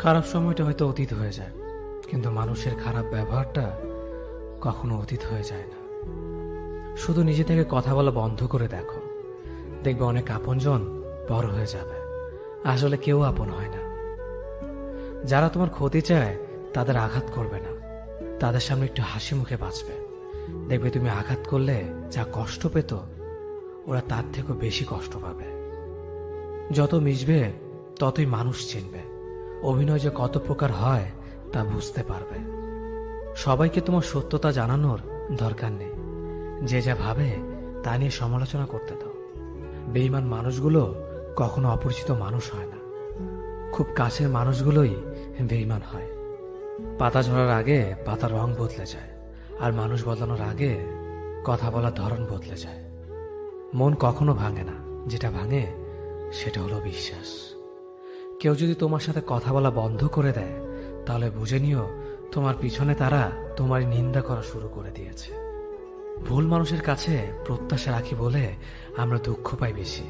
খারাপ সময়টা হয়তো অতীত হয়ে যায়, কিন্তু মানুষের খারাপ ব্যবহারটা কখনো অতীত হয়ে যায় না। শুধু নিজে থেকে কথা বলা বন্ধ করে দেখো, দেখবে অনেক আপনজন বড় হয়ে যাবে। আসলে কেউ আপন হয় না। যারা তোমার ক্ষতি চায় তাদের আঘাত করবে না, তাদের সামনে একটু হাসি মুখে বাঁচবে। দেখবে তুমি আঘাত করলে যা কষ্ট পেত, ওরা তার থেকেও বেশি কষ্ট পাবে। যত মিশবে ততই মানুষ চিনবে, অভিনয় যে কত প্রকার হয় তা বুঝতে পারবে। সবাইকে তোমার সত্যতা জানানোর দরকার নেই, যে যা ভাবে তা নিয়ে সমালোচনা করতে দাও। বেঈমান মানুষগুলো কখনো অপরিচিত মানুষ হয় না, খুব কাছের মানুষগুলোই বেঈমান হয়। পাতা ঝরার আগে পাতার রং বদলে যায়, আর মানুষ বদলানোর আগে কথা বলার ধরন বদলে যায়। মন কখনো ভাঙে না, যেটা ভাঙে সেটা হলো বিশ্বাস। কেউ যদি তোমার সাথে কথা বলা বন্ধ করে দেয়, তাহলে বুঝে নিও তোমার পিছনে তারা তোমারই নিন্দা করা শুরু করে দিয়েছে। ভুল মানুষের কাছে প্রত্যাশা রাখি বলে আমরা দুঃখ পাই বেশি।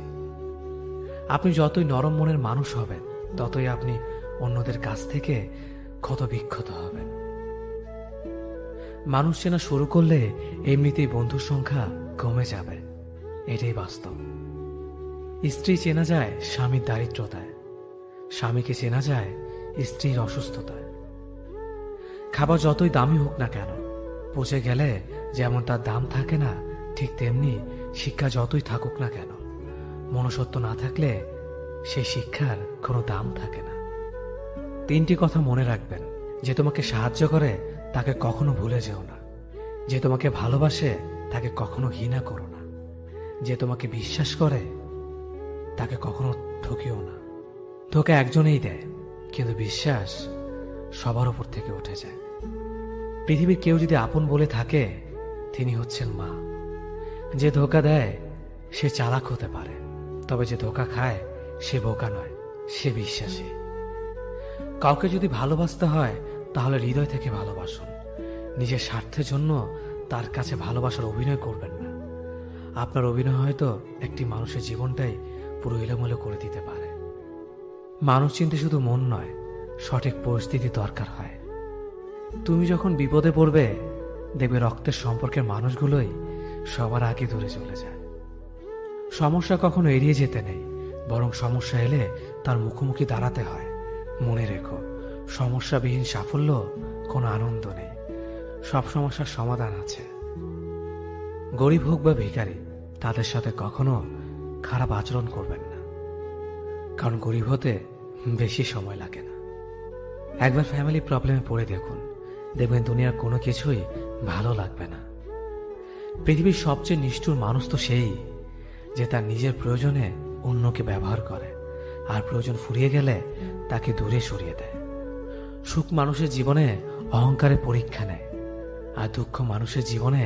আপনি যতই নরম মনের মানুষ হবেন, ততই আপনি অন্যদের কাছ থেকে ক্ষত বিক্ষত হবেন। মানুষ চেনা শুরু করলে এমনিতেই বন্ধুর সংখ্যা কমে যাবে, এটাই বাস্তব। স্ত্রী চেনা যায় স্বামীর দারিদ্রতায়, স্বামীকে চেনা যায় স্ত্রীর অসুস্থতায়। খাবার যতই দামি হোক না কেন, পচে গেলে যেমন তার দাম থাকে না, ঠিক তেমনি শিক্ষা যতই থাকুক না কেন, মনুষ্যত্ব না থাকলে সেই শিক্ষার কোনো দাম থাকে না। 3টি কথা মনে রাখবেন: যে তোমাকে সাহায্য করে তাকে কখনো ভুলে যেও না, যে তোমাকে ভালোবাসে তাকে কখনো ঘৃণা করো না, যে তোমাকে বিশ্বাস করে তাকে কখনো ঠকিও না। ধোঁকা একজনেই দেয়, কিন্তু বিশ্বাস সবার উপর থেকে উঠে যায়। পৃথিবীর কেউ যদি আপন বলে থাকে, তিনি হচ্ছেন মা। যে ধোঁকা দেয় সে চালাক হতে পারে, তবে যে ধোঁকা খায় সে বোকা নয়, সে বিশ্বাসী। কাউকে যদি ভালোবাসতে হয় তাহলে হৃদয় থেকে ভালোবাসুন। নিজের স্বার্থের জন্য তার কাছে ভালোবাসার অভিনয় করবেন না। আপনার অভিনয় হয়তো একটি মানুষের জীবনটাই পুরো এলোমেলো করে দিতে পারে। মানুষ চিনতে শুধু মন নয়, সঠিক পরিস্থিতি দরকার হয়। তুমি যখন বিপদে পড়বে, দেখবে রক্তের সম্পর্কের মানুষগুলোই সবার আগে দূরে চলে যায়। সমস্যা কখনো এড়িয়ে যেতে নেই, বরং সমস্যা এলে তার মুখোমুখি দাঁড়াতে হয়। মনে রেখো, সমস্যাবিহীন সাফল্য কোনো আনন্দ নেই, সব সমস্যার সমাধান আছে। গরিব হোক বা ভিখারি, তাদের সাথে কখনো খারাপ আচরণ করবেন না, কারণ গরিব হতে বেশি সময় লাগে না। একবার ফ্যামিলি প্রবলেমে পড়ে দেখুন, দেখবেন দুনিয়ার কোনো কিছুই ভালো লাগবে না। পৃথিবীর সবচেয়ে নিষ্ঠুর মানুষ তো সেই, যে তার নিজের প্রয়োজনে অন্যকে ব্যবহার করে, আর প্রয়োজন ফুরিয়ে গেলে তাকে দূরে সরিয়ে দেয়। সুখ মানুষের জীবনে অহংকারের পরীক্ষা নেয়, আর দুঃখ মানুষের জীবনে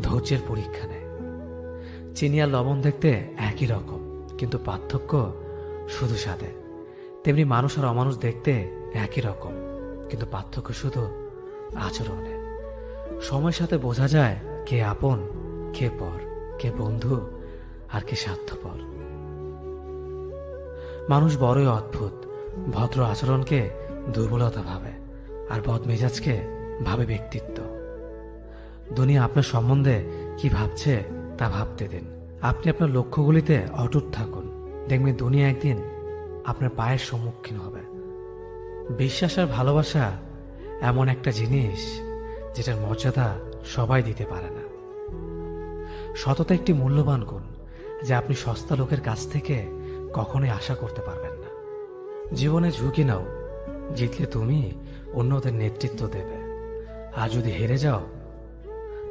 ধৈর্যের পরীক্ষা নেয়। চিনি আর লবণ দেখতে একই রকম, কিন্তু পার্থক্য শুধু স্বাদে। তেমনি মানুষ আর অমানুষ দেখতে একই রকম, কিন্তু পার্থক্য শুধু আচরণে। সময়ের সাথে বোঝা যায় কে আপন, কে পর, কে বন্ধু আর কে স্বার্থপর। মানুষ বড়ই অদ্ভুত, ভদ্র আচরণকে দুর্বলতা ভাবে, আর বদমেজাজকে ভাবে ব্যক্তিত্ব। দুনিয়া আপনার সম্বন্ধে কি ভাবছে তা ভাবতে দিন। আপনি আপনার লক্ষ্যগুলিতে অটুট থাকুন, দেখবেন দুনিয়া একদিন আপনার পায়ের সম্মুখীন হবে। বিশ্বাস আর ভালোবাসা এমন একটা জিনিস যেটার মর্যাদা সবাই দিতে পারে না। সততা একটি মূল্যবান গুণ, যা আপনি সস্তা লোকের কাছ থেকে কখনোই আশা করতে পারবেন না। জীবনে ঝুঁকি নাও, জিতলে তুমি অন্যদের নেতৃত্ব দেবে, আর যদি হেরে যাও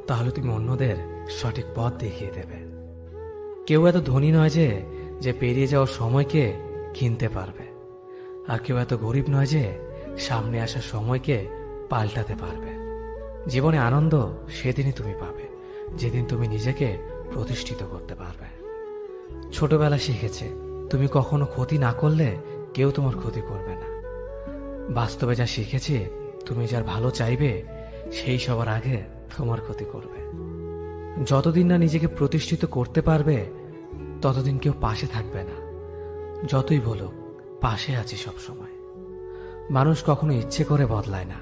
তাহলে তুমি অন্যদের সঠিক পথ দেখিয়ে দেবে। কেউ এত ধনী নয় যে পেরিয়ে যাওয়ার সময়কে কিনতে পারবে, আর কেউ এত গরিব নয় যে সামনে আসার সময়কে পাল্টাতে পারবে। জীবনে আনন্দ সেদিনই তুমি পাবে, যেদিন তুমি নিজেকে প্রতিষ্ঠিত করতে পারবে। ছোটবেলা শিখেছে, তুমি কখনো ক্ষতি না করলে কেউ তোমার ক্ষতি করবে না। বাস্তবে যা শিখেছি, তুমি যার ভালো চাইবে সেই সবার আগে তোমার ক্ষতি করবে। যতদিন না নিজেকে প্রতিষ্ঠিত করতে পারবে, ততদিন কেউ পাশে থাকবে না। যতই বলুক পাশে আছি সব সময়। মানুষ কখনো ইচ্ছে করে বদলায় না।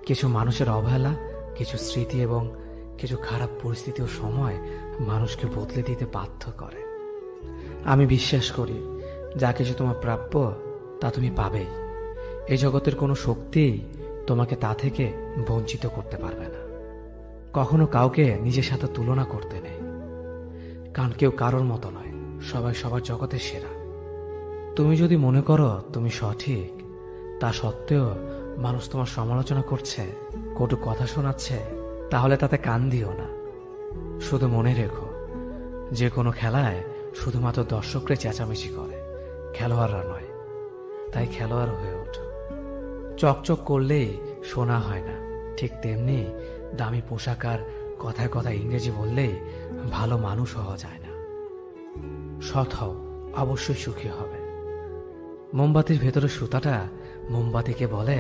কিছু মানুষের অবহেলা, কিছু স্মৃতি এবং কিছু খারাপ পরিস্থিতি ও সময় মানুষকে বদলে দিতে বাধ্য করে। আমি বিশ্বাস করি যা কিছু তোমার প্রাপ্য তা তুমি পাবেই। এই জগতের কোনো শক্তিই তোমাকে তা থেকে বঞ্চিত করতে পারবে না। কখনো কাউকে নিজের সাথে তুলনা করতে নেই, কারণ কেউ কারোর মতো নয়, সবাই সবার জগতের সেরা। তুমি যদি মনে করো তুমি সঠিক, তা সত্ত্বেও মানুষ তোমার সমালোচনা করছে, কটু কথা শোনাচ্ছে, তাহলে তাতে কান দিও না। শুধু মনে রেখো, যে কোনো খেলায় শুধুমাত্র দর্শকরাই চেঁচামেচি করে, খেলোয়াড়রা নয়। তাই খেলোয়াড় হয়ে ওঠো। চকচক করলেই শোনা হয় না, ঠিক তেমনি দামি পোশাক আর কথায় কথায় ইংরেজি বললেই ভালো মানুষ হওয়া যায় না। সৎ হও, অবশ্যই সুখী হবে। মোমবাতির ভেতরে সুতাটা মোমবাতিকে বলে,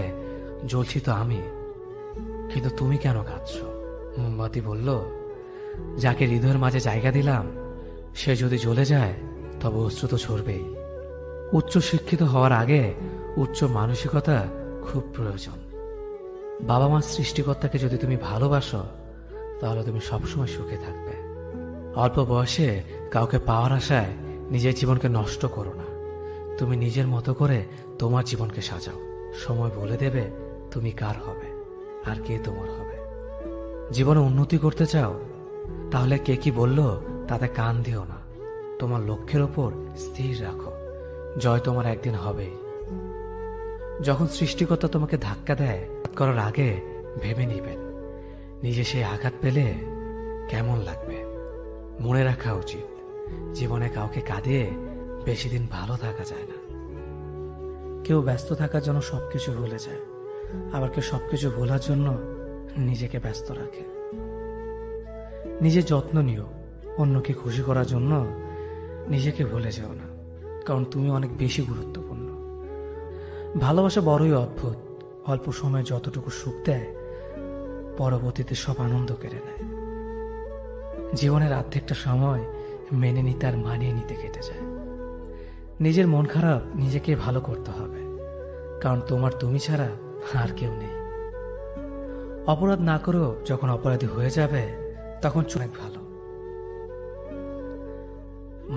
জ্বলছি তো আমি, কিন্তু তুমি কেন কাঁদছ? মোমবাতি বলল, যাকে হৃদয়ের মাঝে জায়গা দিলাম সে যদি জ্বলে যায় তবে অশ্রু তো ঝরবেই। উচ্চ শিক্ষিত হওয়ার আগে উচ্চ মানসিকতা খুব প্রয়োজন। বাবা মার সৃষ্টিকর্তাকে যদি তুমি ভালোবাসো তাহলে তুমি সবসময় সুখে থাকবে। অল্প বয়সে কাউকে পাওয়ার আশায় নিজের জীবনকে নষ্ট করো না। তুমি নিজের মতো করে তোমার জীবনকে সাজাও। সময় বলে দেবে তুমি কার হবে আর কে তোমার হবে। জীবনে উন্নতি করতে চাও, তাহলে কে কি বলল তাতে কান দিও না। তোমার লক্ষ্যের ওপর স্থির রাখো, জয় তোমার একদিন হবেই। যখন সৃষ্টিকর্তা তোমাকে ধাক্কা দেয় করার আগে ভেবে নিবেন নিজে সেই আঘাত পেলে কেমন লাগবে। মনে রাখা উচিত, জীবনে কাউকে কাঁদিয়ে বেশি দিন ভালো থাকা যায় না। কেউ ব্যস্ত থাকার জন্য সবকিছু ভুলে যায়, আবার কেউ সবকিছু ভোলার জন্য নিজেকে ব্যস্ত রাখে। নিজের যত্ন নিও, অন্যকে খুশি করার জন্য নিজেকে ভুলে যেও না, কারণ তুমি অনেক বেশি গুরুত্বপূর্ণ। ভালোবাসা বড়ই অদ্ভুত, অল্প সময়ে যতটুকু সুখ দেয় পরবর্তীতে সব আনন্দ কেড়ে নেয়। জীবনের অর্ধেকটা সময় মেনে নিতে আর মানিয়ে নিতে কেটে যায়। নিজের মন খারাপ নিজেকে ভালো করতে হবে, কারণ তোমার তুমি ছাড়া আর কেউ নেই। অপরাধ না করেও যখন অপরাধী হয়ে যাবে তখন অনেক ভালো।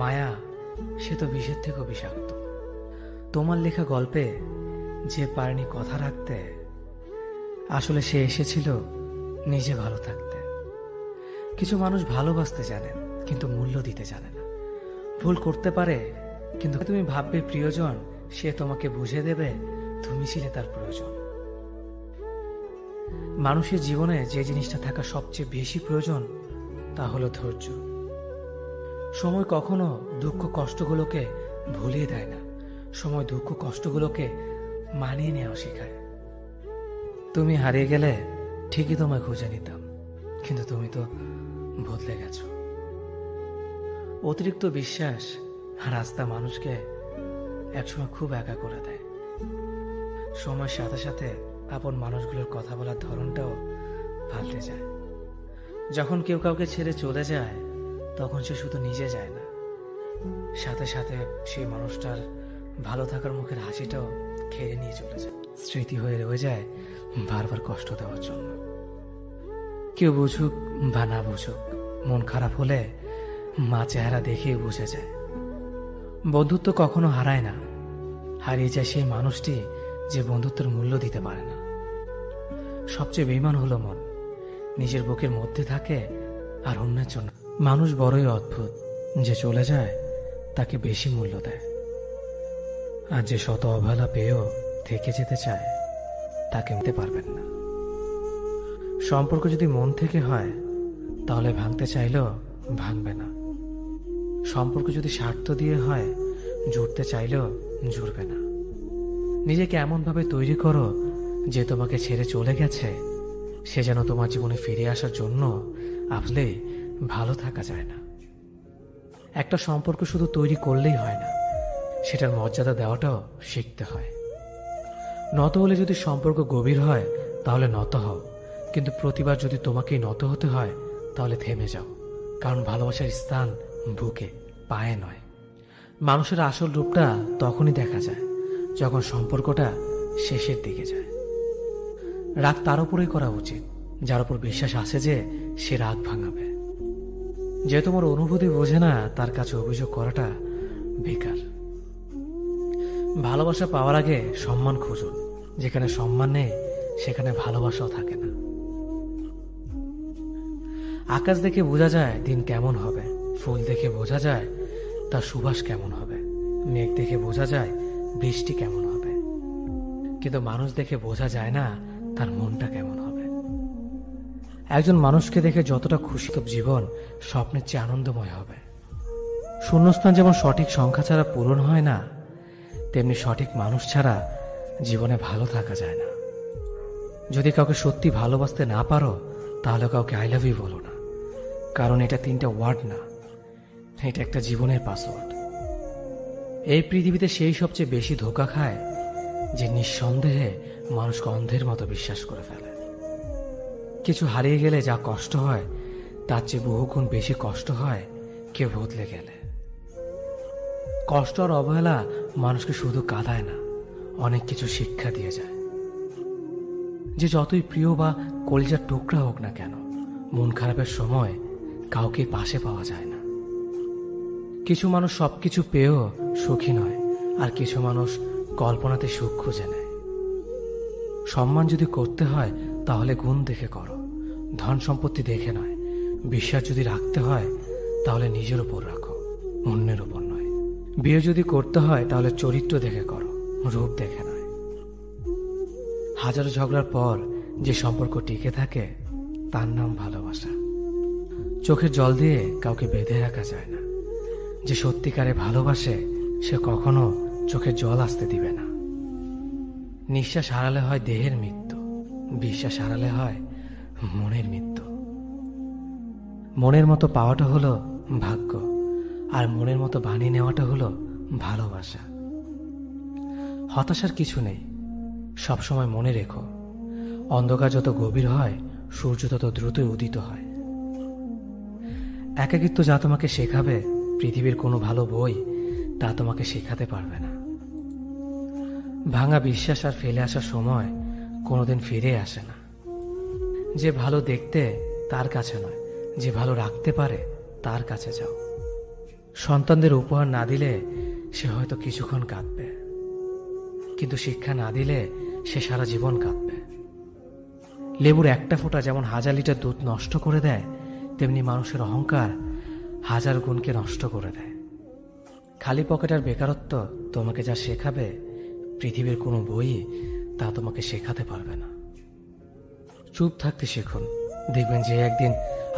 মায়া সে তো বিষের থেকেও বিষাক্ত। তোমার লেখা গল্পে যে পারেনি কথা রাখতে, আসলে সে এসেছিল নিজে ভালো থাকতে। কিছু মানুষ ভালোবাসতে জানেন কিন্তু মূল্য দিতে জানে না। ভুল করতে পারে, কিন্তু তুমি ভাববে প্রিয়জন, সে তোমাকে বুঝে দেবে তুমি ছিলে তার প্রয়োজন। মানুষের জীবনে যে জিনিসটা থাকা সবচেয়ে বেশি প্রয়োজন তা হলো ধৈর্য। সময় কখনো দুঃখ কষ্টগুলোকে ভুলিয়ে দেয় না, সময় দুঃখ কষ্টগুলোকে মানিয়ে নেওয়া শেখায়। তুমি হারিয়ে গেলে ঠিকই তোমায় খুঁজে নিতাম, কিন্তু তুমি তো বদলে গেছো। অতিরিক্ত বিশ্বাস আর আস্থা মানুষকে একসময় খুব একা করে দেয়। সময়ের সাথে সাথে আপন মানুষগুলোর কথা বলার ধরনটাও পাল্টে যায়। যখন কেউ কাউকে ছেড়ে চলে যায় তখন সে শুধু নিজে যায় না, সাথে সাথে সেই মানুষটার ভালো থাকার মুখের হাসিটাও খেয়ে নিয়ে চলে যায়। স্মৃতি হয়ে রয়ে যায় বারবার কষ্ট দেওয়ার জন্য। কেউ বুঝুক বা না বুঝুক, মন খারাপ হলে মা চেহারা দেখেই বুঝে যায়। বন্ধুত্ব কখনো হারায় না, হারিয়ে যায় সেই মানুষটি যে বন্ধুত্বের মূল্য দিতে পারে না। সবচেয়ে বেঈমান হলো মন, নিজের বুকের মধ্যে থাকে আর অন্যের জন্য। মানুষ বড়ই অদ্ভুত, যে চলে যায় তাকে বেশি মূল্য দেয়, আর যে শত অবহেলা পেয়েও থেকে যেতে চায় তাকে নিতে পারবেন না। সম্পর্ক যদি মন থেকে হয় তাহলে ভাঙতে চাইলেও ভাঙবে না। সম্পর্ক যদি স্বার্থ দিয়ে হয় জুড়তে চাইলেও জুড়বে না। নিজেকে এমনভাবে তৈরি করো যে তোমাকে ছেড়ে চলে গেছে সে যেন তোমার জীবনে ফিরে আসার জন্য আসলে ভালো থাকা যায় না। একটা সম্পর্ক শুধু তৈরি করলেই হয় না, সেটার মর্যাদা দেওয়াটাও শিখতে হয়। নত হলে যদি সম্পর্ক গভীর হয় তাহলে নত হও, কিন্তু প্রতিবার যদি তোমাকেই নত হতে হয় তাহলে থেমে যাও, কারণ ভালোবাসার স্থান বুকে, পায়ে নয়। মানুষের আসল রূপটা তখনই দেখা যায় যখন সম্পর্কটা শেষের দিকে যায়। রাগ তার উপরেই করা উচিত যার উপর বিশ্বাস আছে যে সে রাগ ভাঙাবে। যে তোমার অনুভূতি বোঝে না তার কাছে অভিযোগ করাটা বেকার। ভালোবাসা পাওয়ার আগে সম্মান খুঁজুন। যেখানে সম্মান নেই সেখানে ভালোবাসাও থাকে না। আকাশ দেখে বোঝা যায় দিন কেমন হবে, ফুল দেখে বোঝা যায় তার সুবাস কেমন হবে, মেঘ দেখে বোঝা যায় বৃষ্টি কেমন হবে, কিন্তু মানুষ দেখে বোঝা যায় না তার মনটা কেমন হবে। একজন মানুষকে দেখে যতটা খুশি তো জীবন স্বপ্নের চেয়ে আনন্দময় হবে। শূন্যস্থান যেমন সঠিক সংখ্যা ছাড়া পূরণ হয় না, তেমনি সঠিক মানুষ ছাড়া জীবনে ভালো থাকা যায় না। যদি কাউকে সত্যি ভালোবাসতে না পারো তাহলে কাউকে আই লাভ ইউ বলো না, কারণ এটা 3টা ওয়ার্ড না, এটা একটা জীবনের পাসওয়ার্ড। এই পৃথিবীতে সেই সবচেয়ে বেশি ধোঁকা খায় যে নিঃসন্দেহে মানুষকে অন্ধের মতো বিশ্বাস করে ফেলে। কিছু হারিয়ে গেলে যা কষ্ট হয় তার চেয়ে বহুগুণ বেশি কষ্ট হয় কেউ বদলে গেলে। কষ্ট আর অবহেলা মানুষকে শুধু কাঁদায় না, অনেক কিছু শিক্ষা দিয়ে যায়। যে যতই প্রিয় বা কলিজার টুকরা হোক না কেন, মন খারাপের সময় কাউকে পাশে পাওয়া যায় না। কিছু মানুষ সবকিছু পেয়েও সুখী নয়, আর কিছু মানুষ কল্পনাতে সুখ খুঁজে নেয়। সম্মান যদি করতে হয় তাহলে গুণ দেখে করো, ধন সম্পত্তি দেখে নয়। বিশ্বাস যদি রাখতে হয় তাহলে নিজের উপর রাখো, অন্যের উপর নয়। বিয়ে যদি করতে হয় তাহলে চরিত্র দেখে করো, রূপ দেখে নয়। হাজারো ঝগড়ার পর যে সম্পর্ক টিকে থাকে তার নাম ভালোবাসা। চোখের জল দিয়ে কাউকে বেঁধে রাখা যায় না। যে সত্যিকারে ভালোবাসে সে কখনো চোখের জল আসতে দিবে না। নিঃশ্বাস হারালে হয় দেহের মৃত্যু, বিশ্বাস হারালে হয় মনের মৃত্যু। মনের মতো পাওয়াটা হলো ভাগ্য, আর মনের মতো বানিয়ে নেওয়াটা হলো ভালোবাসা। হতাশার কিছু নেই, সবসময় মনে রেখো, অন্ধকার যত গভীর হয় সূর্য তত দ্রুতই উদিত হয়। একাকিত্ব যা তোমাকে শেখাবে পৃথিবীর কোনো ভালো বই তা তোমাকে শেখাতে পারবে না। ভাঙা বিশ্বাস আর ফেলে আসার সময় কোনোদিন ফিরে আসে না। যে ভালো দেখতে তার কাছে নয়, যে ভালো রাখতে পারে তার কাছে যাও। সন্তানদের উপহার না দিলে সে হয়তো কিছুক্ষণ কাঁদবে, কিন্তু শিক্ষা না দিলে সে সারা জীবন কাঁদবে। লেবুর একটা ফোঁটা যেমন 1000 লিটার দুধ নষ্ট করে দেয়, তেমনি মানুষের অহংকার 1000 গুণকে নষ্ট করে দেয়। খালি পকেট আর বেকারত্ব তোমাকে যা শেখাবে পৃথিবীর কোনো বই তা তোমাকে শেখাতে পারবে না। চুপ থাকতে শিখুন, দেখবেন যে একদিন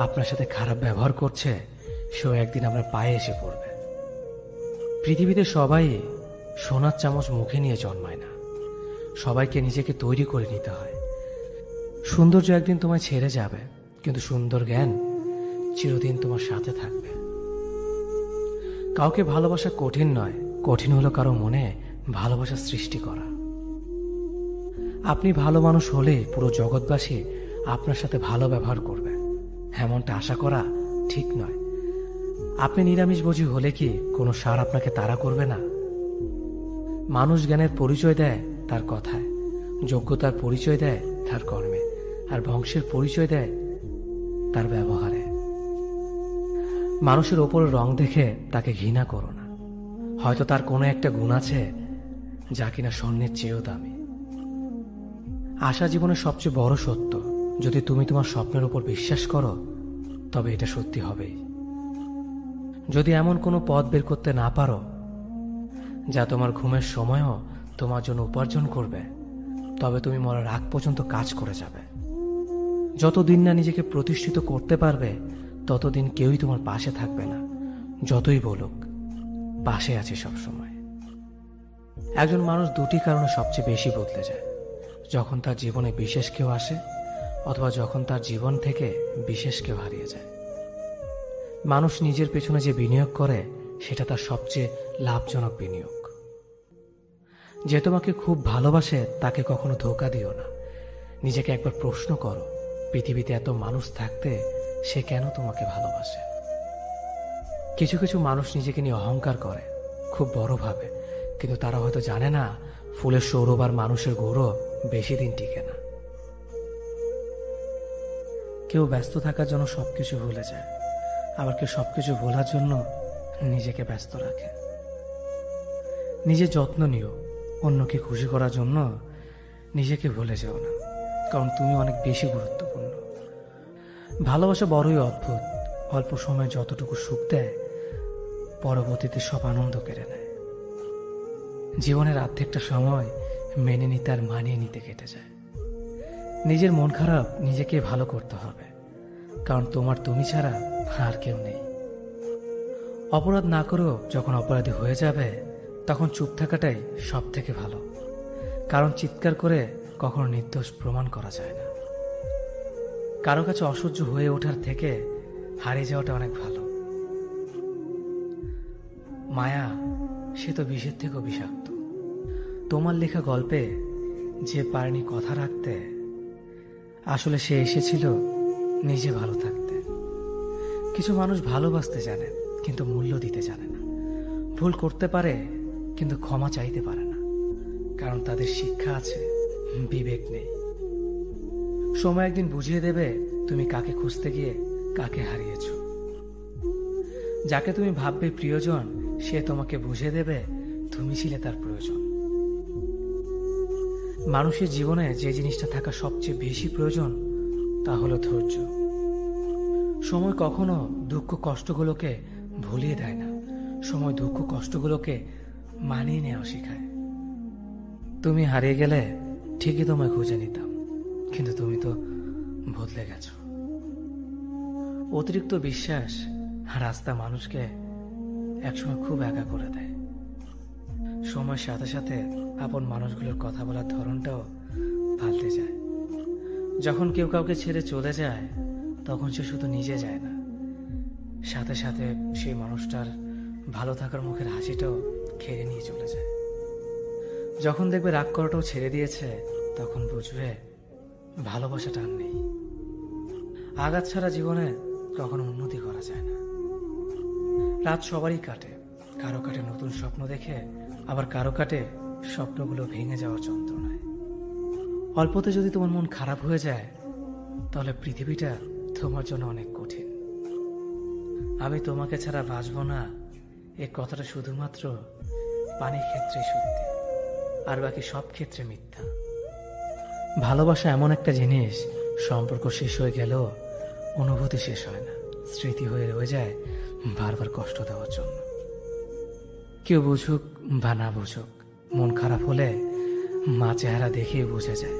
আপনার সাথে খারাপ ব্যবহার করছে সেও একদিন আপনার পায়ে এসে পড়বে। পৃথিবীতে সবাই সোনার চামচ মুখে নিয়ে জন্মায় না, সবাইকে নিজেকে তৈরি করে নিতে হয়। সৌন্দর্য একদিন তোমায় ছেড়ে যাবে, কিন্তু সুন্দর জ্ঞান চিরদিন তোমার সাথে থাকবে। কাউকে ভালোবাসা কঠিন নয়, কঠিন হলো কারো মনে ভালোবাসা সৃষ্টি করা। আপনি ভালো মানুষ হলে পুরো জগৎবাসী আপনার সাথে ভালো ব্যবহার করবে, এমনটা আশা করা ঠিক নয়। আপনি নিরামিষভোজী হলে কি কোনো সার আপনাকে তাড়া করবে না? মানুষ জ্ঞানের পরিচয় দেয় তার কথায়, যোগ্যতার পরিচয় দেয় তার কর্মে, আর বংশের পরিচয় দেয় তার ব্যবহারে। মানুষের ওপর রং দেখে তাকে ঘৃণা করো না, হয়তো তার কোনো একটা গুণ আছে যা কিনা স্বর্ণের চেয়েও দামি। আশা জীবনের সবচেয়ে বড় সত্য। যদি তুমি তোমার স্বপ্নের উপর বিশ্বাস করো তবে এটা সত্যি হবেই। যদি এমন কোনো পথ বের করতে না পারো যা তোমার ঘুমের সময়ও তোমার জন্য উপার্জন করবে, তবে তুমি মরার আগ পর্যন্ত কাজ করে যাবে। যতদিন না নিজেকে প্রতিষ্ঠিত করতে পারবে ততদিন কেউই তোমার পাশে থাকবে না, যতই বলুক পাশে আছে সব সময়। একজন মানুষ দুটি কারণে সবচেয়ে বেশি বদলে যায়, যখন তার জীবনে বিশেষ কেউ আসে অথবা যখন তার জীবন থেকে বিশেষ কেউ হারিয়ে যায়। মানুষ নিজের পেছনে যে বিনিয়োগ করে সেটা তার সবচেয়ে লাভজনক বিনিয়োগ। যে তোমাকে খুব ভালোবাসে তাকে কখনো ধোঁকা দিও না। নিজেকে একবার প্রশ্ন করো, পৃথিবীতে এত মানুষ থাকতে সে কেন তোমাকে ভালোবাসে? কিছু কিছু মানুষ নিজেকে নিয়ে অহংকার করে, খুব বড় ভাবে, কিন্তু তারা হয়তো জানে না ফুলের সৌরভ আর মানুষের গৌরব বেশি দিন টিকে না। কেউ ব্যস্ত থাকার জন্য সবকিছু ভুলে যায়, আবার কেউ সবকিছু ভোলার জন্য নিজেকে ব্যস্ত রাখে। নিজের যত্ন নিও, অন্যকে খুশি করার জন্য নিজেকে ভুলে যাও না, কারণ তুমি অনেক বেশি গুরুত্বপূর্ণ। ভালোবাসা বড়ই অদ্ভুত, অল্প সময় যতটুকু সুখ দেয় পরবর্তীতে সব আনন্দ কেড়ে নেয়। জীবনের অর্ধেকটা সময় মেনে নিতে আর মানিয়ে নিতে কেটে যায়। নিজের মন খারাপ নিজেকে ভালো করতে হবে, কারণ তোমার তুমি ছাড়া আর কেউ নেই। অপরাধ না করেও যখন অপরাধী হয়ে যাবে তখন চুপ থাকাটাই সব থেকে ভালো, কারণ চিৎকার করে কখনো নির্দোষ প্রমাণ করা যায় না। কারো কাছে অসহ্য হয়ে ওঠার থেকে হারিয়ে যাওয়াটা অনেক ভালো। মায়া সে তো বিষের থেকেও বিষাক্ত। তোমার লেখা গল্পে যে পারেনি কথা রাখতে, আসলে সে এসেছিল নিজে ভালো থাকতে। কিছু মানুষ ভালোবাসতে জানে কিন্তু মূল্য দিতে জানে না। ভুল করতে পারে কিন্তু ক্ষমা চাইতে পারে না, কারণ তাদের শিক্ষা আছে, বিবেক নেই। সময় একদিন বুঝিয়ে দেবে তুমি কাকে খুঁজতে গিয়ে কাকে হারিয়েছ। যাকে তুমি ভাববে প্রিয়জন সে তোমাকে বুঝিয়ে দেবে তুমি ছিলে তার প্রয়োজন। মানুষের জীবনে যে জিনিসটা থাকা সবচেয়ে বেশি প্রয়োজন তা হলো ধৈর্য। সময় কখনো দুঃখ কষ্টগুলোকে ভুলিয়ে দেয় না, সময় দুঃখ কষ্টগুলোকে মানিয়ে নেওয়া শেখায়। তুমি হারিয়ে গেলে ঠিকই তোমায় খুঁজে নিতাম, কিন্তু তুমি তো বদলে গেছো। অতিরিক্ত বিশ্বাস আর রাস্তা মানুষকে একসময় খুব একা করে দেয়। সময়ের সাথে সাথে আপন মানুষগুলোর কথা বলার ধরনটাও পাল্টে যায়। যখন কেউ কাউকে ছেড়ে চলে যায় তখন সে শুধু নিজে যায় না, সাথে সাথে সেই মানুষটার ভালো থাকার মুখের হাসিটাও খেয়ে নিয়ে চলে যায়। যখন দেখবে রাগ করাটাও ছেড়ে দিয়েছে তখন বুঝবে ভালোবাসাটা আর নেই। আঘাত ছাড়া জীবনে কখনো উন্নতি করা যায় না। রাত সবারই কাটে, কারো কাটে নতুন স্বপ্ন দেখে, আবার কারো কাটে স্বপ্নগুলো ভেঙে যাওয়ার যন্ত্রণায়। অল্পতে যদি তোমার মন খারাপ হয়ে যায় তাহলে পৃথিবীটা তোমার জন্য অনেক কঠিন। আমি তোমাকে ছাড়া বাঁচব না এ কথাটা শুধুমাত্র পানির ক্ষেত্রে সত্যি, আর বাকি সব ক্ষেত্রে মিথ্যা। ভালোবাসা এমন একটা জিনিস, সম্পর্ক শেষ হয়ে গেলেও অনুভূতি শেষ হয় না, স্মৃতি হয়ে রয়ে যায় বারবার কষ্ট দেওয়ার জন্য। কেউ বুঝুক বা না বুঝুক, মন খারাপ হলে মা চেহারা দেখেই বোঝা যায়।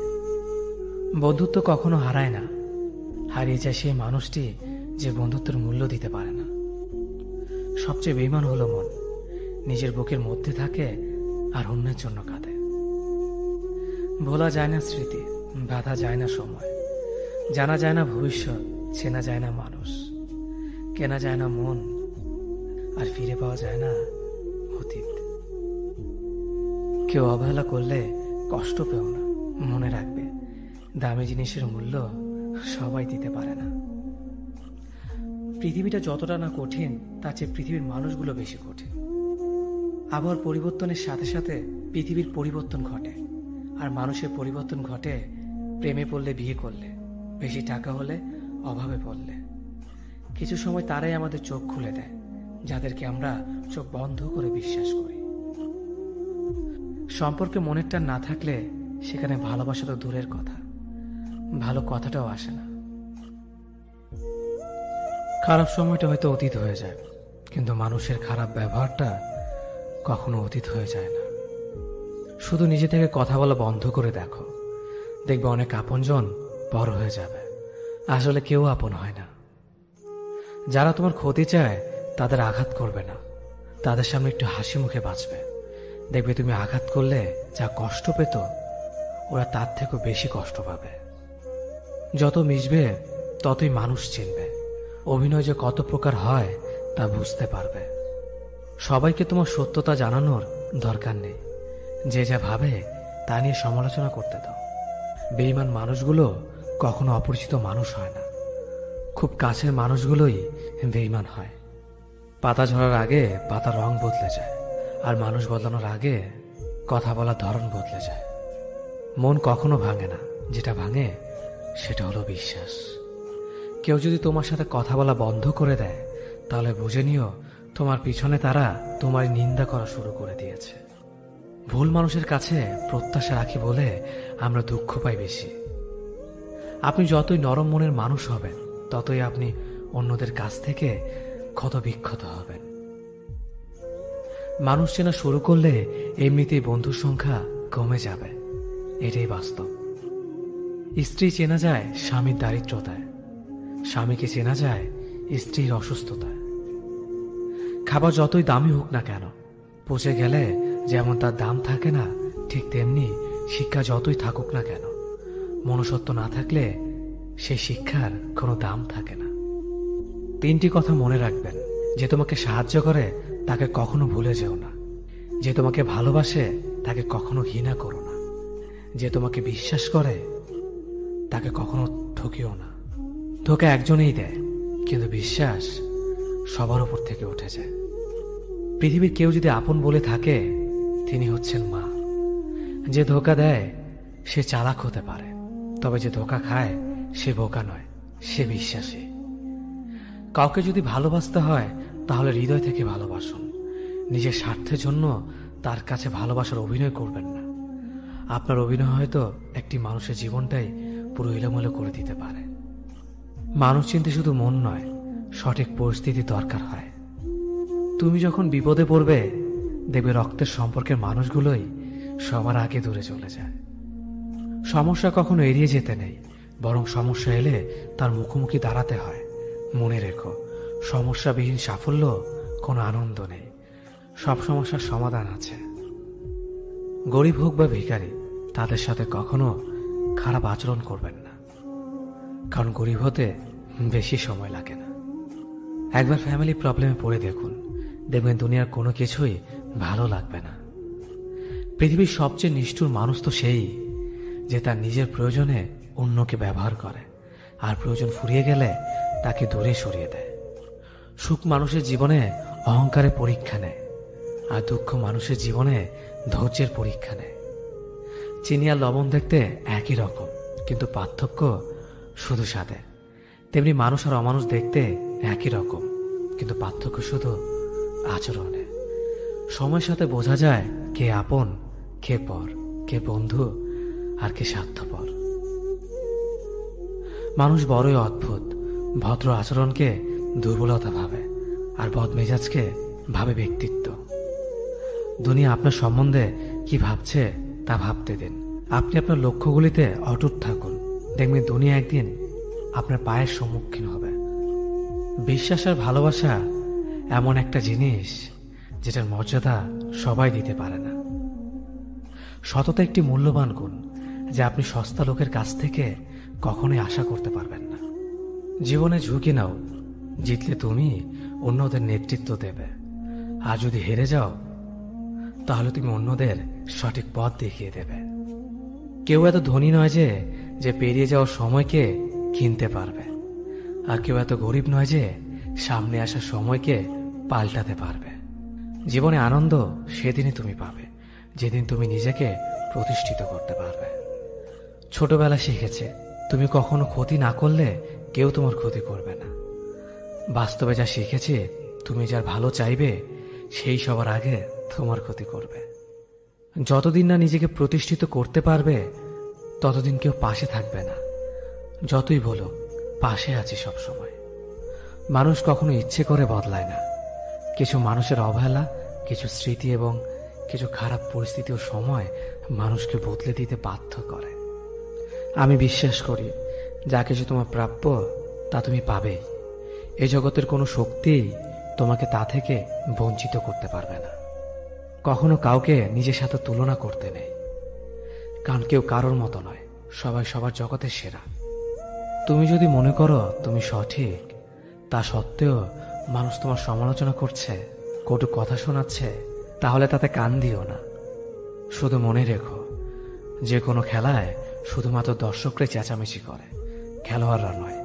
বন্ধুত্ব কখনো হারায় না, হারিয়ে যায় সেই মানুষটি যে বন্ধুত্বের মূল্য দিতে পারে না। সবচেয়ে বেঈমান হলো মন, নিজের বুকের মধ্যে থাকে আর অন্যের জন্য কাঁদে। ভোলা যায় না স্মৃতি, বাধা যায় না সময়, জানা যায় না ভবিষ্যৎ, চেনা যায় না মানুষ, কেনা যায় না মন, আর ফিরে পাওয়া যায় না অতীত। কেউ অবহেলা করলে কষ্ট পেও না, মনে রাখবে দামি জিনিসের মূল্য সবাই দিতে পারে না। পৃথিবীটা যতটা না কঠিন তার চেয়ে পৃথিবীর মানুষগুলো বেশি কঠিন। আবহাওয়ার পরিবর্তনের সাথে সাথে পৃথিবীর পরিবর্তন ঘটে, আর মানুষের পরিবর্তন ঘটে প্রেমে পড়লে, বিয়ে করলে, বেশি টাকা হলে, অভাবে পড়লে। কিছু সময় তারাই আমাদের চোখ খুলে দেয় যাদেরকে আমরা চোখ বন্ধ করে বিশ্বাস করি। সম্পর্কে মনের টান না থাকলে সেখানে ভালোবাসা তো দূরের কথা, ভালো কথাটাও আসে না। খারাপ সময়টা হয়তো অতীত হয়ে যায়, কিন্তু মানুষের খারাপ ব্যবহারটা কখনো অতীত হয়ে যায় না। শুধু নিজে থেকে কথা বলা বন্ধ করে দেখো, দেখবে অনেক আপনজন বড় হয়ে যাবে। আসলে কেউ আপন হয় না। যারা তোমার ক্ষতি চায় তাদের আঘাত করবে না, তাদের সামনে একটু হাসি মুখে বাঁচবে। দেখবে তুমি আঘাত করলে যা কষ্ট পেত ওরা তার থেকেও বেশি কষ্ট পাবে। যত মিশবে ততই মানুষ চিনবে, অভিনয় যে কত প্রকার হয় তা বুঝতে পারবে। সবাইকে তোমার সত্যতা জানানোর দরকার নেই, যে যা ভাবে তা নিয়ে সমালোচনা করতে দাও। বেঈমান মানুষগুলো কখনো অপরিচিত মানুষ হয় না, খুব কাছের মানুষগুলোই বেঈমান হয়। পাতা ঝরার আগে পাতার রং বদলে যায়, আর মানুষ বদলানোর আগে কথা বলার ধরন বদলে যায়। মন কখনো ভাঙে না, যেটা ভাঙে সেটা হলো বিশ্বাস। কেউ যদি তোমার সাথে কথা বলা বন্ধ করে দেয়, তাহলে বুঝে নিও তোমার পিছনে তারা তোমার নিন্দা করা শুরু করে দিয়েছে। ভুল মানুষের কাছে প্রত্যাশা রাখি বলে আমরা দুঃখ পাই বেশি। আপনি যতই নরম মনের মানুষ হবেন, ততই আপনি অন্যদের কাছ থেকে ক্ষত বিক্ষত হবেন। মানুষ চেনা শুরু করলে এমনিতেই বন্ধুর সংখ্যা কমে যাবে, এটাই বাস্তব। স্ত্রী চেনা যায় স্বামীর দারিদ্রতায়, স্বামীকে চেনা যায় স্ত্রীর অসুস্থতায়। খাবার যতই দামি হোক না কেন, পচে গেলে যেমন তার দাম থাকে না, ঠিক তেমনি শিক্ষা যতই থাকুক না কেন, মনুষ্যত্ব না থাকলে সেই শিক্ষার কোনো দাম থাকে না। 3টি কথা মনে রাখবেন। যে তোমাকে সাহায্য করে তাকে কখনো ভুলে যেও না। যে তোমাকে ভালোবাসে তাকে কখনো ঘৃণা করো না। যে তোমাকে বিশ্বাস করে তাকে কখনো ঠকিও না। ধোঁকা একজনেই দেয়, কিন্তু বিশ্বাস সবার উপর থেকে উঠে যায়। পৃথিবীর কেউ যদি আপন বলে থাকে, তিনি হচ্ছেন মা। যে ধোঁকা দেয় সে চালাক হতে পারে, তবে যে ধোঁকা খায় সে বোকা নয়, সে বিশ্বাসী। কাউকে যদি ভালোবাসতে হয় তাহলে হৃদয় থেকে ভালোবাসুন। নিজের স্বার্থের জন্য তার কাছে ভালোবাসার অভিনয় করবেন না। আপনার অভিনয় হয়তো একটি মানুষের জীবনটাই পুরো এলোমেলো করে দিতে পারে। মানুষ চিনতে শুধু মন নয়, সঠিক পরিস্থিতি দরকার হয়। তুমি যখন বিপদে পড়বে, দেখবে রক্তের সম্পর্কের মানুষগুলোই সবার আগে দূরে চলে যায়। সমস্যা কখনো এড়িয়ে যেতে নেই, বরং সমস্যা এলে তার মুখোমুখি দাঁড়াতে হয়। মনে রেখো, সমস্যাবিহীন সাফল্য কোনো আনন্দ নেই, সব সমস্যার সমাধান আছে। গরিব হোক বা ভিখারি, তাদের সাথে কখনো খারাপ আচরণ করবেন না, কারণ গরিব হতে বেশি সময় লাগে না। একবার ফ্যামিলি প্রবলেমে পড়ে দেখুন, দেখবেন দুনিয়ার কোনো কিছুই ভালো লাগবে না। পৃথিবীর সবচেয়ে নিষ্ঠুর মানুষ তো সেই, যে তার নিজের প্রয়োজনে অন্যকে ব্যবহার করে, আর প্রয়োজন ফুরিয়ে গেলে তাকে দূরে সরিয়ে দেয়। সুখ মানুষের জীবনে অহংকারের পরীক্ষা নেয়, আর দুঃখ মানুষের জীবনে ধৈর্যের পরীক্ষা নেয়। চিনি আর লবণ দেখতে একই রকম, কিন্তু পার্থক্য শুধু স্বাদে। তেমনি মানুষ আর অমানুষ দেখতে একই রকম, কিন্তু পার্থক্য শুধু আচরণে। সময়ের সাথে বোঝা যায় কে আপন, কে পর, কে বন্ধু আর কে স্বার্থপর। মানুষ বড়ই অদ্ভুত। ভদ্র আচরণকে দুর্বলতা ভাবে, আর বদমেজাজকে ভাবে ব্যক্তিত্ব। দুনিয়া আপনার সম্বন্ধে কি ভাবছে তা ভাবতে দিন। আপনি আপনার লক্ষ্যগুলিতে অটুট থাকুন, দেখবেন দুনিয়া একদিন আপনার পায়ের সম্মুখীন হবে। বিশ্বাস আর ভালোবাসা এমন একটা জিনিস যেটার মর্যাদা সবাই দিতে পারে না। সততা একটি মূল্যবান গুণ, যা আপনি সস্তা লোকের কাছ থেকে কখনোই আশা করতে পারবেন না। জীবনে ঝুঁকি নাও, জিতলে তুমি অন্যদের নেতৃত্ব দেবে, আর যদি হেরে যাও তাহলে তুমি অন্যদের সঠিক পথ দেখিয়ে দেবে। কেউ এত ধনী নয় যে পেরিয়ে যাওয়ার সময়কে কিনতে পারবে, আর কেউ এত গরিব নয় যে সামনে আসার সময়কে পাল্টাতে পারবে। জীবনে আনন্দ সেদিনই তুমি পাবে, যেদিন তুমি নিজেকে প্রতিষ্ঠিত করতে পারবে। ছোটবেলা শিখেছে, তুমি কখনো ক্ষতি না করলে কেউ তোমার ক্ষতি করবে না। বাস্তবে যা শিখেছে, তুমি যার ভালো চাইবে সেই সবার আগে তোমার ক্ষতি করবে। যতদিন না নিজেকে প্রতিষ্ঠিত করতে পারবে, ততদিন কেউ পাশে থাকবে না। যতই বলো পাশে আছি সব সময়। মানুষ কখনো ইচ্ছে করে বদলায় না। কিছু মানুষের অবহেলা, কিছু স্মৃতি এবং কিছু খারাপ পরিস্থিতি ও সময় মানুষকে বদলে দিতে বাধ্য করে। আমি বিশ্বাস করি, যা কিছু তোমার প্রাপ্য তা তুমি পাবেই। এই জগতের কোনো শক্তিই তোমাকে তা থেকে বঞ্চিত করতে পারবে না। কখনো কাউকে নিজের সাথে তুলনা করতে নেই, কারণ কেউ কারোর মতো নয়, সবাই সবার জগতের সেরা। তুমি যদি মনে করো তুমি সঠিক, তা সত্ত্বেও মানুষ তোমার সমালোচনা করছে, কটু কথা শোনাচ্ছে, তাহলে তাতে কান দিও না। শুধু মনে রেখো, যে কোনো খেলায় শুধুমাত্র দর্শকরাই চেঁচামেচি করে, খেলোয়াড়রা নয়।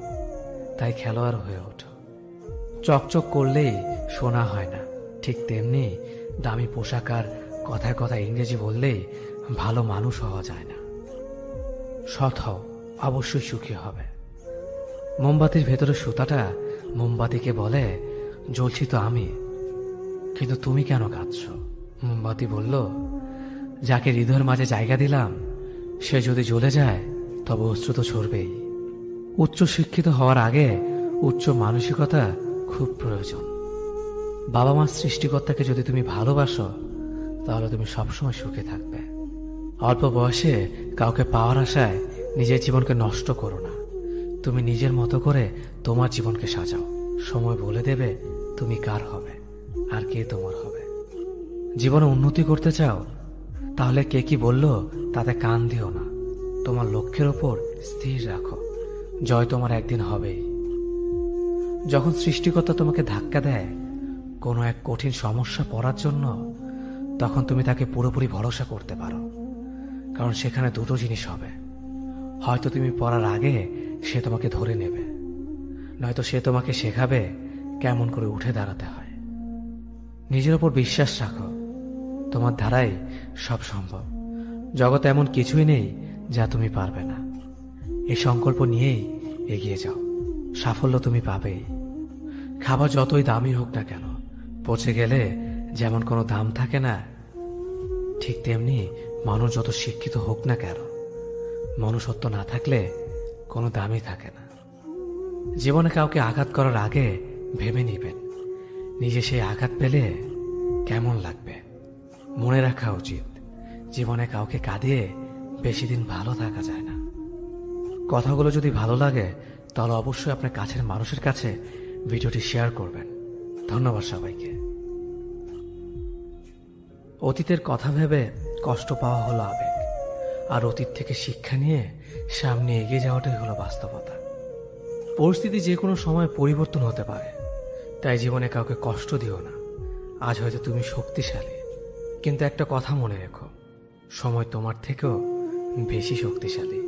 তাই খেলোয়াড় হয়ে ওঠো। চকচক করলেই সোনা হয় না, ঠিক তেমনি দামি পোশাক আর কথায় কথায় ইংরেজি বললেই ভালো মানুষ হওয়া যায় না। সৎ হও, অবশ্যই সুখী হবে। মোমবাতির ভেতরে সুতাটা মোমবাতিকে বলে, জ্বলছি তো আমি, কিন্তু তুমি কেন কাঁদছ? মোমবাতি বলল, যাকে হৃদয়ের মাঝে জায়গা দিলাম সে যদি জ্বলে যায় তবে অশ্রু তো ঝরবেই। উচ্চ শিক্ষিত হওয়ার আগে উচ্চ মানসিকতা খুব প্রয়োজন। বাবা মার সৃষ্টিকর্তাকে যদি তুমি ভালোবাসো তাহলে তুমি সবসময় সুখে থাকবে। অল্প বয়সে কাউকে পাওয়ার আশায় নিজের জীবনকে নষ্ট করো না। তুমি নিজের মতো করে তোমার জীবনকে সাজাও। সময় বলে দেবে তুমি কার হবে আর কে তোমার হবে। জীবনে উন্নতি করতে চাও তাহলে কে কি বলল তাতে কান দিও না। তোমার লক্ষ্যের ওপর স্থির রাখো, জয় তোমার একদিন হবেই। যখন সৃষ্টিকর্তা তোমাকে ধাক্কা দেয় কোনো এক কঠিন সমস্যা পড়ার জন্য, তখন তুমি তাকে পুরোপুরি ভরসা করতে পারো। কারণ সেখানে দুটো জিনিস হবে, হয়তো তুমি পড়ার আগে সে তোমাকে ধরে নেবে, নয়তো সে তোমাকে শেখাবে কেমন করে উঠে দাঁড়াতে হয়। নিজের ওপর বিশ্বাস রাখো, তোমার দ্বারাই সব সম্ভব। জগতে এমন কিছুই নেই যা তুমি পারবে না। এই সংকল্প নিয়েই এগিয়ে যাও, সাফল্য তুমি পাবেই। খাবার যতই দামি হোক না কেন, পচে গেলে যেমন কোনো দাম থাকে না, ঠিক তেমনি মানুষ যত শিক্ষিত হোক না কেন, মনুষ্যত্ব না থাকলে কোনো দামই থাকে না। জীবনে কাউকে আঘাত করার আগে ভেবে নিবেন নিজে সেই আঘাত পেলে কেমন লাগবে। মনে রাখা উচিত, জীবনে কাউকে কাঁদিয়ে বেশি দিন ভালো থাকা যায় না। কথাগুলো যদি ভালো লাগে তাহলে অবশ্যই আপনার কাছের মানুষের কাছে ভিডিওটি শেয়ার করবেন। ধন্যবাদ সবাইকে। অতীতের কথা ভেবে কষ্ট পাওয়া হলো আবেগ, আর অতীত থেকে শিক্ষা নিয়ে সামনে এগিয়ে যাওয়াটাই হলো বাস্তবতা। পরিস্থিতি যে কোনো সময় পরিবর্তন হতে পারে, তাই জীবনে কাউকে কষ্ট দিও না। আজ হয়তো তুমি শক্তিশালী, কিন্তু একটা কথা মনে রেখো, সময় তোমার থেকেও বেশি শক্তিশালী।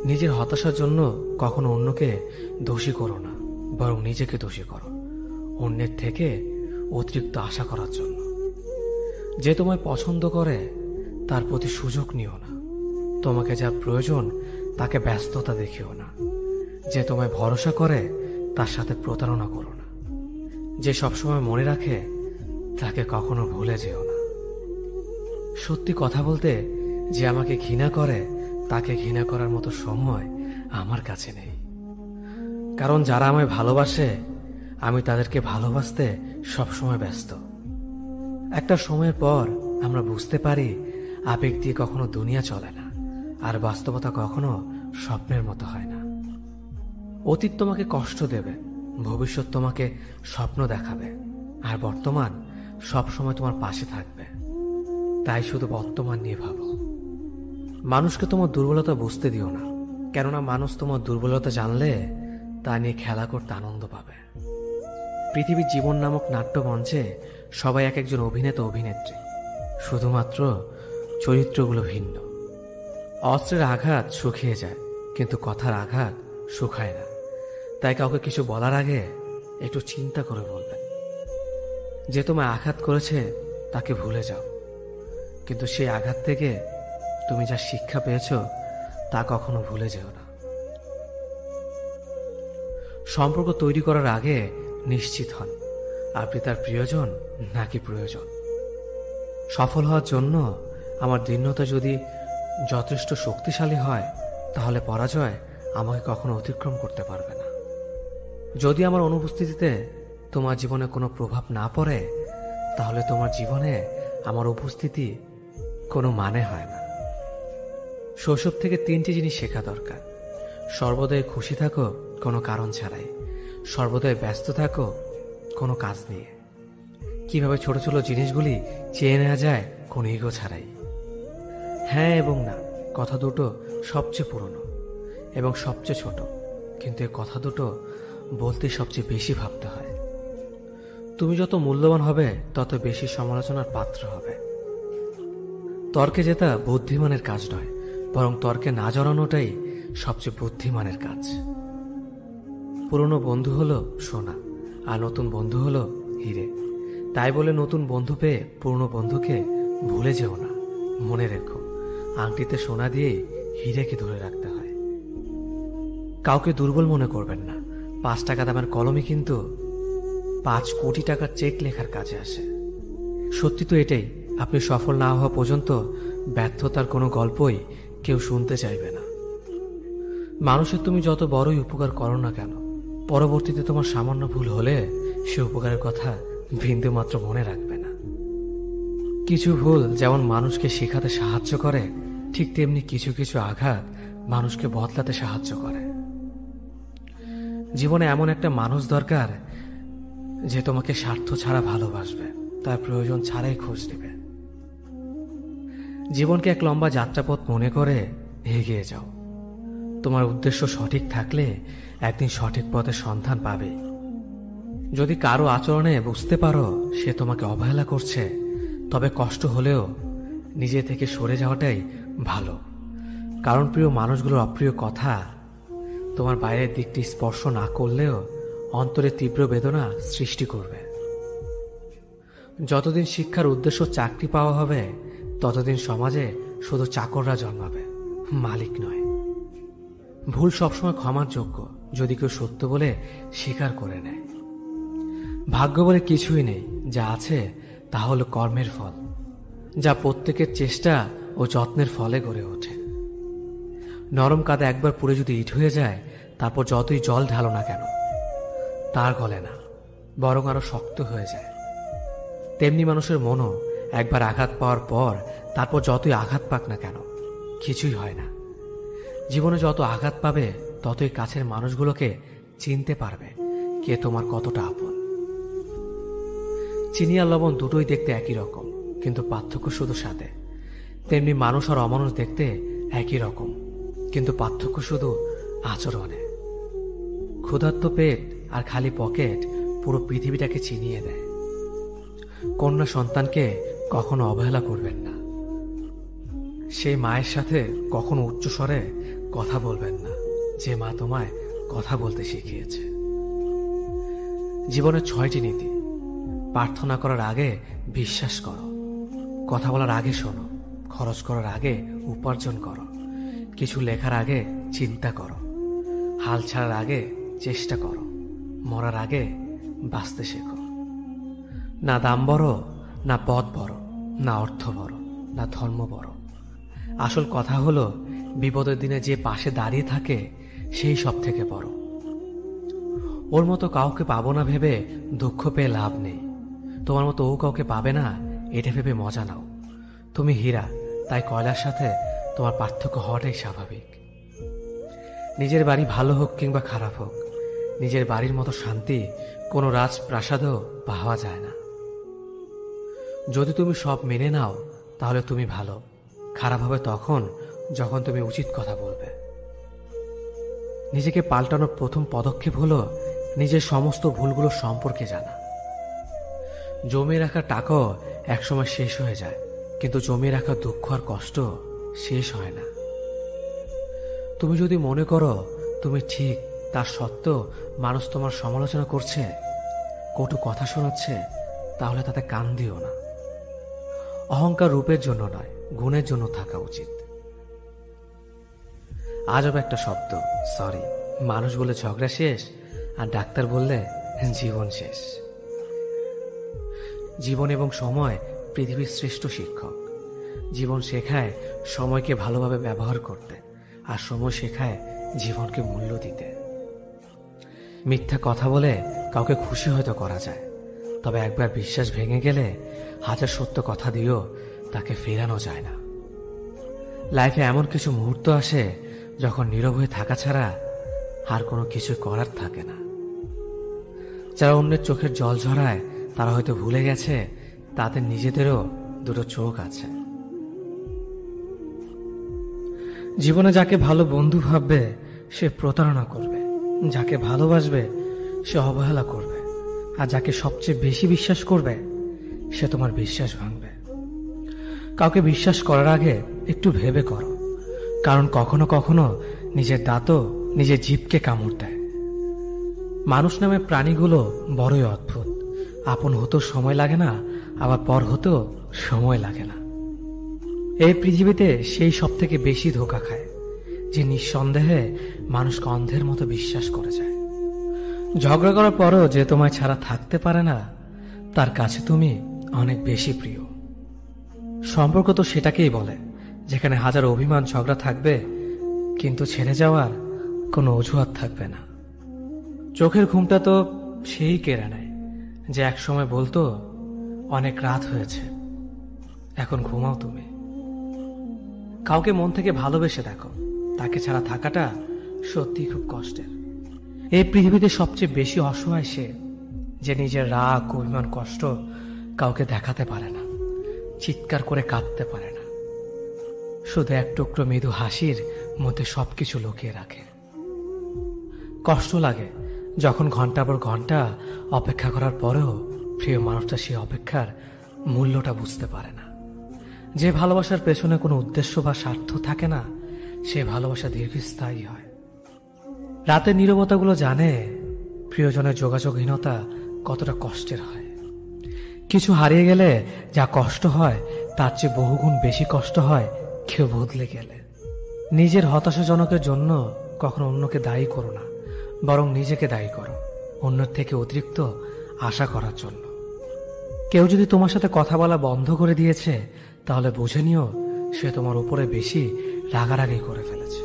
নিজের হতাশার জন্য কখনো অন্যকে দোষী করো না, বরং নিজেকে দোষী করো অন্যের থেকে অতিরিক্ত আশা করার জন্য। যে তোমায় পছন্দ করে তার প্রতি সুযোগ নিও না। তোমাকে যা প্রয়োজন তাকে ব্যস্ততা দেখিও না। যে তোমায় ভরসা করে তার সাথে প্রতারণা করো না। যে সবসময় মনে রাখে তাকে কখনো ভুলে যেও না। সত্যি কথা বলতে, যে আমাকে ঘৃণা করে তাকে ঘৃণা করার মতো সময় আমার কাছে নেই। কারণ যারা আমায় ভালোবাসে আমি তাদেরকে ভালোবাসতে সবসময় ব্যস্ত। একটা সময়ের পর আমরা বুঝতে পারি আবেগ দিয়ে কখনো দুনিয়া চলে না, আর বাস্তবতা কখনো স্বপ্নের মতো হয় না। অতীত তোমাকে কষ্ট দেবে, ভবিষ্যৎ তোমাকে স্বপ্ন দেখাবে, আর বর্তমান সবসময় তোমার পাশে থাকবে। তাই শুধু বর্তমান নিয়ে ভাবো। মানুষকে তোমার দুর্বলতা বুঝতে দিও না, কেননা মানুষ তোমার দুর্বলতা জানলে তা নিয়ে খেলা করতে আনন্দ পাবে। পৃথিবীর জীবন নামক নাট্যমঞ্চে সবাই এক একজন অভিনেতা অভিনেত্রী, শুধুমাত্র চরিত্রগুলো ভিন্ন। অস্ত্রের আঘাত শুকিয়ে যায়, কিন্তু কথার আঘাত শুকায় না। তাই কাউকে কিছু বলার আগে একটু চিন্তা করে বলবেন। যে তোমায় আঘাত করেছে তাকে ভুলে যাও, কিন্তু সেই আঘাত থেকে তুমি যা শিক্ষা পেয়েছ তা কখনো ভুলে যেও না। সম্পর্ক তৈরি করার আগে নিশ্চিত হন আপনি তার প্রিয়জন নাকি প্রয়োজন। সফল হওয়ার জন্য আমার দৃঢ়তা যদি যথেষ্ট শক্তিশালী হয়, তাহলে পরাজয় আমাকে কখনো অতিক্রম করতে পারবে না। যদি আমার অনুপস্থিতিতে তোমার জীবনে কোনো প্রভাব না পড়ে, তাহলে তোমার জীবনে আমার উপস্থিতি কোনো মানে হয় না। শৈশব থেকে 3টি জিনিস শেখা দরকার। সর্বদাই খুশি থাকো কোনো কারণ ছাড়াই, সর্বদাই ব্যস্ত থাকো কোনো কাজ নিয়ে। কিভাবে ছোট ছোট জিনিসগুলি চেয়ে নেওয়া যায় কোনো ইগো ছাড়াই। হ্যাঁ এবং না কথা দুটো সবচেয়ে পুরনো এবং সবচেয়ে ছোট, কিন্তু এই কথা দুটো বলতে সবচেয়ে বেশি ভাবতে হয়। তুমি যত মূল্যবান হবে তত বেশি সমালোচনার পাত্র হবে। তর্কে জেতা বুদ্ধিমানের কাজ নয়, বরং তর্কে না জড়ানোটাই সবচেয়ে বুদ্ধিমানের কাজ। পুরনো বন্ধু হলো সোনা, আর নতুন বন্ধু হলো হিরে। তাই বলে নতুন বন্ধু পেয়ে পুরনো বন্ধুকে ভুলে যেও না, মনে রেখো, আংটিতে সোনা দিয়ে হীরেকে ধরে রাখতে হয়। কাউকে দুর্বল মনে করবেন না, 5 টাকা দামের কলমই কিন্তু 5 কোটি টাকার চেক লেখার কাজে আসে। সত্যি তো এটাই, আপনি সফল না হওয়া পর্যন্ত ব্যর্থতার কোনো গল্পই কেউ শুনতে চাইবে না। মানুষের তুমি যত বড়ই উপকার করো না কেন, পরবর্তীতে তোমার সামান্য ভুল হলে সে উপকারের কথা বিন্দু মাত্র মনে রাখবে না। কিছু ভুল যেমন মানুষকে শেখাতে সাহায্য করে, ঠিক তেমনি কিছু কিছু আঘাত মানুষকে বদলাতে সাহায্য করে। জীবনে এমন একটা মানুষ দরকার যে তোমাকে স্বার্থ ছাড়া ভালোবাসবে, তার প্রয়োজন ছাড়াই খোঁজ নেবে। জীবনকে এক লম্বা যাত্রাপথ মনে করে এগিয়ে যাও। তোমার উদ্দেশ্য সঠিক থাকলে একদিন সঠিক পথের সন্ধান পাবে। যদি কারো আচরণে বুঝতে পারো সে তোমাকে অবহেলা করছে, তবে কষ্ট হলেও নিজে থেকে সরে যাওয়াটাই ভালো। কারণ প্রিয় মানুষগুলোর অপ্রিয় কথা তোমার বাইরের দিকটি স্পর্শ না করলেও অন্তরে তীব্র বেদনা সৃষ্টি করবে। যতদিন শিক্ষার উদ্দেশ্য চাকরি পাওয়া হবে, ততদিন সমাজে শুধু চাকররা জন্মাবে, মালিক নয়। ভুল সবসময় ক্ষমার যোগ্য যদি কেউ সত্য বলে স্বীকার করে নেয়। ভাগ্য বলে কিছুই নেই, যা আছে তা হলো কর্মের ফল, যা প্রত্যেকের চেষ্টা ও যত্নের ফলে গড়ে ওঠে। নরম কাদা একবার পুড়ে যদি ইট হয়ে যায়, তারপর যতই জল ঢালো না কেন তার গলে না, বরং আরো শক্ত হয়ে যায়। তেমনি মানুষের মনও একবার আঘাত পাওয়ার পর তারপর যতই আঘাত পাক না কেন কিছুই হয় না। জীবনে যত আঘাত পাবে ততই কাছের মানুষগুলোকে চিনতে পারবে কে তোমার কতটা আপন। চিনি আর লবণ দুটোই দেখতে একই রকম, কিন্তু পার্থক্য শুধু স্বাদে। তেমনি মানুষ আর অমানুষ দেখতে একই রকম, কিন্তু পার্থক্য শুধু আচরণে। ক্ষুধার্ত পেট আর খালি পকেট পুরো পৃথিবীটাকে চিনিয়ে দেয়। কন্যা সন্তানকে কখনো অবহেলা করবেন না। সেই মায়ের সাথে কখনো উচ্চস্বরে কথা বলবেন না যে মা তোমায় কথা বলতে শিখিয়েছে। জীবনের 6টি নীতি। প্রার্থনা করার আগে বিশ্বাস করো, কথা বলার আগে শোনো, খরচ করার আগে উপার্জন করো, কিছু লেখার আগে চিন্তা করো, হাল ছাড়ার আগে চেষ্টা করো, মরার আগে বাঁচতে শেখো। না দাম বড়, না পদ বড়, না অর্থ বড়, না ধর্ম বড়। আসল কথা হলো বিপদের দিনে যে পাশে দাঁড়িয়ে থাকে সেই সব থেকে বড়। ওর মতো কাউকে পাবো না ভেবে দুঃখ পেয়ে লাভ নেই। তোমার মতো ও কাউকে পাবে না এটা ভেবে মজা নাও। তুমি হীরা, তাই কয়লার সাথে তোমার পার্থক্য হওয়াটাই স্বাভাবিক। নিজের বাড়ি ভালো হোক কিংবা খারাপ হোক, নিজের বাড়ির মতো শান্তি কোনো রাজপ্রাসাদেও পাওয়া যায় না। যদি তুমি সব মেনে নাও তাহলে তুমি ভালো, খারাপ হবে তখন যখন তুমি উচিত কথা বলবে। নিজেকে পাল্টানোর প্রথম পদক্ষেপ হলো নিজের সমস্ত ভুলগুলো সম্পর্কে জানা। জমিয়ে রাখা টাকাও একসময় শেষ হয়ে যায়, কিন্তু জমিয়ে রাখা দুঃখ আর কষ্ট শেষ হয় না। তুমি যদি মনে করো তুমি ঠিক, তার সত্ত্বেও মানুষ তোমার সমালোচনা করছে, কটু কথা শোনাচ্ছে, তাহলে তাতে কান দিও না। অহংকার রূপের জন্য নয়, গুণের জন্য থাকা উচিত। আজব একটা শব্দ সরি, মানুষ বলে ঝগড়া শেষ আর ডাক্তার বললে জীবন শেষ। জীবন এবং সময় পৃথিবীর শ্রেষ্ঠ শিক্ষক। জীবন শেখায় সময়কে ভালোভাবে ব্যবহার করতে, আর সময় শেখায় জীবনকে মূল্য দিতে। মিথ্যা কথা বলে কাউকে খুশি হয়তো করা যায়, তবে একবার বিশ্বাস ভেঙে গেলে হাজার সত্য কথা দিয়েও তাকে ফেরানো যায় না। লাইফে এমন কিছু মুহূর্ত আসে যখন নীরব হয়ে থাকা ছাড়া আর কোনো কিছু করার থাকে না। যারা অন্যের চোখের জল ঝরায় তারা হয়তো ভুলে গেছে তাদের নিজেদেরও দুটো চোখ আছে। জীবনে যাকে ভালো বন্ধু ভাববে সে প্রতারণা করবে, যাকে ভালোবাসবে সে অবহেলা করবে, আর যাকে সবচেয়ে বেশি বিশ্বাস করবে সে তোমার বিশ্বাস ভাঙবে। কাউকে বিশ্বাস করার আগে একটু ভেবে করো, কারণ কখনো কখনো নিজের দাঁতও নিজের জিভকে কামড় দেয়। মানুষ নামে প্রাণীগুলো বড়ই অদ্ভুত। আপন হতেও সময় লাগে না, আবার পর হতেও সময় লাগে না। এই পৃথিবীতে সেই সব থেকে বেশি ধোঁকা খায় যে নিঃসন্দেহে মানুষকে অন্ধের মতো বিশ্বাস করে যায়। ঝগড়া করার পরও যে তোমায় ছাড়া থাকতে পারে না, তার কাছে তুমি অনেক বেশি প্রিয়। সম্পর্ক তো সেটাকেই বলে যেখানে হাজার অভিমান ঝগড়া থাকবে, কিন্তু ছেড়ে যাওয়ার কোনো অজুহাত থাকবে না। চোখের ঘুমটা তো সেই কেড়ে নেয় যে একসময় বলতো অনেক রাত হয়েছে, এখন ঘুমাও তুমি। কাউকে মন থেকে ভালোবেসে দেখো, তাকে ছাড়া থাকাটা সত্যি খুব কষ্টের। এই পৃথিবীতে সবচেয়ে বেশি অসহায় সে যে নিজের রাগ, অভিমান, কষ্ট কাউকে দেখাতে পারে না, চিৎকার করে কাঁদতে পারে না, শুধু এক টুকরো মৃদু হাসির মধ্যে সবকিছু লুকিয়ে রাখে। কষ্ট লাগে যখন ঘন্টা পর ঘন্টা অপেক্ষা করার পরেও প্রিয় মানুষটা সেই অপেক্ষার মূল্যটা বুঝতে পারে না। যে ভালোবাসার পেছনে কোনো উদ্দেশ্য বা স্বার্থ থাকে না, সে ভালোবাসা দীর্ঘস্থায়ী হয়। রাতের নীরবতাগুলো জানে প্রিয়জনের যোগাযোগহীনতা কতটা কষ্টের হয়। কিছু হারিয়ে গেলে যা কষ্ট হয় তার চেয়ে বহুগুণ বেশি কষ্ট হয় কেউ বদলে গেলে। নিজের হতাশাজনকের জন্য কখনো অন্যকে দায়ী করো না, বরং নিজেকে দায়ী করো অন্যের থেকে অতিরিক্ত আশা করার জন্য। কেউ যদি তোমার সাথে কথা বলা বন্ধ করে দিয়েছে, তাহলে বুঝে নিও সে তোমার উপরে বেশি রাগারাগি করে ফেলেছে।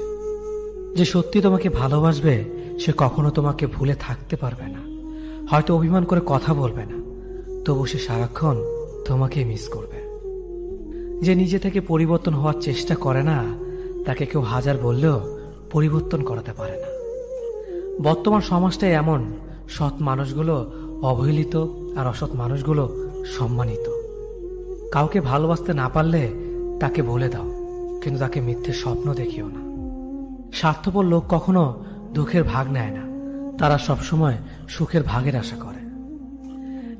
যে সত্যি তোমাকে ভালোবাসবে সে কখনো তোমাকে ভুলে থাকতে পারবে না। হয়তো অভিমান করে কথা বলবে না, তবু সে সারাক্ষণ তোমাকে মিস করবে। যে নিজে থেকে পরিবর্তন হওয়ার চেষ্টা করে না, তাকে কেউ হাজার বললেও পরিবর্তন করাতে পারে না। বর্তমান সমাজটাই এমন, সৎ মানুষগুলো অবহেলিত আর অসৎ মানুষগুলো সম্মানিত। কাউকে ভালোবাসতে না পারলে তাকে বলে দাও, কিন্তু তাকে মিথ্যে স্বপ্ন দেখিও না। স্বার্থপর লোক কখনো দুঃখের ভাগ নেয় না, তারা সবসময় সুখের ভাগের আশা করে।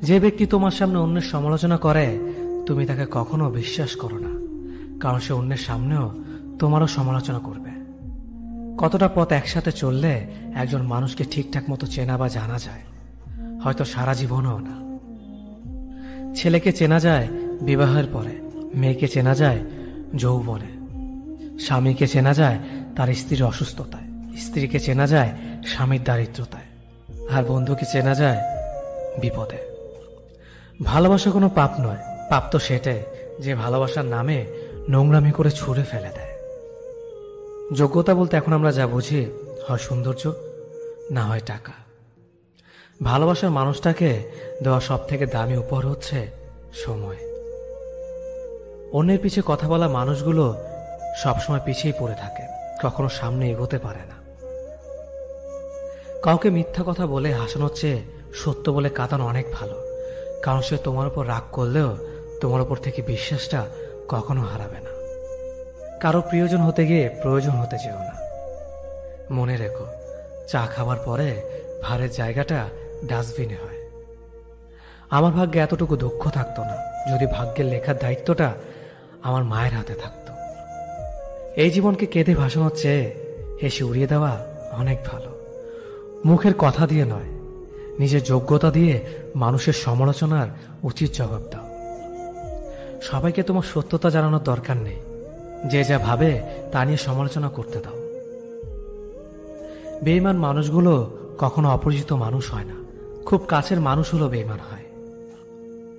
যে ব্যক্তি তোমার সামনে অন্যের সমালোচনা করে, তুমি তাকে কখনো বিশ্বাস করো না, কারণ সে অন্যের সামনেও তোমারও সমালোচনা করবে। কতটা পথ একসাথে চললে একজন মানুষকে ঠিকঠাক মতো চেনা বা জানা যায়, হয়তো সারা জীবনও না। ছেলেকে চেনা যায় বিবাহের পরে, মেয়েকে চেনা যায় যৌবনে, স্বামীকে চেনা যায় তার স্ত্রীর অসুস্থতায়, স্ত্রীকে চেনা যায় স্বামীর দারিদ্রতায়, আর বন্ধুকে চেনা যায় বিপদে। ভালোবাসা কোনো পাপ নয়, পাপ তো সেটাই যে ভালোবাসার নামে নোংরামি করে ছুঁড়ে ফেলে দেয়। যোগ্যতা বলতে এখন আমরা যা বুঝি, হয় সৌন্দর্য, না হয় টাকা। ভালোবাসার মানুষটাকে দেওয়া সব থেকে দামি উপহার হচ্ছে সময়। অন্যের পিছে কথা বলা মানুষগুলো সবসময় পিছিয়ে পড়ে থাকে, কখনো সামনে এগোতে পারে না। কাউকে মিথ্যা কথা বলে হাসানোর চেয়ে সত্য বলে কাঁদানো অনেক ভালো, কারণ সে তোমার উপর রাগ করলেও তোমার উপর থেকে বিশ্বাসটা কখনো হারাবে না। কারো প্রিয়জন হতে গিয়ে প্রয়োজন হতে চেও না। মনে রেখো, চা খাবার পরে ভারের জায়গাটা ডাস্টবিনে হয়। আমার ভাগ্যে এতটুকু দুঃখ থাকতো না যদি ভাগ্যের লেখার দায়িত্বটা আমার মায়ের হাতে থাকতো। এই জীবনকে কেঁদে ভাসানোর চেয়ে হেসে উড়িয়ে দেওয়া অনেক ভালো। মুখের কথা দিয়ে নয়, নিজের যোগ্যতা দিয়ে মানুষের সমালোচনার উচিত জবাব দাও। সবাইকে তোমার সত্যতা জানানোর দরকার নেই, যে যা ভাবে তা নিয়ে সমালোচনা করতে দাও। বেঈমান মানুষগুলো কখনো অপরিচিত মানুষ হয় না, খুব কাছের মানুষ হলো বেঈমান হয়।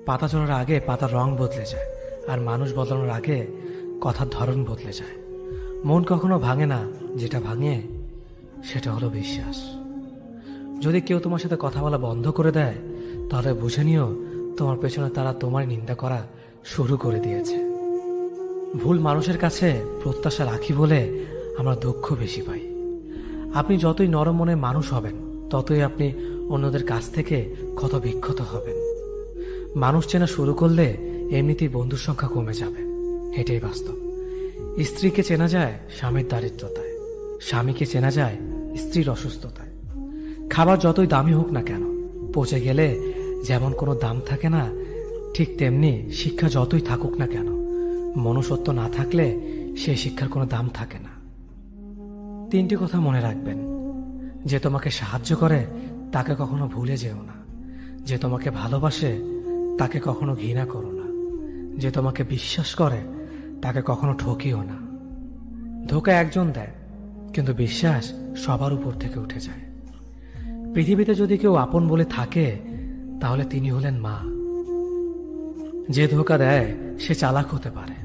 পাতা ঝরার আগে পাতার রং বদলে যায়, আর মানুষ বদলানোর আগে কথার ধরন বদলে যায়। মন কখনো ভাঙে না, যেটা ভাঙে সেটা হলো বিশ্বাস। যদি কেউ তোমার সাথে কথা বলা বন্ধ করে দেয়, তাহলে বুঝে নিও তোমার পেছনে তারা তোমার নিন্দা করা শুরু করে দিয়েছে। ভুল মানুষের কাছে প্রত্যাশা রাখি বলে আমরা দুঃখ বেশি পাই। আপনি যতই নরম মনের মানুষ হবেন, ততই আপনি অন্যদের কাছ থেকে ক্ষত বিক্ষত হবেন। মানুষ চেনা শুরু করলে এমনিতেই বন্ধুর সংখ্যা কমে যাবে, এটাই বাস্তব। স্ত্রীকে চেনা যায় স্বামীর দারিদ্রতায়, স্বামীকে চেনা যায় স্ত্রীর অসুস্থতায়। খাবার যতই দামি হোক না কেন, পচে গেলে যেমন কোনো দাম থাকে না, ঠিক তেমনি শিক্ষা যতই থাকুক না কেন, মনুষ্যত্ব না থাকলে সেই শিক্ষার কোনো দাম থাকে না। 3টি কথা মনে রাখবেন: যে তোমাকে সাহায্য করে তাকে কখনো ভুলে যেও না, যে তোমাকে ভালোবাসে তাকে কখনো ঘৃণা করো না, যে তোমাকে বিশ্বাস করে তাকে কখনো ঠকিও না। ধোঁকা একজন দেয়, কিন্তু বিশ্বাস সবার উপর থেকে উঠে যায়। পৃথিবীতে যদি কেউ আপন বলে থাকে, তাহলে তিনি হলেন মা। যে ধোঁকা দেয় সে চালাক হতে পারে,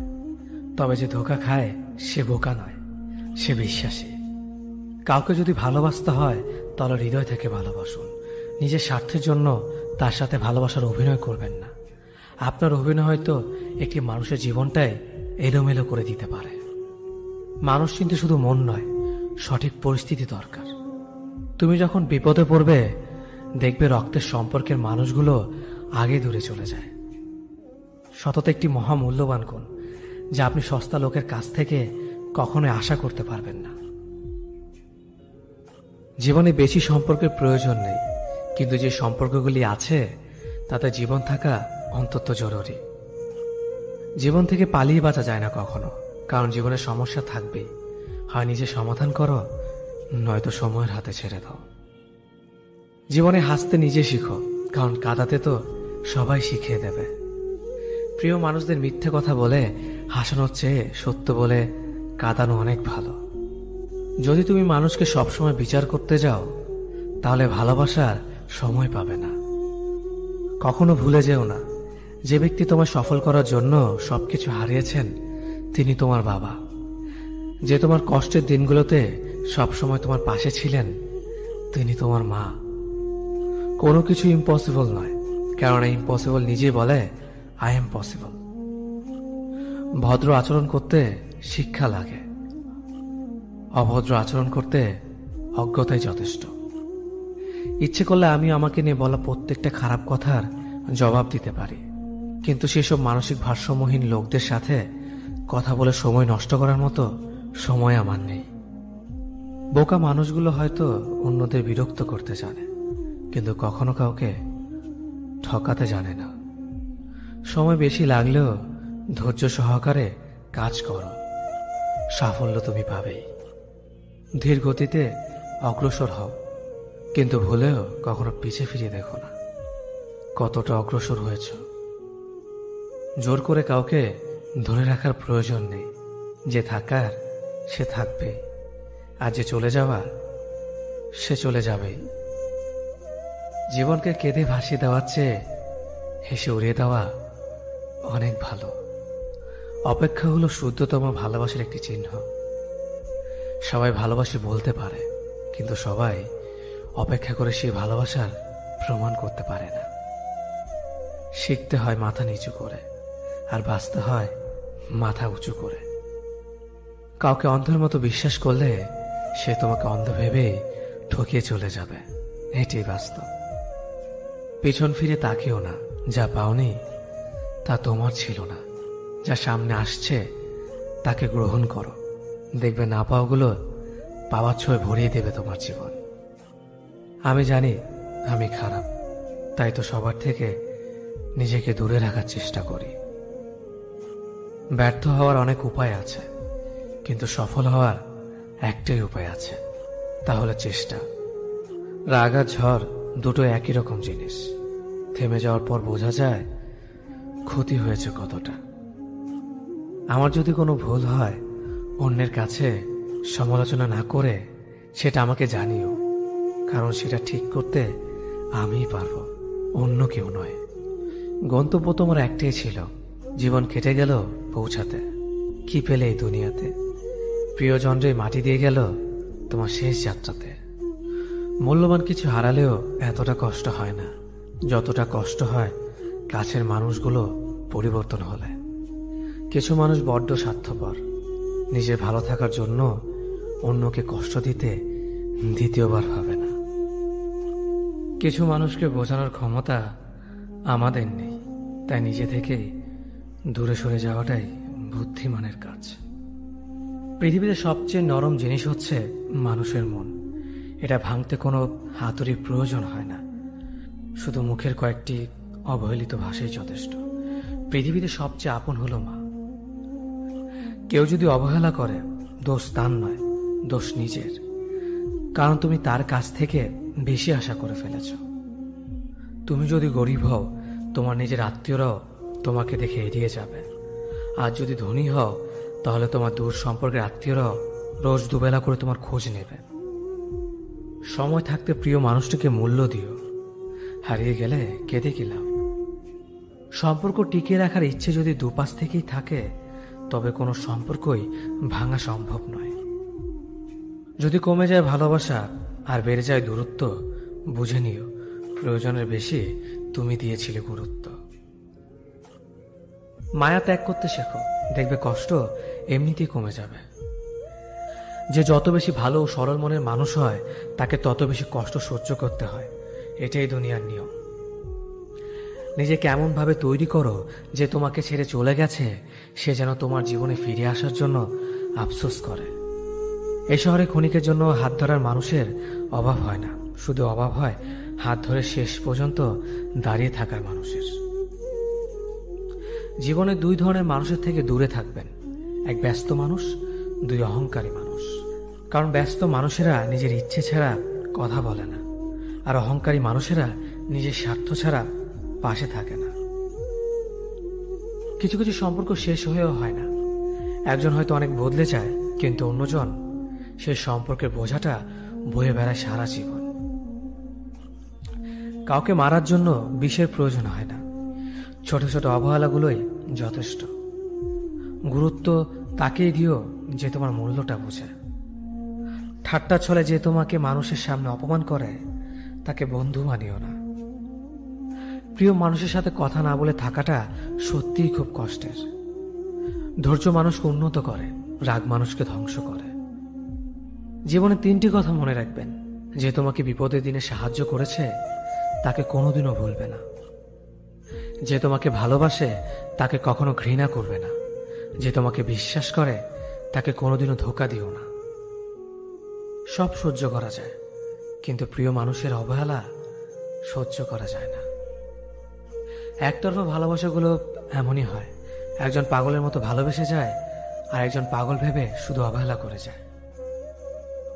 তবে যে ধোঁকা খায় সে বোকা নয়, সে বিশ্বাসী। কাউকে যদি ভালোবাসতে হয় তাহলে হৃদয় থেকে ভালোবাসুন। নিজের স্বার্থের জন্য তার সাথে ভালোবাসার অভিনয় করবেন না। আপনার অভিনয় হয়তো একটি মানুষের জীবনটাই এলোমেলো করে দিতে পারে। মানুষ চিনতে শুধু মন নয়, সঠিক পরিস্থিতি দরকার। তুমি যখন বিপদে পড়বে, দেখবে রক্তের সম্পর্কের মানুষগুলো আগে দূরে চলে যায়। সততা একটি মহামূল্যবান গুণ, যা আপনি সস্তা লোকের কাছ থেকে কখনোই আশা করতে পারবেন না। জীবনে বেশি সম্পর্কের প্রয়োজন নেই, কিন্তু যে সম্পর্কগুলি আছে তাতে জীবন থাকা অন্তত জরুরি। জীবন থেকে পালিয়ে বাঁচা যায় না কখনো, কারণ জীবনের সমস্যা থাকবেই। হয় নিজে সমাধান করো, নয়তো সময়ের হাতে ছেড়ে দাও। জীবনে হাসতে নিজে শিখো, কারণ কাঁদাতে তো সবাই শিখিয়ে দেবে। প্রিয় মানুষদের মিথ্যে কথা বলে হাসানোর চেয়ে সত্য বলে কাঁদানো অনেক ভালো। যদি তুমি মানুষকে সবসময় বিচার করতে যাও, তাহলে ভালোবাসার সময় পাবে না। কখনো ভুলে যেও না, যে ব্যক্তি তোমায় সফল করার জন্য সবকিছু হারিয়েছেন, তিনি তোমার বাবা। যে তোমার কষ্টের দিনগুলোতে সবসময় তোমার পাশে ছিলেন, তিনি তোমার মা। কোনো কিছু ইম্পসিবল নয়, কারণ ইম্পসিবল নিজেই বলে আই এম পসিবল। ভদ্র আচরণ করতে শিক্ষা লাগে, অভদ্র আচরণ করতে অজ্ঞতাই যথেষ্ট। ইচ্ছে করলে আমি আমাকে নিয়ে বলা প্রত্যেকটা খারাপ কথার জবাব দিতে পারি, কিন্তু সেসব মানসিক ভারসাম্যহীন লোকদের সাথে কথা বলে সময় নষ্ট করার মতো সময় আমার নেই। বোকা মানুষগুলো হয়তো অন্যদের বিরক্ত করতে জানে, কিন্তু কখনো কাউকে ঠকাতে জানে না। সময় বেশি লাগলেও ধৈর্য সহকারে কাজ করো, সাফল্য তুমি পাবেই। ধীর গতিতে অগ্রসর হও, কিন্তু ভুলেও কখনো পিছে ফিরে দেখো না কতটা অগ্রসর হয়েছ। জোর করে কাউকে ধরে রাখার প্রয়োজন নেই। যে থাকার সে থাকবে, আর যে চলে যাওয়ার সে চলে যাবেই। জীবনকে কেঁদে ভাসিয়ে দেওয়ার চেয়ে হেসে উড়িয়ে দেওয়া অনেক ভালো। অপেক্ষা হলো শুদ্ধতম ভালোবাসার একটি চিহ্ন। সবাই ভালোবাসে বলতে পারে, কিন্তু সবাই অপেক্ষা করে সেই ভালোবাসার প্রমাণ করতে পারে না। শিখতে হয় মাথা নিচু করে, আর বাঁচতে হয় মাথা উঁচু করে। কাউকে অন্ধের মতো বিশ্বাস করলে সে তোমাকে অন্ধ ভেবেই ঠকিয়ে চলে যাবে, এটাই বাস্তব। পিছন ফিরে তাকিও না, যা পাওনি তা তোমার ছিল না। যা সামনে আসছে তাকে গ্রহণ করো, দেখবে না পাওয়াগুলো পাওয়ার ছোঁয় ভরিয়ে দেবে তোমার জীবন। আমি জানি আমি খারাপ, তাই তো সবার থেকে নিজেকে দূরে রাখার চেষ্টা করি। ব্যর্থ হওয়ার অনেক উপায় আছে, কিন্তু সফল হওয়ার একটাই উপায় আছে, তা হলো চেষ্টা। রাগ আর ঝড় দুটো একই রকম জিনিস। থেমে যাওয়ার পর বোঝা যায় ক্ষতি হয়েছে কতটা। আমার যদি কোনো ভুল হয়, অন্যের কাছে সমালোচনা না করে সেটা আমাকে জানিও, কারণ সেটা ঠিক করতে আমিই পারবো, অন্য কেউ নয়। গন্তব্য তোমার একটাই ছিল, জীবন কেটে গেল পৌঁছাতে। কি পেলে এই দুনিয়াতে? প্রিয়জনরে মাটি দিয়ে গেল তোমার শেষ যাত্রাতে। মূল্যবান কিছু হারালেও এতটা কষ্ট হয় না, যতটা কষ্ট হয় কাছের মানুষগুলো পরিবর্তন হলে। কিছু মানুষ বড্ড স্বার্থপর, নিজের ভালো থাকার জন্য অন্যকে কষ্ট দিতে দ্বিতীয়বার ভাবে না। কিছু মানুষকে বোঝানোর ক্ষমতা আমাদের নেই, তাই নিজে থেকেই দূরে সরে যাওয়াটাই বুদ্ধিমানের কাজ। পৃথিবীতে সবচেয়ে নরম জিনিস হচ্ছে মানুষের মন। এটা ভাঙতে কোনো হাতুড়ির প্রয়োজন হয় না, শুধু মুখের কয়েকটি অবহেলিত ভাষাই যথেষ্ট। পৃথিবীতে সবচেয়ে আপন হলো মা। কেউ যদি অবহেলা করে, দোষ তার নয়, দোষ নিজের, কারণ তুমি তার কাছ থেকে বেশি আশা করে ফেলেছ। তুমি যদি গরিব হও, তোমার নিজের আত্মীয়রাও তোমাকে দেখে এড়িয়ে যাবে। আর যদি ধনী হও, তাহলে তোমার দূর সম্পর্কের আত্মীয়রাও রোজ দুবেলা করে তোমার খোঁজ নেবে। সময় থাকতে প্রিয় মানুষটিকে মূল্য দিও, হারিয়ে গেলে কেঁদে কি লাভ? সম্পর্ক টিকিয়ে রাখার ইচ্ছে যদি দুপাশ থেকেই থাকে, তবে কোনো সম্পর্কই ভাঙা সম্ভব নয়। যদি কমে যায় ভালোবাসা আর বেড়ে যায় দূরত্ব, বুঝে নিও প্রয়োজনের বেশি তুমি দিয়েছিলে গুরুত্ব। মায়া ত্যাগ করতে শেখো, দেখবে কষ্ট এমনিতেই কমে যাবে। যে যত বেশি ভালো ও সরল মনের মানুষ হয়, তাকে তত বেশি কষ্ট সহ্য করতে হয়। এটাই দুনিয়ার নিয়ম। নিজেকে এমনভাবে তৈরি করো যে তোমাকে ছেড়ে চলে গেছে সে যেন তোমার জীবনে ফিরে আসার জন্য আফসোস করে। এই শহরে ক্ষণিকের জন্য হাত ধরার মানুষের অভাব হয় না, শুধু অভাব হয় হাত ধরে শেষ পর্যন্ত দাঁড়িয়ে থাকার মানুষের। জীবনে দুই ধরনের মানুষের থেকে দূরে থাকবেন, এক ব্যস্ত মানুষ, দুই অহংকারী মানুষ। কারণ ব্যস্ত মানুষেরা নিজের ইচ্ছে ছাড়া কথা বলে না, আর অহংকারী মানুষেরা নিজের স্বার্থ ছাড়া পাশে থাকে না। কিছু কিছু সম্পর্ক শেষ হয়েও হয় না। একজন হয়তো অনেক বদলে যায়, কিন্তু অন্যজন সেই সম্পর্কের বোঝাটা বয়ে বেড়ায় সারা জীবন। কাউকে মারার জন্য বিষের প্রয়োজন হয় না, ছোট ছোট অবহেলাগুলোই যথেষ্ট। গুরুত্ব তাকেই দিও যে তোমার মূল্যটা বোঝে। ঠাট্টা ছলে যে তোমাকে মানুষের সামনে অপমান করে, তাকে বন্ধু মানিও না। প্রিয় মানুষের সাথে কথা না বলে থাকাটা সত্যিই খুব কষ্টের। ধৈর্য মানুষকে উন্নত করে, রাগ মানুষকে ধ্বংস করে। জীবনে তিনটি কথা মনে রাখবেন: যে তোমাকে বিপদের দিনে সাহায্য করেছে তাকে কোনোদিনও ভুলবে না, যে তোমাকে ভালোবাসে তাকে কখনো ঘৃণা করবে না, যে তোমাকে বিশ্বাস করে তাকে কোনোদিনও ধোঁকা দিও না। সব সহ্য করা যায়, কিন্তু প্রিয় মানুষের অবহেলা সহ্য করা যায় না। একতরফা ভালোবাসাগুলো এমনই হয়, একজন পাগলের মতো ভালোবেসে যায় আর একজন পাগল ভেবে শুধু অবহেলা করে যায়।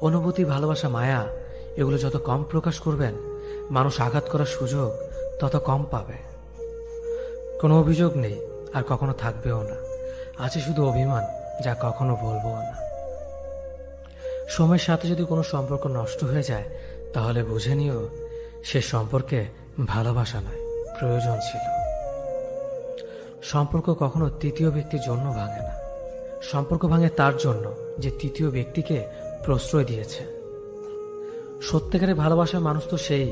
অনুভূতি, ভালোবাসা, মায়া এগুলো যত কম প্রকাশ করবেন, মানুষ আঘাত করার সুযোগ তত কম পাবে। কোনো অভিযোগ নেই আর কখনো থাকবেও না, আছে শুধু অভিমান, যা কখনো বলবো না। সময়ের সাথে যদি কোনো সম্পর্ক নষ্ট হয়ে যায়, তাহলে বুঝে নিও সে সম্পর্কে ভালোবাসা নয়, প্রয়োজন ছিল। সম্পর্ক কখনো তৃতীয় ব্যক্তির জন্য ভাঙে না, সম্পর্ক ভাঙে তার জন্য যে তৃতীয় ব্যক্তিকে প্রশ্রয় দিয়েছে। সত্যিকারের ভালোবাসার মানুষ তো সেই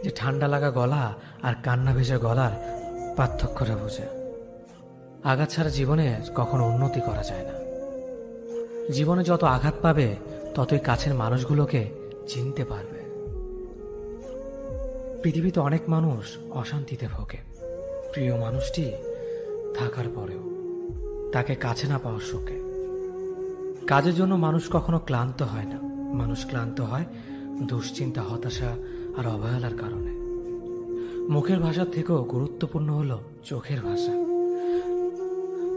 যে ঠান্ডা লাগা গলা আর কান্না ভেজা গলার পার্থক্যটা বোঝে। আঘাত ছাড়া জীবনে কখনো উন্নতি করা যায় না। জীবনে যত আঘাত পাবে ততই কাছের মানুষগুলোকে চিনতে পারবে। পৃথিবীতে অনেক মানুষ অশান্তিতে ভোগে, প্রিয় মানুষটি থাকার পরেও তাকে কাছে না পাওয়ার শোকে। কাজের জন্য মানুষ কখনো ক্লান্ত হয় না, মানুষ ক্লান্ত হয় দুশ্চিন্তা, হতাশা আর অবহেলার কারণে। মুখের ভাষার থেকেও গুরুত্বপূর্ণ হলো চোখের ভাষা।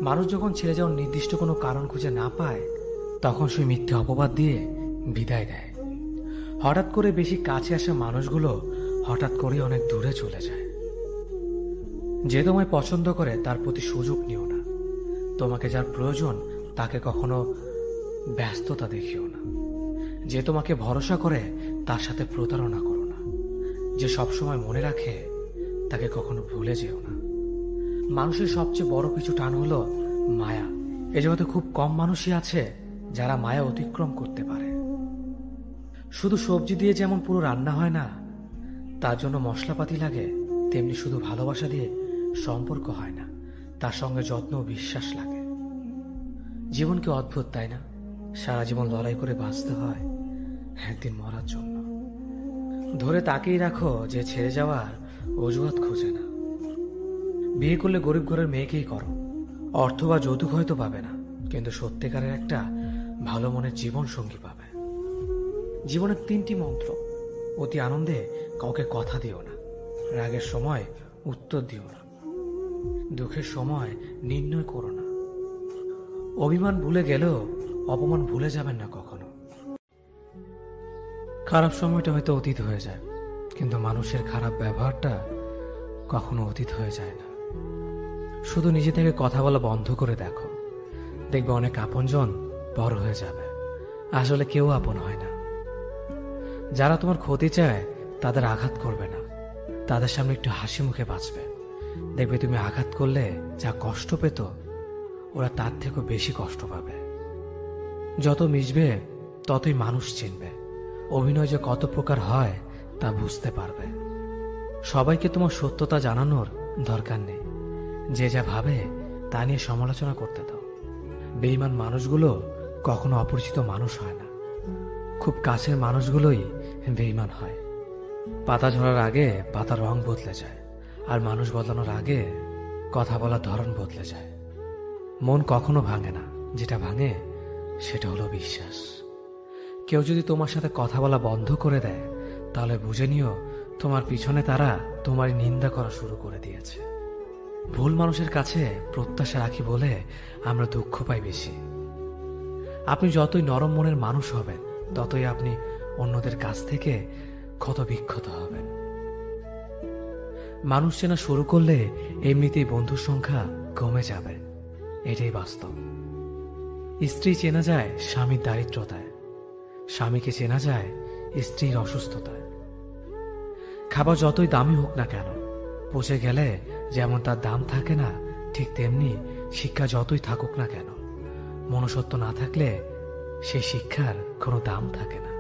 মানুষ যখন ছেড়ে যাওয়ার নির্দিষ্ট কোনো কারণ খুঁজে না পায়, তখন সে মিথ্যে অপবাদ দিয়ে বিদায় দেয়। হঠাৎ করে বেশি কাছে আসা মানুষগুলো হঠাৎ করে অনেক দূরে চলে যায়। যে তোমায় পছন্দ করে তার প্রতি সুযোগ নিও না। তোমাকে যার প্রয়োজন তাকে কখনো ব্যস্ততা দেখিও না। যে তোমাকে ভরসা করে তার সাথে প্রতারণা করো না। যে সবসময় মনে রাখে তাকে কখনো ভুলে যেও না। মানুষের সবচেয়ে বড় পিছু টান হলো মায়া। এ জগতে খুব কম মানুষই আছে যারা মায়া অতিক্রম করতে পারে। শুধু সবজি দিয়ে যেমন পুরো রান্না হয় না, তার জন্য মশলাপাতি লাগে, তেমনি শুধু ভালোবাসা দিয়ে সম্পর্ক হয় না, তার সঙ্গে যত্ন ও বিশ্বাস লাগে। জীবন কি অদ্ভুত, তাই না? সারা জীবন লড়াই করে বাঁচতে হয় একদিন মরার জন্য। ধরে তাকেই রাখো যে ছেড়ে যাওয়ার অজুহাত খোঁজে না। বিয়ে করলে গরিব ঘরের মেয়েকেই করো। অর্থ বা যৌতুক হয়তো পাবে না, কিন্তু সত্যিকারের একটা ভালো মনের জীবন সঙ্গী পাবে। জীবনের তিনটি মন্ত্র: অতি আনন্দে কাউকে কথা দিও না, রাগের সময় উত্তর দিও না, দুঃখের সময় নির্ণয় করো না। অভিমান ভুলে গেলেও অপমান ভুলে যাবেন না কখনো। খারাপ সময়টা হয়তো অতীত হয়ে যায়, কিন্তু মানুষের খারাপ ব্যবহারটা কখনো অতীত হয়ে যায় না। শুধু নিজে থেকে কথা বলা বন্ধ করে দেখো, দেখবে অনেক আপনজন বড় হয়ে যাবে, আসলে কেউ আপন হয় না। যারা তোমার ক্ষতি চায় তাদের আঘাত করবে না, তাদের সামনে একটু হাসি মুখে বাঁচবে। দেখবে তুমি আঘাত করলে যা কষ্ট পেত, ওরা তার থেকেও বেশি কষ্ট পাবে। যত মিশবে ততই মানুষ চিনবে, অভিনয় যে কত প্রকার হয় তা বুঝতে পারবে। সবাইকে তোমার সত্যতা জানানোর দরকার নেই, যে যা ভাবে তা নিয়ে সমালোচনা করতে দাও। বেঈমান মানুষগুলো কখনো অপরিচিত মানুষ হয় না, খুব কাছের মানুষগুলোই বেঈমান হয়। পাতা ঝরার আগে পাতার রং বদলে যায়, আর মানুষ বদলানোর আগে কথা বলার ধরন বদলে যায়। মন কখনো ভাঙে না, যেটা ভাঙে সেটা হলো বিশ্বাস। কেউ যদি তোমার সাথে কথা বলা বন্ধ করে দেয়, তাহলে বুঝে নিও তোমার পিছনে তারা তোমার নিন্দা করা শুরু করে দিয়েছে। ভুল মানুষের কাছে প্রত্যাশা রাখি বলে আমরা দুঃখ পাই বেশি। আপনি যতই নরম মনের মানুষ হবেন, ততই আপনি অন্যদের কাছ থেকে ক্ষত বিক্ষত হবেন। মানুষ চেনা শুরু করলে এমনিতেই বন্ধুর সংখ্যা কমে যাবে, এটাই বাস্তব। স্ত্রী চেনা যায় স্বামীর দারিদ্রতায়, স্বামীকে চেনা যায় স্ত্রীর অসুস্থতায়। খাবার যতই দামি হোক না কেন, পচে গেলে যেমন তার দাম থাকে না, ঠিক তেমনি শিক্ষা যতই থাকুক না কেন, মনুষ্যত্ব না থাকলে সেই শিক্ষার কোনো দাম থাকে না।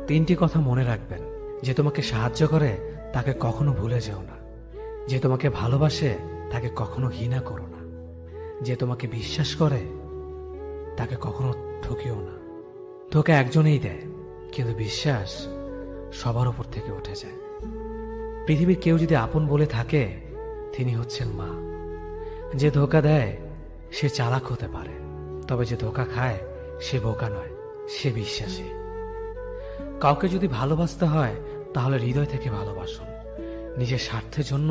3টি কথা মনে রাখবেন: যে তোমাকে সাহায্য করে তাকে কখনো ভুলে যেও না, যে তোমাকে ভালোবাসে তাকে কখনো ঘৃণা করো না, যে তোমাকে বিশ্বাস করে তাকে কখনো ঠকিও না। ধোঁকা একজনেই দেয়, কিন্তু বিশ্বাস সবার উপর থেকে উঠে যায়। পৃথিবীর কেউ যদি আপন বলে থাকে, তিনি হচ্ছেন মা। যে ধোঁকা দেয় সে চালাক হতে পারে, তবে যে ধোঁকা খায় সে বোকা নয়, সে বিশ্বাসী। কাউকে যদি ভালোবাসতে হয় তাহলে হৃদয় থেকে ভালোবাসুন, নিজের স্বার্থের জন্য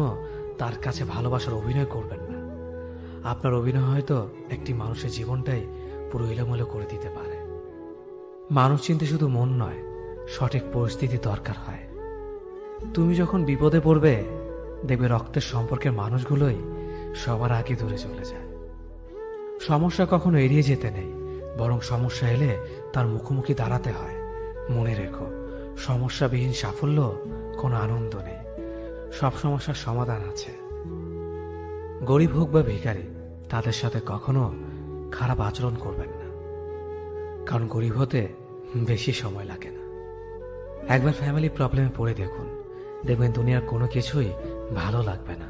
তার কাছে ভালোবাসার অভিনয় করবেন না। আপনার অভিনয় হয়তো একটি মানুষের জীবনটাই পুরো এলোমেলো করে দিতে পারে। মানুষ চিনতে শুধু মন নয়, সঠিক পরিস্থিতি দরকার হয়। তুমি যখন বিপদে পড়বে, দেখবে রক্তের সম্পর্কের মানুষগুলোই সবার আগে দূরে চলে যায়। সমস্যা কখনো এড়িয়ে যেতে নেই, বরং সমস্যা এলে তার মুখোমুখি দাঁড়াতে হয়। মনে রেখো, সমস্যাবিহীন সাফল্য কোনো আনন্দ নেই, সব সমস্যার সমাধান আছে। গরিব হোক বা ভিখারি, তাদের সাথে কখনো খারাপ আচরণ করবেন না, কারণ গরিব হতে বেশি সময় লাগে না। একবার ফ্যামিলি প্রবলেমে পড়ে দেখুন, দেখবেন দুনিয়ার কোনো কিছুই ভালো লাগবে না।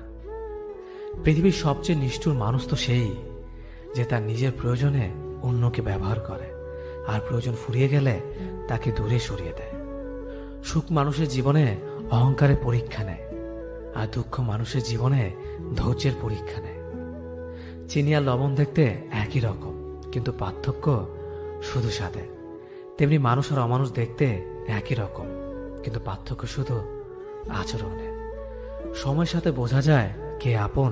পৃথিবীর সবচেয়ে নিষ্ঠুর মানুষ তো সেই, যে তার নিজের প্রয়োজনে অন্যকে ব্যবহার করে, আর প্রয়োজন ফুরিয়ে গেলে তাকে দূরে সরিয়ে দেয়। সুখ মানুষের জীবনে অহংকারের পরীক্ষা নেয়, আর দুঃখ মানুষের জীবনে ধৈর্যের পরীক্ষা নেয়। চিনি আর লবণ দেখতে একই রকম, কিন্তু পার্থক্য শুধু স্বাদে। তেমনি মানুষ আর অমানুষ দেখতে একই রকম, কিন্তু পার্থক্য শুধু আচরণে। সময়ের সাথে বোঝা যায় কে আপন,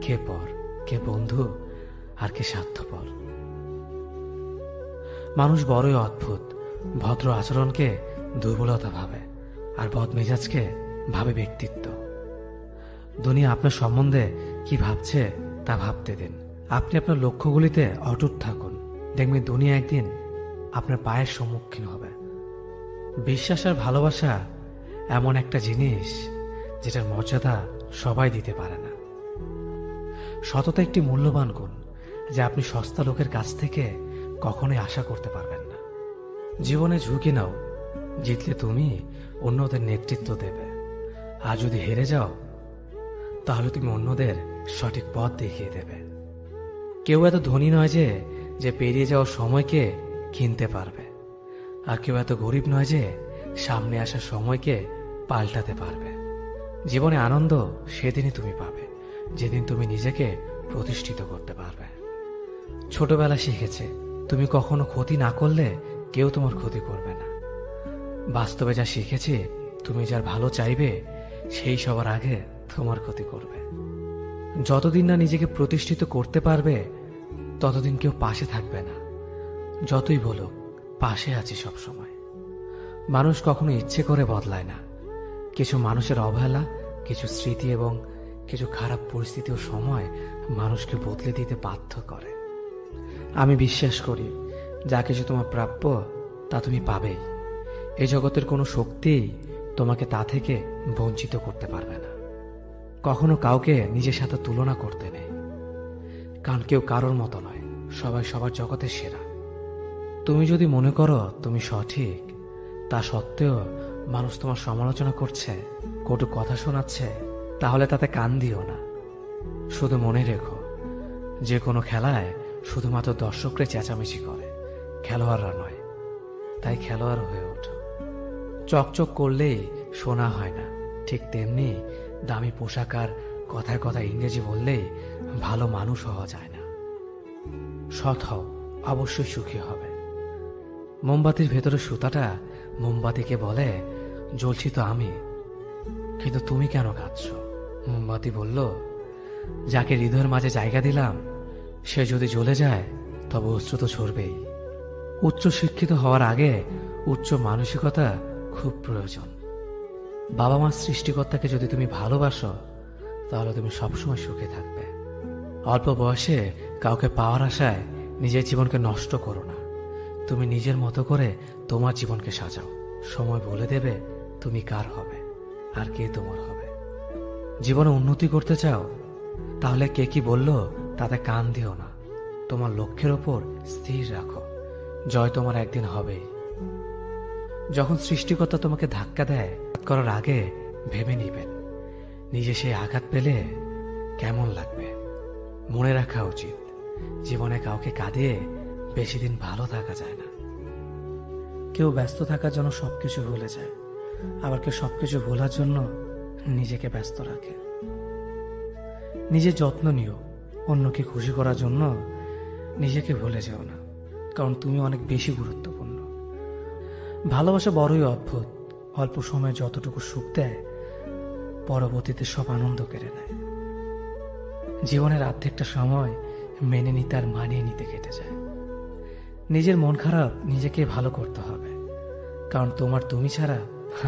কে পর, কে বন্ধু আর কে স্বার্থপর। মানুষ বড়ই অদ্ভুত, ভদ্র আচরণকে দুর্বলতা ভাবে, আর বদমেজাজকে ভাবে ব্যক্তিত্ব। দুনিয়া আপনার সম্বন্ধে কি ভাবছে তা ভাবতে দিন। আপনি আপনার লক্ষ্যগুলিতে অটুট থাকুন, দেখবেন দুনিয়া একদিন আপনার পায়ের সম্মুখীন হবে। বিশ্বাস আর ভালোবাসা এমন একটা জিনিস যেটার মর্যাদা সবাই দিতে পারে না। সততা একটি মূল্যবান গুণ, যা আপনি সস্তা লোকের কাছ থেকে কখনোই আশা করতে পারবেন না। জীবনে ঝুঁকি নাও, জিতলে তুমি অন্যদের নেতৃত্ব দেবে, আর যদি হেরে যাও তাহলে তুমি অন্যদের সঠিক পথ দেখিয়ে দেবে। কেউ এত ধনী নয় যে পেরিয়ে যাওয়ার সময়কে কিনতে পারবে, আর কেউ এত গরিব নয় যে সামনে আসার সময়কে পাল্টাতে পারবে। জীবনে আনন্দ সেদিনই তুমি পাবে, যেদিন তুমি নিজেকে প্রতিষ্ঠিত করতে পারবে। ছোটবেলা শিখেছে, তুমি কখনো ক্ষতি না করলে কেউ তোমার ক্ষতি করবে না। বাস্তবে যা শিখেছি, তুমি যার ভালো চাইবে সেই সবার আগে তোমার ক্ষতি করবে। যতদিন না নিজেকে প্রতিষ্ঠিত করতে পারবে, ততদিন কেউ পাশে থাকবে না। যতই বলো পাশে আছি সব সময়। মানুষ কখনো ইচ্ছে করে বদলায় না। কিছু মানুষের অবহেলা, কিছু স্মৃতি এবং কিছু খারাপ পরিস্থিতি ও সময় মানুষকে বদলে দিতে বাধ্য করে। আমি বিশ্বাস করি যা কিছু তোমার প্রাপ্য তা তুমি পাবেই। এই জগতের কোনো শক্তি তোমাকে তা থেকে বঞ্চিত করতে পারবে না। কখনো কাউকে নিজের সাথে তুলনা করতে নেই, কারণ কেউ কারোর মতো নয়, সবাই সবার জগতের সেরা। তুমি যদি মনে করো তুমি সঠিক, তা সত্ত্বেও মানুষ তোমার সমালোচনা করছে, কটু কথা শোনাচ্ছে, তাহলে তাতে কান দিও না। শুধু মনে রেখো, যে কোনো খেলায় শুধুমাত্র দর্শকরা চেঁচামেচি করে, খেলোয়াড়রা নয়। তাই খেলোয়াড় হয়ে ওঠো। চকচক করলেই শোনা হয় না, ঠিক তেমনি দামি পোশাক আর কথায় কথায় ইংরেজি বললেই ভালো মানুষ হওয়া যায় না। সৎ হও, অবশ্যই সুখী হবে। মোমবাতির ভেতরে সুতাটা মোমবাতিকে বলে, জ্বলছি তো আমি, কিন্তু তুমি কেন কাঁদছ? মোমবাতি বলল, যাকে হৃদয়ের মাঝে জায়গা দিলাম সে যদি জ্বলে যায় তবে অশ্রু তো ঝরবেই। উচ্চ শিক্ষিত হওয়ার আগে উচ্চ মানসিকতা খুব প্রয়োজন। বাবা মার সৃষ্টিকর্তাকে যদি তুমি ভালোবাসো তাহলে তুমি সবসময় সুখে থাকবে। অল্প বয়সে কাউকে পাওয়ার আশায় নিজের জীবনকে নষ্ট করো না। তুমি নিজের মতো করে তোমার জীবনকে সাজাও। সময় বলে দেবে তুমি কার হবে আর কে তোমার হবে। জীবনে উন্নতি করতে চাও, তাহলে কে কি বলল তাতে কান দিও না। তোমার লক্ষ্যের ওপর স্থির রাখো, জয় তোমার একদিন হবেই। যখন সৃষ্টিকর্তা তোমাকে ধাক্কা দেয়, করার আগে ভেবে নিবেন নিজে সেই আঘাত পেলে কেমন লাগবে। মনে রাখা উচিত, জীবনে কাউকে কাঁদিয়ে বেশি দিন ভালো থাকা যায় না। কেউ ব্যস্ত থাকার জন্য সবকিছু ভুলে যায়, আবার কেউ সবকিছু ভোলার জন্য নিজেকে ব্যস্ত রাখে। নিজের যত্ন নিও, অন্যকে খুশি করার জন্য নিজেকে ভুলে যেও না, কারণ তুমি অনেক বেশি গুরুত্বপূর্ণ। ভালোবাসা বড়ই অদ্ভুত, অল্প সময়ে যতটুকু সুখ দেয় পরবর্তীতে সব আনন্দ কেড়ে নেয়। জীবনের অর্ধেকটা সময় মেনে নিতে আর মানিয়ে নিতে কেটে যায়। নিজের মন খারাপ নিজেকে ভালো করতে হবে, কারণ তোমার তুমি ছাড়া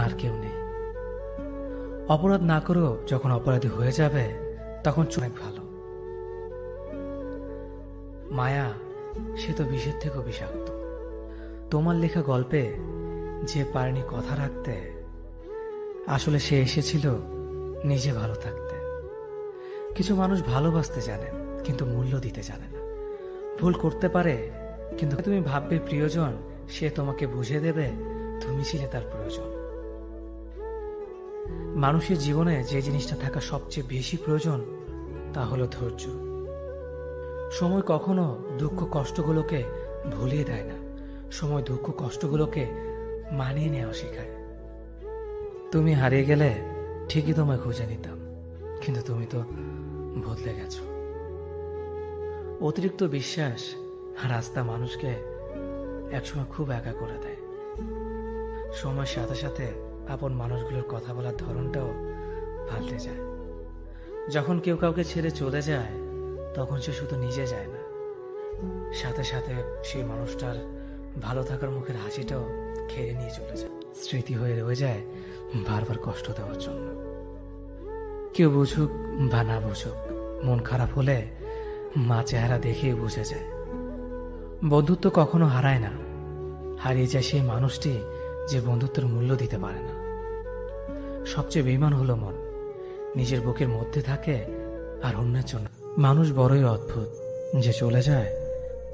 আর কেউ নেই। অপরাধ না করেও যখন অপরাধী হয়ে যাবে তখন অনেক ভালো। মায়া সে তো বিষের থেকেও বিষাক্ত। তোমার লেখা গল্পে যে পারেনি কথা রাখতে, আসলে সে এসেছিল নিজে ভালো থাকতে। কিছু মানুষ ভালোবাসতে জানে কিন্তু মূল্য দিতে জানে না। ভুল করতে পারে, কিন্তু তুমি ভাববে প্রিয়জন, সে তোমাকে বুঝিয়ে দেবে তুমি ছিলে তার প্রয়োজন। মানুষের জীবনে যে জিনিসটা থাকা সবচেয়ে বেশি প্রয়োজন তা হলো ধৈর্য। সময় কখনো দুঃখ কষ্টগুলোকে ভুলিয়ে দেয় না, সময় দুঃখ কষ্টগুলোকে মানিয়ে নেওয়া শেখায়। তুমি হারিয়ে গেলে ঠিকই তোমায় খুঁজে নিতাম, কিন্তু তুমি তো বদলে গেছো। অতিরিক্ত বিশ্বাস আর আস্থা মানুষকে একসময় খুব একা করে দেয়। সময়ের সাথে সাথে আপন মানুষগুলোর কথা বলার ধরনটাও পাল্টে যায়। যখন কেউ কাউকে ছেড়ে চলে যায় তখন সে শুধু নিজে যায় না, সাথে সাথে সেই মানুষটার ভালো থাকার মুখের হাসিটাও খেয়ে নিয়ে চলে যায়। স্মৃতি হয়ে রয়ে যায় বারবার কষ্ট দেওয়ার জন্য। কেউ বুঝুক বা না বুঝুক, মন খারাপ হলে মা চেহারা দেখেই বুঝে যায়। বন্ধুত্ব কখনো হারায় না, হারিয়ে যায় সেই মানুষটি যে বন্ধুত্বের মূল্য দিতে পারে না। সবচেয়ে বেঈমান হলো মন, নিজের বুকের মধ্যে থাকে আর অন্যের জন্য। মানুষ বড়ই অদ্ভুত, যে চলে যায়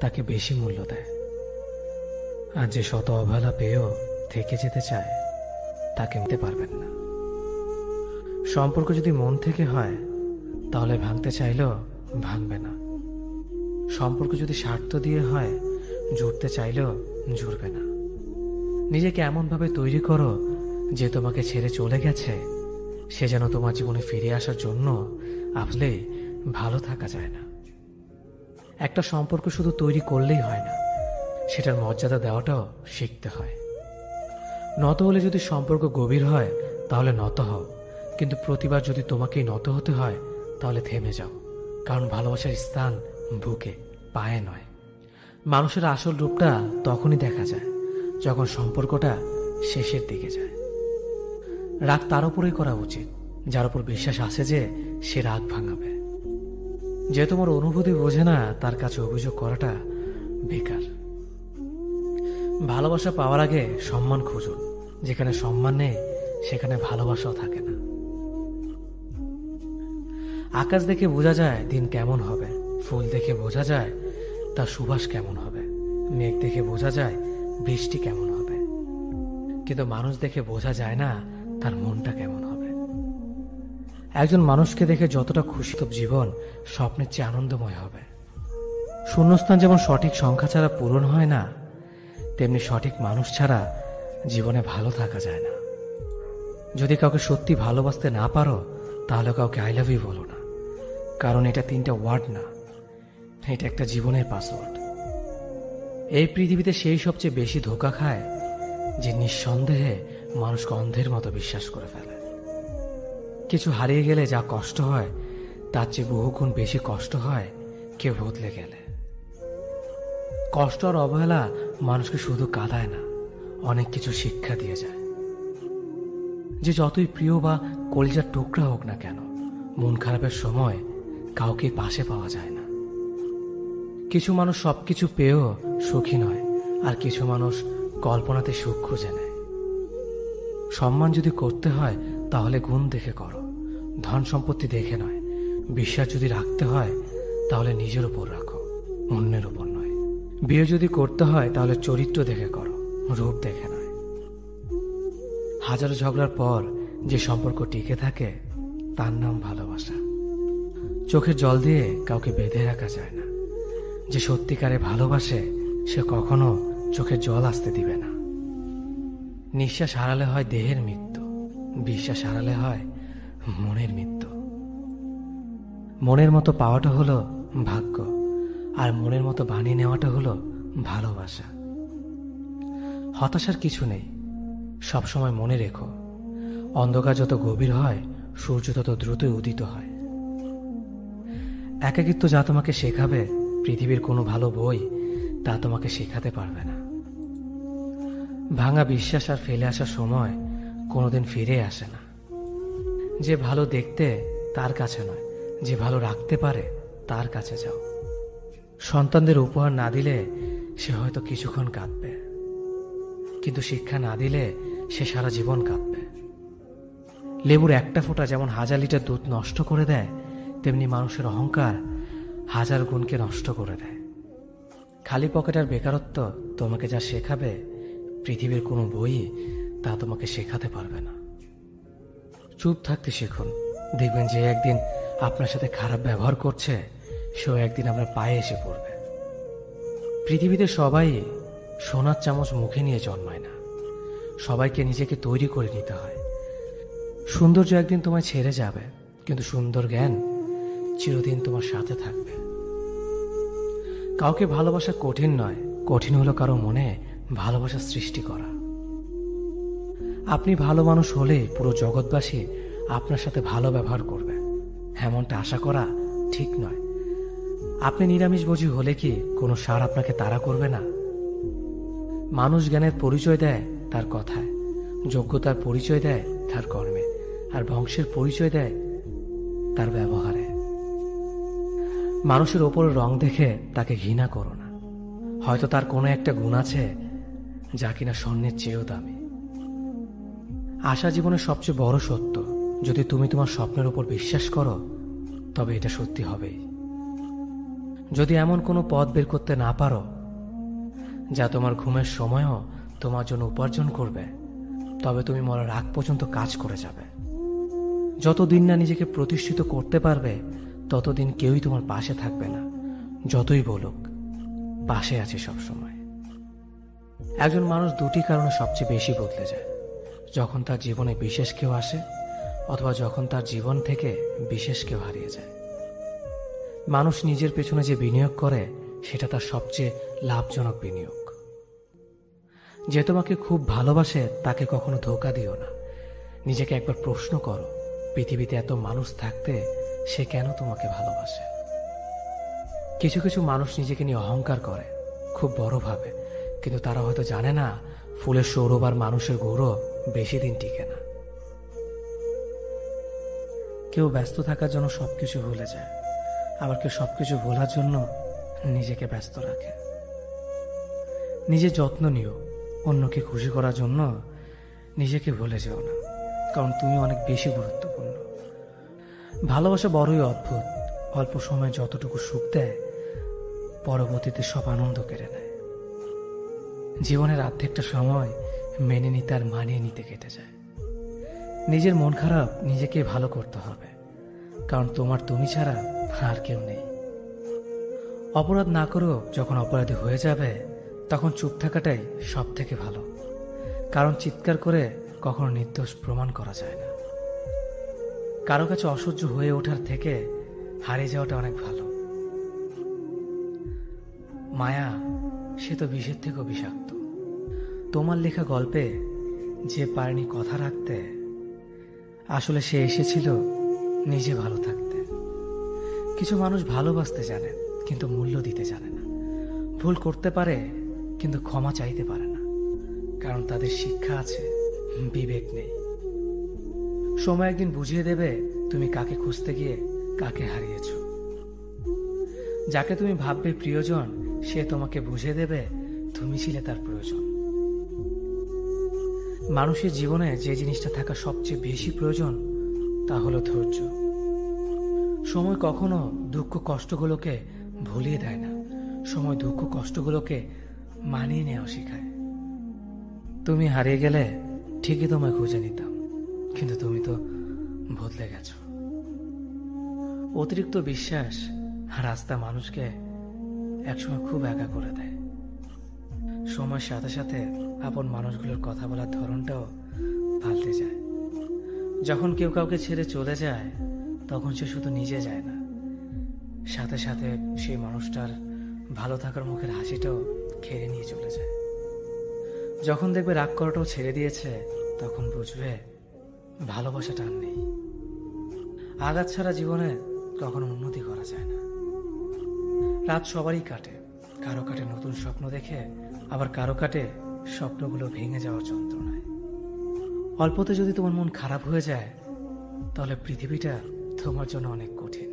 তাকে বেশি মূল্য দেয়, আর যে শত অবহেলা পেয়েও থেকে যেতে চায় তাকে নিতে পারবেন না। সম্পর্ক যদি মন থেকে হয় তাহলে ভাঙতে চাইলেও ভাঙবে না। সম্পর্ক যদি স্বার্থ দিয়ে হয় জুড়তে চাইলেও জুড়বে না। নিজেকে এমনভাবে তৈরি করো যে তোমাকে ছেড়ে চলে গেছে সে যেন তোমার জীবনে ফিরে আসার জন্য আসলে ভালো থাকা যায় না। একটা সম্পর্ক শুধু তৈরি করলেই হয় না, সেটার মর্যাদা দেওয়াটাও শিখতে হয়। নত হলে যদি সম্পর্ক গভীর হয় তাহলে নত হও, কিন্তু প্রতিবার যদি তোমাকেই নত হতে হয় তাহলে থেমে যাও, কারণ ভালোবাসার স্থান বুকে, পায়ে নয়। মানুষের আসল রূপটা তখনই দেখা যায় যখন সম্পর্কটা শেষের দিকে যায়। রাগ তার উপরেই করা উচিত যার উপর বিশ্বাস আছে যে সে রাগ ভাঙাবে। যে তোমার অনুভূতি বোঝে না তার কাছে অভিযোগ করাটা বেকার। ভালোবাসা পাওয়ার আগে সম্মান খুঁজুন। যেখানে সম্মান নেই সেখানে ভালোবাসাও থাকে না। আকাশ দেখে বোঝা যায় দিন কেমন হবে, ফুল দেখে বোঝা যায় তার সুবাস কেমন হবে, মেঘ দেখে বোঝা যায় বৃষ্টি কেমন হবে, কিন্তু মানুষ দেখে বোঝা যায় না তার মনটা কেমন হবে। একজন মানুষকে দেখে যতটা খুশি তো জীবন স্বপ্নের চেয়ে আনন্দময় হবে। শূন্যস্থান যেমন সঠিক সংখ্যা ছাড়া পূরণ হয় না, তেমনি সঠিক মানুষ ছাড়া জীবনে ভালো থাকা যায় না। যদি কাউকে সত্যি ভালোবাসতে না পারো তাহলে কাউকে আই লাভ ইউ বলো না, কারণ এটা 3টা ওয়ার্ড না, এটা একটা জীবনের পাসওয়ার্ড। এই পৃথিবীতে সেই সবচেয়ে বেশি ধোঁকা খায় যে নিঃসন্দেহে মানুষকে অন্ধের মতো বিশ্বাস করে ফেলে। কিছু হারিয়ে গেলে যা কষ্ট হয় তার চেয়ে বহুগুণ বেশি কষ্ট হয় কেউ বদলে গেলে। কষ্ট আর অবহেলা মানুষকে শুধু কাঁদায় না, অনেক কিছু শিক্ষা দিয়ে যায়। যে যতই প্রিয় বা কলিজার টুকরা হোক না কেন, মন খারাপের সময় কাউকে পাশে পাওয়া যায় না। কিছু মানুষ সবকিছু পেয়েও সুখী নয়, আর কিছু মানুষ কল্পনাতে সুখ খুঁজে নেয়। সম্মান যদি করতে হয় তাহলে গুণ দেখে করো, ধন সম্পত্তি দেখে নয়। বিশ্বাস যদি রাখতে হয় তাহলে নিজের উপর রাখো, অন্যের উপর নয়। বিয়ে যদি করতে হয় তাহলে চরিত্র দেখে করো, রূপ দেখে নয়। হাজারো ঝগড়ার পর যে সম্পর্ক টিকে থাকে তার নাম ভালোবাসা। চোখের জল দিয়ে কাউকে বেঁধে রাখা যায় না। যে সত্যিকারে ভালোবাসে সে কখনো চোখের জল আসতে দিবে না। নিঃশ্বাস হারালে হয় দেহের মৃত্যু, বিশ্বাস হারালে হয় মনের মৃত্যু। মনের মতো পাওয়াটা হলো ভাগ্য, আর মনের মতো বানিয়ে নেওয়াটা হলো ভালোবাসা। হতাশার কিছু নেই, সবসময় মনে রেখো, অন্ধকার যত গভীর হয় সূর্য তত দ্রুতই উদিত হয়। একাকিত্ব যা তোমাকে শেখাবে পৃথিবীর কোনো ভালো বই তা তোমাকে শেখাতে পারবে না। ভাঙা বিশ্বাস আর ফেলে আসার সময় কোনোদিন ফিরে আসে না। যে ভালো দেখতে তার কাছে নয়, যে ভালো রাখতে পারে তার কাছে যাও। সন্তানদের উপহার না দিলে সে হয়তো কিছুক্ষণ কাঁদবে, কিন্তু শিক্ষা না দিলে সে সারা জীবন কাঁদবে। লেবুর একটা ফোঁটা যেমন 1000 লিটার দুধ নষ্ট করে দেয়, তেমনি মানুষের অহংকার 1000 গুণকে নষ্ট করে দেয়। খালি পকেট আর বেকারত্ব তোমাকে যা শেখাবে পৃথিবীর কোনো বই তা তোমাকে শেখাতে পারবে না। চুপ থাকতে শিখুন, দেখবেন যে একদিন আপনার সাথে খারাপ ব্যবহার করছে সেও একদিন আপনার পায়ে এসে পড়বে। পৃথিবীতে সবাই সোনার চামচ মুখে নিয়ে জন্মায় না, সবাইকে নিজেকে তৈরি করে নিতে হয়। সৌন্দর্য একদিন তোমায় ছেড়ে যাবে, কিন্তু সুন্দর জ্ঞান চিরদিন তোমার সাথে থাকবে। কাউকে ভালোবাসা কঠিন নয়, কঠিন হলো কারো মনে ভালোবাসা সৃষ্টি করা। আপনি ভালো মানুষ হলে পুরো জগৎবাসী আপনার সাথে ভালো ব্যবহার করবে, এমনটা আশা করা ঠিক নয়। আপনি নিরামিষভোজী হলে কি কোনো সার আপনাকে তাড়া করবে না? মানুষ জ্ঞানের পরিচয় দেয় তার কথায়, যোগ্যতার পরিচয় দেয় তার কর্মে, আর বংশের পরিচয় দেয় তার ব্যবহারে। মানুষের ওপর রং দেখে তাকে ঘৃণা করো না, হয়তো তার কোনো একটা গুণ আছে যা কিনা স্বর্ণের চেয়েও দামি। আশা জীবনের সবচেয়ে বড় সত্য। যদি তুমি তোমার স্বপ্নের উপর বিশ্বাস করো তবে এটা সত্যি হবেই। যদি এমন কোনো পথ বের করতে না পারো যা তোমার ঘুমের সময়ও তোমার জন্য উপার্জন করবে, তবে তুমি মরার আগ পর্যন্ত কাজ করে যাবে। যতদিন না নিজেকে প্রতিষ্ঠিত করতে পারবে ততদিন কেউই তোমার পাশে থাকবে না, যতই বলুক পাশে আছে সব সময়। একজন মানুষ দুটি কারণে সবচেয়ে বেশি বদলে যায়: যখন তার জীবনে বিশেষ কেউ আসে, অথবা যখন তার জীবন থেকে বিশেষ কেউ হারিয়ে যায়। মানুষ নিজের পেছনে যে বিনিয়োগ করে সেটা তার সবচেয়ে লাভজনক বিনিয়োগ। যে তোমাকে খুব ভালোবাসে তাকে কখনো ধোঁকা দিও না। নিজেকে একবার প্রশ্ন করো, পৃথিবীতে এত মানুষ থাকতে সে কেন তোমাকে ভালোবাসে? কিছু কিছু মানুষ নিজেকে নিয়ে অহংকার করে, খুব বড় ভাবে, কিন্তু তারা হয়তো জানে না ফুলের সৌরভ আর মানুষের গৌরব বেশি দিন টিকে না। কেউ ব্যস্ত থাকার জন্য সবকিছু ভুলে যায়, আবার কেউ সবকিছু ভোলার জন্য নিজেকে ব্যস্ত রাখে। নিজের যত্ন নিও, অন্যকে খুশি করার জন্য নিজেকে ভুলে যেও না, কারণ তুমি অনেক বেশি গুরুত্বপূর্ণ। ভালোবাসা বড়ই অদ্ভুত, অল্প সময়ে যতটুকু সুখ দেয় পরবর্তীতে সব আনন্দ কেড়ে নেয়। জীবনের অর্ধেকটা সময় মেনে নিতে আর মানিয়ে নিতে কেটে যায়। নিজের মন খারাপ নিজেকে ভালো করতে হবে, কারণ তোমার তুমি ছাড়া আর কেউ নেই। অপরাধ না করেও যখন অপরাধী হয়ে যাবে তখন চুপ থাকাটাই সব থেকে ভালো, কারণ চিৎকার করে কখনো নির্দোষ প্রমাণ করা যায় না। কারো কাছে অসহ্য হয়ে ওঠার থেকে হারিয়ে যাওয়াটা অনেক ভালো। মায়া সে তো বিষের থেকেও বিষাক্ত। তোমার লেখা গল্পে যে পারেনি কথা রাখতে, আসলে সে এসেছিল নিজে ভালো থাকতে। কিছু মানুষ ভালোবাসতে জানে কিন্তু মূল্য দিতে জানে না, ভুল করতে পারে কিন্তু ক্ষমা চাইতে পারে না, কারণ তাদের শিক্ষা আছে, বিবেক নেই। সময় একদিন বুঝিয়ে দেবে তুমি কাকে খুঁজতে গিয়ে কাকে হারিয়েছ। যাকে তুমি ভাববে প্রিয়জন, সে তোমাকে বুঝিয়ে দেবে তুমি ছিলে তার প্রয়োজন। মানুষের জীবনে যে জিনিসটা থাকা সবচেয়ে বেশি প্রয়োজন তা হলো ধৈর্য। সময় কখনো দুঃখ কষ্টগুলোকে ভুলিয়ে দেয় না, সময় দুঃখ কষ্টগুলোকে মানিয়ে নেওয়া শেখায়। তুমি হারিয়ে গেলে ঠিকই তোমায় খুঁজে নিতাম, কিন্তু তুমি তো বদলে গেছো। অতিরিক্ত বিশ্বাস আর রাস্তা মানুষকে একসময় খুব একা করে দেয়। সময়ের সাথে সাথে আপন মানুষগুলোর কথা বলার ধরনটাও পাল্টে যায়। যখন কেউ কাউকে ছেড়ে চলে যায় তখন সে শুধু নিজে যায় না, সাথে সাথে সেই মানুষটার ভালো থাকার মুখের হাসিটাও খেয়ে নিয়ে চলে যায়। যখন দেখবে রাগ করাটাও ছেড়ে দিয়েছে তখন বুঝবে ভালোবাসাটা আর নেই। আঘাত ছাড়া জীবনে কখনো উন্নতি করা যায় না। রাত সবারই কাটে, কারো কাটে নতুন স্বপ্ন দেখে, আবার কারো কাটে স্বপ্নগুলো ভেঙে যাওয়ার যন্ত্রণায়। অল্পতে যদি তোমার মন খারাপ হয়ে যায় তাহলে পৃথিবীটা তোমার জন্য অনেক কঠিন।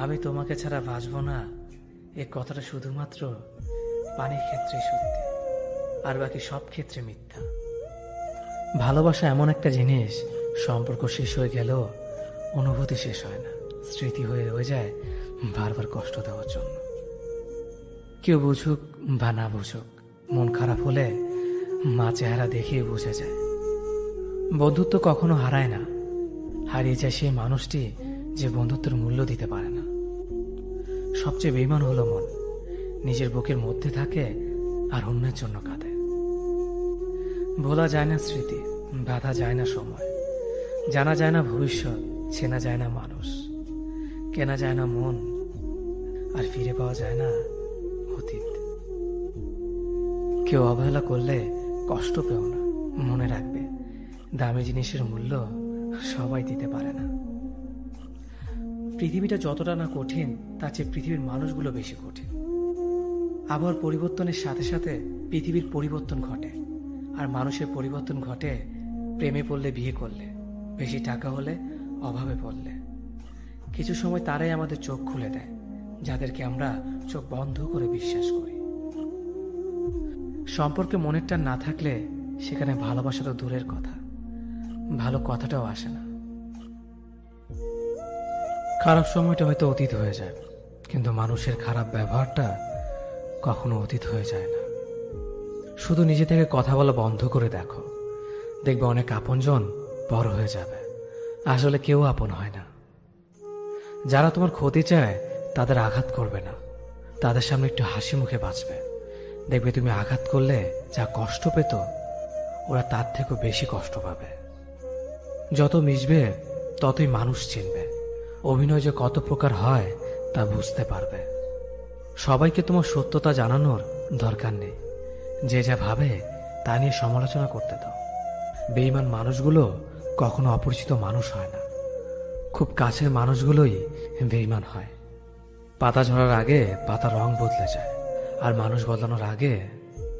আমি তোমাকে ছাড়া বাঁচব না, এ কথাটা শুধুমাত্র পানির ক্ষেত্রে সত্যি, আর বাকি সব ক্ষেত্রে মিথ্যা। ভালোবাসা এমন একটা জিনিস, সম্পর্ক শেষ হয়ে গেলেও অনুভূতি শেষ হয় না, স্মৃতি হয়ে রয়ে যায় বারবার কষ্ট দেওয়ার জন্য। কেউ বুঝুক বা না বুঝুক, মন খারাপ হলে মা চেহারা দেখিয়ে বুঝে যায়। বন্ধুত্ব কখনো হারায় না, হারিয়ে যায় সেই মানুষটি যে বন্ধুত্বের মূল্য দিতে পারে না। সবচেয়ে বেঈমান হলো মন, নিজের বুকের মধ্যে থাকে আর অন্যের জন্য কাঁদে। ভোলা যায় না স্মৃতি, বাধা যায় না সময়, জানা যায় না ভবিষ্যৎ, চেনা যায় না মানুষ, কেনা যায় না মন, আর ফিরে পাওয়া যায় না অতীত। কেউ অবহেলা করলে কষ্ট পেও না, মনে রাখবে দামি জিনিসের মূল্য সবাই দিতে পারে না। পৃথিবীটা যতটা না কঠিন তার চেয়ে পৃথিবীর মানুষগুলো বেশি কঠিন। আবহাওয়ার পরিবর্তনের সাথে সাথে পৃথিবীর পরিবর্তন ঘটে, আর মানুষের পরিবর্তন ঘটে প্রেমে পড়লে, বিয়ে করলে, বেশি টাকা হলে, অভাবে পড়লে। কিছু সময় তারাই আমাদের চোখ খুলে দেয়, যাদেরকে আমরা চোখ বন্ধ করে বিশ্বাস করি। সম্পর্কে মনের টান না থাকলে সেখানে ভালোবাসা তো দূরের কথা, ভালো কথাটাও আসে না। খারাপ সময়টা হয়তো অতীত হয়ে যায়, কিন্তু মানুষের খারাপ ব্যবহারটা কখনো অতীত হয়ে যায় না। শুধু নিজে থেকে কথা বলা বন্ধ করে দেখো, দেখবে অনেক আপনজন বড় হয়ে যাবে। আসলে কেউ আপন হয় না। যারা তোমার ক্ষতি চায় তাদের আঘাত করবে না, তাদের সামনে একটু হাসি মুখে বাঁচবে। দেখবে তুমি আঘাত করলে যা কষ্ট পেত ওরা তার থেকেও বেশি কষ্ট পাবে। যত মিশবে ততই মানুষ চিনবে, অভিনয় যে কত প্রকার হয় তা বুঝতে পারবে। সবাইকে তোমার সত্যতা জানানোর দরকার নেই, যে যা ভাবে তা নিয়ে সমালোচনা করতে দাও। বেঈমান মানুষগুলো কখনো অপরিচিত মানুষ হয় না, খুব কাছের মানুষগুলোই বেঈমান হয়। পাতা ঝরার আগে পাতা রং বদলে যায়, আর মানুষ বদলানোর আগে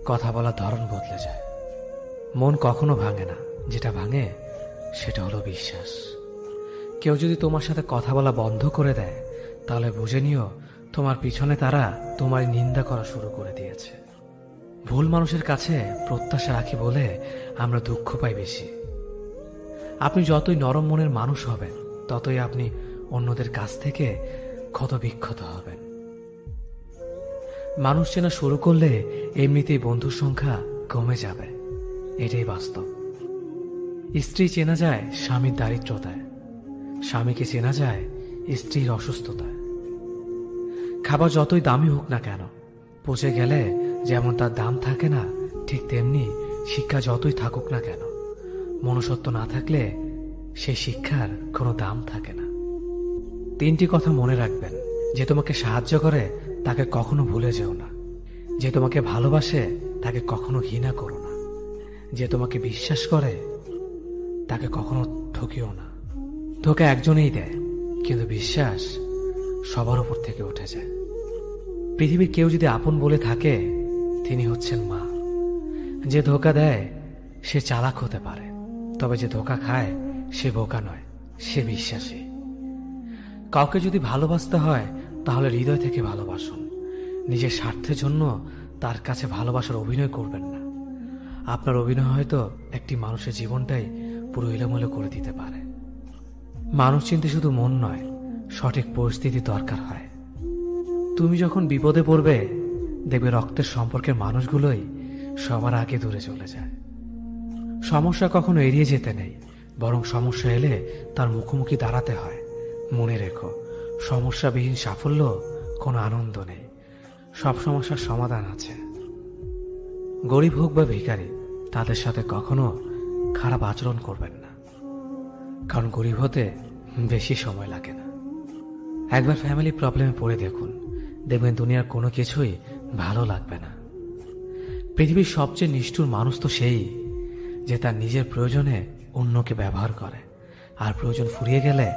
কথা বলার ধরন বদলে যায়। মন কখনো ভাঙে না, যেটা ভাঙে সেটা হলো বিশ্বাস। কেউ যদি তোমার সাথে কথা বলা বন্ধ করে দেয় তাহলে বুঝে নিও তোমার পিছনে তারা তোমার নিন্দা করা শুরু করে দিয়েছে। ভুল মানুষের কাছে প্রত্যাশা রাখি বলে আমরা দুঃখ পাই বেশি। আপনি যতই নরম মনের মানুষ হবেন, ততই আপনি অন্যদের কাছ থেকে ক্ষত বিক্ষত হবেন। মানুষ চেনা শুরু করলে এমনিতেই বন্ধুর সংখ্যা কমে যাবে, এটাই বাস্তব। স্ত্রী চেনা যায় স্বামীর দারিদ্রতায়, স্বামীকে চেনা যায় স্ত্রীর অসুস্থতায়। খাবার যতই দামি হোক না কেন, পচে গেলে যেমন তার দাম থাকে না, ঠিক তেমনি শিক্ষা যতই থাকুক না কেন, মনুষ্যত্ব না থাকলে সেই শিক্ষার কোনো দাম থাকে না। 3টি কথা মনে রাখবেন। যে তোমাকে সাহায্য করে তাকে কখনো ভুলে যেও না। যে তোমাকে ভালোবাসে তাকে কখনো ঘৃণা করো না। যে তোমাকে বিশ্বাস করে তাকে কখনো ঠকিও না। ধোঁকা একজনেই দেয়, কিন্তু বিশ্বাস সবার উপর থেকে উঠে যায়। পৃথিবীর কেউ যদি আপন বলে থাকে, তিনি হচ্ছেন মা। যে ধোঁকা দেয় সে চালাক হতে পারে, তবে যে ধোঁকা খায় সে বোকা নয়, সে বিশ্বাসী। কাউকে যদি ভালোবাসতে হয় তাহলে হৃদয় থেকে ভালোবাসুন। নিজের স্বার্থের জন্য তার কাছে ভালোবাসার অভিনয় করবেন না। আপনার অভিনয় হয়তো একটি মানুষের জীবনটাই পুরো এলোমেলো করে দিতে পারে। মানুষ চিনতে শুধু মন নয়, সঠিক পরিস্থিতি দরকার হয়। তুমি যখন বিপদে পড়বে, দেখবে রক্তের সম্পর্কের মানুষগুলোই সবার আগে দূরে চলে যায়। সমস্যা কখনো এড়িয়ে যেতে নেই, বরং সমস্যা এলে তার মুখোমুখি দাঁড়াতে হয়। মনে রেখো, সমস্যাবিহীন সাফল্য কোনো আনন্দ নেই। সব সমস্যার সমাধান আছে। গরিব হোক বা ভিখারি, তাদের সাথে কখনো খারাপ আচরণ করবেন না, কারণ গরিব হতে বেশি সময় লাগে না। একবার ফ্যামিলি প্রবলেমে পড়ে দেখুন, দেখবেন দুনিয়ার কোনো কিছুই ভালো লাগবে না। পৃথিবীর সবচেয়ে নিষ্ঠুর মানুষ তো সেই, যে তার নিজের প্রয়োজনে অন্যকে ব্যবহার করে, আর প্রয়োজন ফুরিয়ে গেলে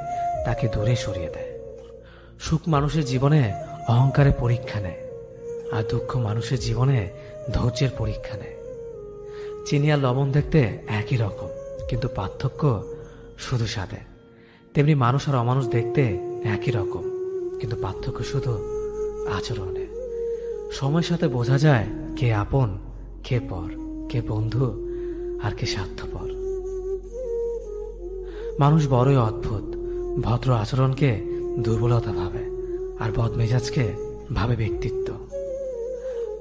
তাকে দূরে সরিয়ে দেয়। সুখ মানুষের জীবনে অহংকারের পরীক্ষা নেয়, আর দুঃখ মানুষের জীবনে ধৈর্যের পরীক্ষা নেয়। চিনি আর লবণ দেখতে একই রকম, কিন্তু পার্থক্য শুধু স্বাদে। তেমনি মানুষ আর অমানুষ দেখতে একই রকম, কিন্তু পার্থক্য শুধু আচরণে। সময়ের সাথে বোঝা যায় কে আপন, কে পর, কে বন্ধু আর কে স্বার্থপর। মানুষ বড়ই অদ্ভুত। ভদ্র আচরণকে দুর্বলতা ভাবে, আর বদমেজাজকে ভাবে ব্যক্তিত্ব।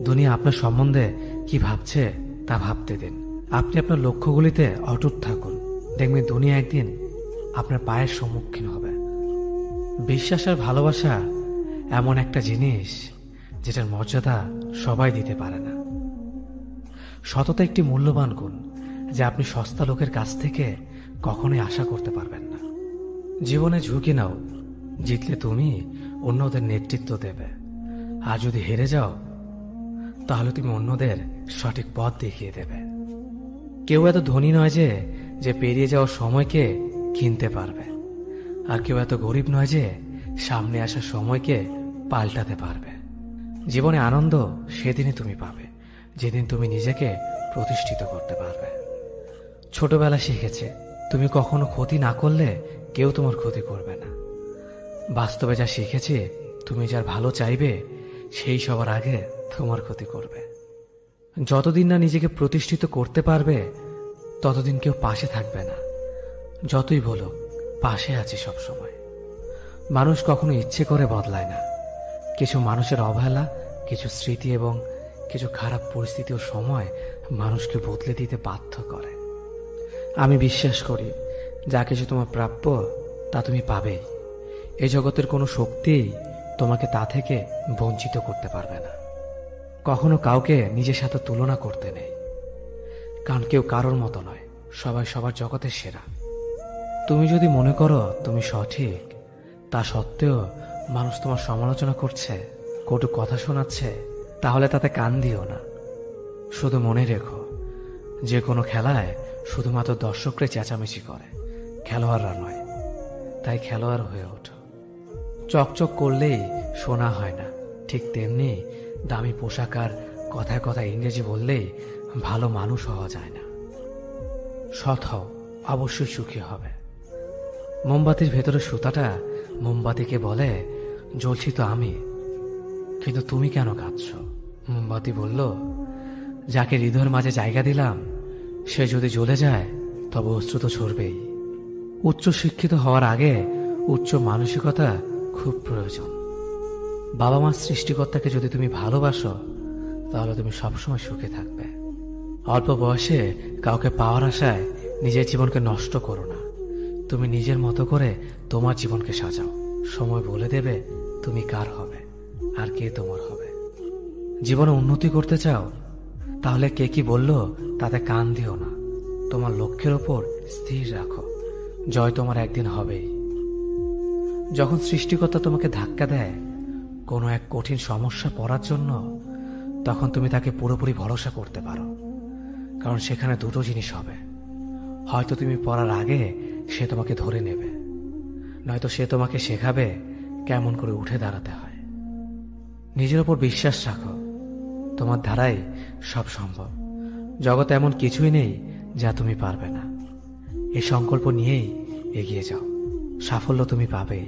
দুনিয়া আপনার সম্বন্ধে কি ভাবছে তা ভাবতে দিন। আপনি আপনার লক্ষ্যগুলিতে অটুট থাকুন, দেখবেন দুনিয়া একদিন আপনার পায়ের সম্মুখীন হবে। বিশ্বাস আর ভালোবাসা এমন একটা জিনিস যেটার মর্যাদা সবাই দিতে পারে না। সততা একটি মূল্যবান গুণ, যা আপনি সস্তা লোকের কাছ থেকে কখনোই আশা করতে পারবেন না। জীবনে ঝুঁকি নাও। জিতলে তুমি অন্যদের নেতৃত্ব দেবে, আর যদি হেরে যাও তাহলে তুমি অন্যদের সঠিক পথ দেখিয়ে দেবে। কেউ এত ধনী নয় যে পেরিয়ে যাওয়ার সময়কে কিনতে পারবে, আর কেউ এত গরিব নয় যে সামনে আসা সময়কে পাল্টাতে পারবে। জীবনে আনন্দ সেদিনই তুমি পাবে, যেদিন তুমি নিজেকে প্রতিষ্ঠিত করতে পারবে। ছোটবেলা শিখেছে, তুমি কখনো ক্ষতি না করলে কেউ তোমার ক্ষতি করবে না। বাস্তবে যা শিখেছে, তুমি যার ভালো চাইবে সেই সবার আগে তোমার ক্ষতি করবে। যতদিন না নিজেকে প্রতিষ্ঠিত করতে পারবে, ততদিন কেউ পাশে থাকবে না। যতই বলো পাশে আছি সব সময়। মানুষ কখনো ইচ্ছে করে বদলায় না। কিছু মানুষের অবহেলা, কিছু স্মৃতি এবং কিছু খারাপ পরিস্থিতি ও সময় মানুষকে বদলে দিতে বাধ্য করে। আমি বিশ্বাস করি, যা কিছু তোমার প্রাপ্য তা তুমি পাবেই। এই জগতের কোনো শক্তিই তোমাকে তা থেকে বঞ্চিত করতে পারবে না। কখনো কাউকে নিজের সাথে তুলনা করতে নেই, কারণ কেউ কারোর মতো নয়। সবাই সবার জগতের সেরা। তুমি যদি মনে করো তুমি সঠিক, তা সত্ত্বেও মানুষ তোমার সমালোচনা করছে, কটু কথা শোনাচ্ছে, তাহলে তাতে কান দিও না। শুধু মনে রেখো, যে কোনো খেলায় শুধুমাত্র দর্শকরা চেঁচামেচি করে, খেলোয়াড়রা নয়। তাই খেলোয়াড় হয়ে ওঠো। চকচক করলেই শোনা হয় না, ঠিক তেমনি দামি পোশাক আর কথায় কথায় ইংরেজি বললেই ভালো মানুষ হওয়া যায় না। সৎ হও, অবশ্যই সুখী হবে। মোমবাতির ভেতরে সুতাটা মোমবাতিকে বলে, জ্বলছি তো আমি, কিন্তু তুমি কেন কাঁদছ? মোমবাতি বলল, যাকে হৃদয়ের মাঝে জায়গা দিলাম সে যদি জ্বলে যায় তবে অশ্রু তো ঝরবেই। উচ্চ শিক্ষিত হওয়ার আগে উচ্চ মানসিকতা খুব প্রয়োজন। বাবা মার সৃষ্টিকর্তাকে যদি তুমি ভালোবাসো তাহলে তুমি সবসময় সুখে থাকবে। অল্প বয়সে কাউকে পাওয়ার আশায় নিজের জীবনকে নষ্ট করো না। তুমি নিজের মতো করে তোমার জীবনকে সাজাও। সময় বলে দেবে তুমি কার হবে আর কে তোমার হবে। জীবনে উন্নতি করতে চাও তাহলে কে কি বললো তাতে কান দিও না। তোমার লক্ষ্যের ওপর স্থির রাখো, জয় তোমার একদিন হবেই। যখন সৃষ্টিকর্তা তোমাকে ধাক্কা দেয় কোনো এক কঠিন সমস্যা পড়ার জন্য, তখন তুমি তাকে পুরোপুরি ভরসা করতে পারো। কারণ সেখানে দুটো জিনিস হবে, হয়তো তুমি পড়ার আগে সে তোমাকে ধরে নেবে, নয়তো সে তোমাকে শেখাবে কেমন করে উঠে দাঁড়াতে হয়। নিজের ওপর বিশ্বাস রাখো, তোমার দ্বারাই সব সম্ভব। জগতে এমন কিছুই নেই যা তুমি পারবে না। এই সংকল্প নিয়েই এগিয়ে যাও, সাফল্য তুমি পাবেই।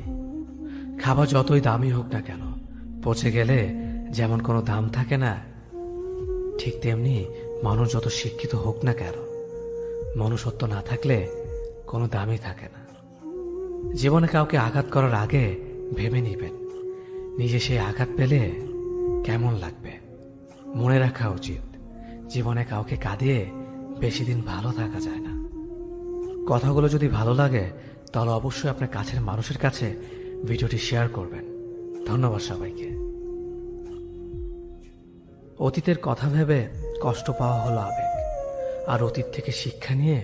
খাবার যতই দামি হোক না কেন, পচে গেলে যেমন কোনো দাম থাকে না, ঠিক তেমনি মানুষ যত শিক্ষিত হোক না কেন, মনুষ্যত্ব না থাকলে কোনো দামই থাকে না। জীবনে কাউকে আঘাত করার আগে ভেবে নিবেন নিজে সেই আঘাত পেলে কেমন লাগবে। মনে রাখা উচিত জীবনে কাউকে কাঁদিয়ে বেশি দিন ভালো থাকা যায় না। কথাগুলো যদি ভালো লাগে তাহলে অবশ্যই আপনার কাছের মানুষের কাছে ভিডিওটি শেয়ার করবেন। ধন্যবাদ সবাইকে। অতীতের কথা ভেবে কষ্ট পাওয়া হলো আবেগ, আর অতীত থেকে শিক্ষা নিয়ে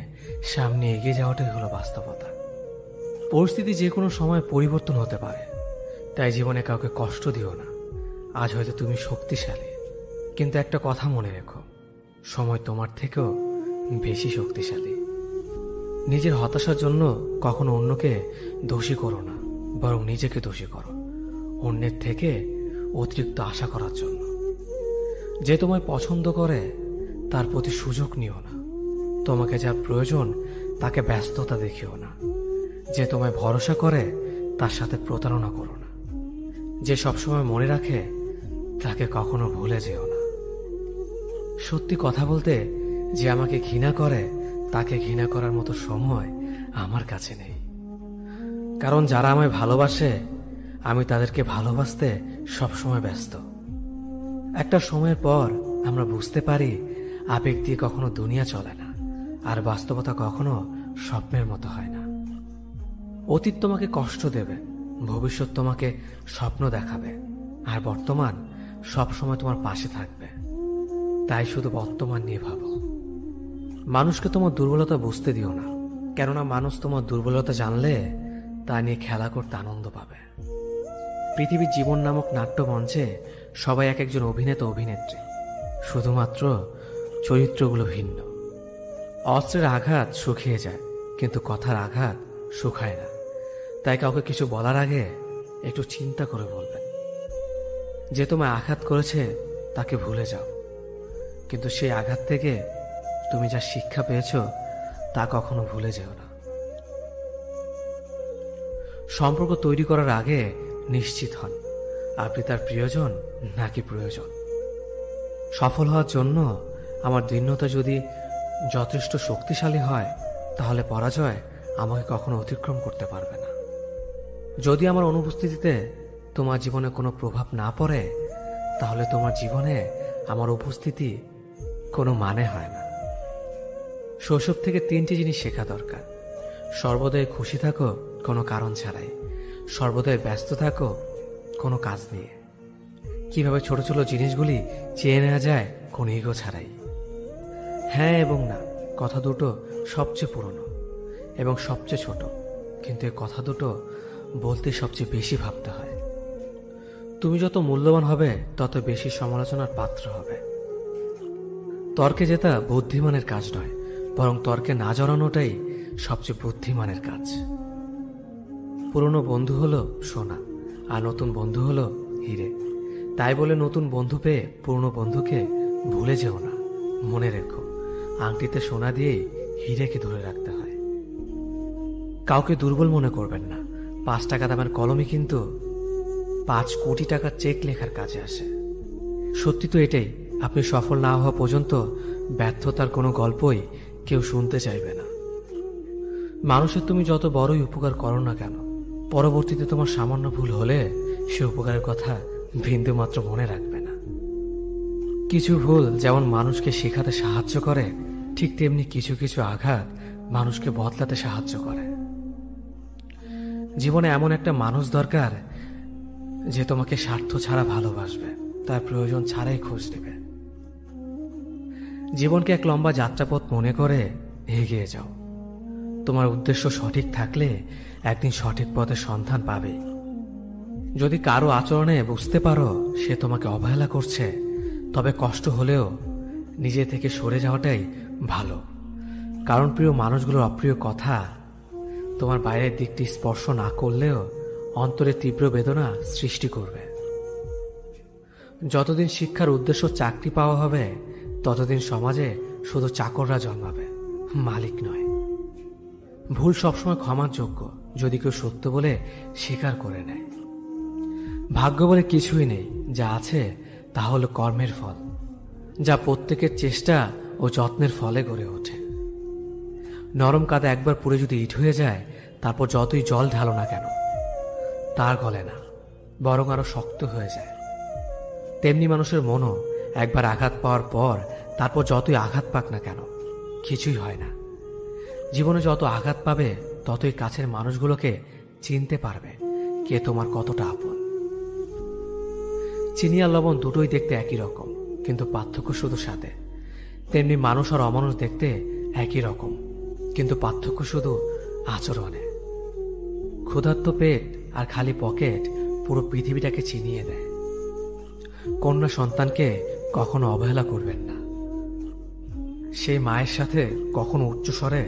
সামনে এগিয়ে যাওয়াটাই হলো বাস্তবতা। পরিস্থিতি যে কোনো সময় পরিবর্তন হতে পারে, তাই জীবনে কাউকে কষ্ট দিও না। আজ হয়তো তুমি শক্তিশালী, কিন্তু একটা কথা মনে রেখো, সময় তোমার থেকেও বেশি শক্তিশালী। নিজের হতাশার জন্য কখনো অন্যকে দোষী করো না, বরং নিজেকে দোষী করো অন্যের থেকে অতিরিক্ত আশা করার জন্য। যে তোমায় পছন্দ করে তার প্রতি সুযোগ নিও না। তোমাকে যার প্রয়োজন তাকে ব্যস্ততা দেখিও না। যে তোমায় ভরসা করে তার সাথে প্রতারণা করো না। যে সবসময় মনে রাখে তাকে কখনো ভুলে যেও না। সত্যি কথা বলতে, যে আমাকে ঘৃণা করে তাকে ঘৃণা করার মতো সময় আমার কাছে নেই। কারণ যারা আমায় ভালোবাসে আমি তাদেরকে ভালোবাসতে সবসময় ব্যস্ত। একটা সময়ের পর আমরা বুঝতে পারি আবেগ দিয়ে কখনো দুনিয়া চলে না, আর বাস্তবতা কখনো স্বপ্নের মতো হয় না। অতীত তোমাকে কষ্ট দেবে, ভবিষ্যৎ তোমাকে স্বপ্ন দেখাবে, আর বর্তমান সবসময় তোমার পাশে থাকবে। তাই শুধু বর্তমান নিয়ে ভাবো। মানুষকে তোমার দুর্বলতা বুঝতে দিও না, কেননা মানুষ তোমার দুর্বলতা জানলে তা নিয়ে খেলা করতে আনন্দ পাবে। পৃথিবীর জীবন নামক নাট্যমঞ্চে সবাই এক একজন অভিনেতা অভিনেত্রী, শুধুমাত্র চরিত্রগুলো ভিন্ন। অস্ত্রের আঘাত শুকিয়ে যায়, কিন্তু কথার আঘাত শুকায় না। তাই কাউকে কিছু বলার আগে একটু চিন্তা করে বলবেন। যে তোমায় আঘাত করেছে তাকে ভুলে যাও, কিন্তু সেই আঘাত থেকে তুমি যা শিক্ষা পেয়েছ তা কখনো ভুলে যেও না। সম্পর্ক তৈরি করার আগে নিশ্চিত হন আপনি তার প্রিয়জন নাকি প্রয়োজন। সফল হওয়ার জন্য আমার দৃঢ়তা যদি যথেষ্ট শক্তিশালী হয়, তাহলে পরাজয় আমাকে কখনো অতিক্রম করতে পারবে না। যদি আমার অনুপস্থিতিতে তোমার জীবনে কোনো প্রভাব না পড়ে, তাহলে তোমার জীবনে আমার উপস্থিতি কোনো মানে হয় না। শৈশব থেকে 3টি জিনিস শেখা দরকার: সর্বদাই খুশি থাকো কোনো কারণ ছাড়াই, সর্বদাই ব্যস্ত থাকো কোনো কাজ নিয়ে, কিভাবে ছোট ছোট জিনিসগুলি চেয়ে নেওয়া যায় কোনো ইগো ছাড়াই। হ্যাঁ এবং না কথা দুটো সবচেয়ে পুরনো এবং সবচেয়ে ছোট, কিন্তু এই কথা দুটো বলতে সবচেয়ে বেশি ভাবতে হয়। তুমি যত মূল্যবান হবে তত বেশি সমালোচনার পাত্র হবে। তর্কে জেতা বুদ্ধিমানের কাজ নয়, বরং তর্কে না জড়ানোটাই সবচেয়ে বুদ্ধিমানের কাজ। পুরনো বন্ধু হলো সোনা, আর নতুন বন্ধু হলো হিরে। তাই বলে নতুন বন্ধু পেয়ে পুরনো বন্ধুকে ভুলে যেও না। মনে রেখো, আংটিতে সোনা দিয়েই হিরেকে ধরে রাখতে হয়। কাউকে দুর্বল মনে করবেন না। 5 টাকা দামের কলমই কিন্তু 5 কোটি টাকার চেক লেখার কাজে আসে। সত্যি তো এটাই আপনি সফল না হওয়া পর্যন্ত ব্যর্থতার কোনো গল্পই কেউ শুনতে চাইবে না। মানুষের তুমি যত বড়ই উপকার করো না কেন, পরবর্তীতে তোমার সামান্য ভুল হলে সে উপকারের কথা বিন্দুমাত্র মনে রাখবে না। কিছু ভুল যেমন মানুষকে শেখাতে সাহায্য করে, ঠিক তেমনি কিছু কিছু আঘাত মানুষকে বদলাতে সাহায্য করে। জীবনে এমন একটা মানুষ দরকার যে তোমাকে স্বার্থ ছাড়া ভালোবাসবে, তার প্রয়োজন ছাড়াই খোঁজ নেবে। জীবনকে এক লম্বা যাত্রাপথ মনে করে এগিয়ে যাও। তোমার উদ্দেশ্য সঠিক থাকলে একদিন সঠিক পথের সন্ধান পাবে। যদি কারো আচরণে বুঝতে পারো সে তোমাকে অবহেলা করছে, তবে কষ্ট হলেও নিজে থেকে সরে যাওয়াটাই ভালো। কারণ প্রিয় মানুষগুলোর অপ্রিয় কথা তোমার বাইরের দিকটি স্পর্শ না করলেও অন্তরে তীব্র বেদনা সৃষ্টি করবে। যতদিন শিক্ষার উদ্দেশ্য চাকরি পাওয়া হবে, ততদিন সমাজে শুধু চাকররা জন্মাবে, মালিক নয়। ভুল সবসময় ক্ষমার যোগ্য যদি কেউ সত্য বলে স্বীকার করে নেয়। ভাগ্য বলে কিছুই নেই, যা আছে তা হল কর্মের ফল, যা প্রত্যেকের চেষ্টা ও যত্নের ফলে গড়ে ওঠে। নরম কাদা একবার পুড়ে যদি ইট হয়ে যায়, তারপর যতই জল ঢালো না কেন তার গলে না, বরং আরো শক্ত হয়ে যায়। তেমনি মানুষের মনও একবার আঘাত পাওয়ার পর তারপর যতই আঘাত পাক না কেন কিছুই হয় না। জীবনে যত আঘাত পাবে ততই কাছের মানুষগুলোকে চিনতে পারবে কে তোমার কতটা আপন। চিনি আর লবণ দুটোই দেখতে একই রকম, কিন্তু পার্থক্য শুধু স্বাদে। তেমনি মানুষ আর অমানুষ দেখতে একই রকম, কিন্তু পার্থক্য শুধু আচরণে। ক্ষুধার্ত পেট আর খালি পকেট পুরো পৃথিবীটাকে চিনিয়ে দেয়। কন্যা সন্তানকে কখনো অবহেলা করবেন না। সেই মায়ের সাথে কখনো উচ্চস্বরে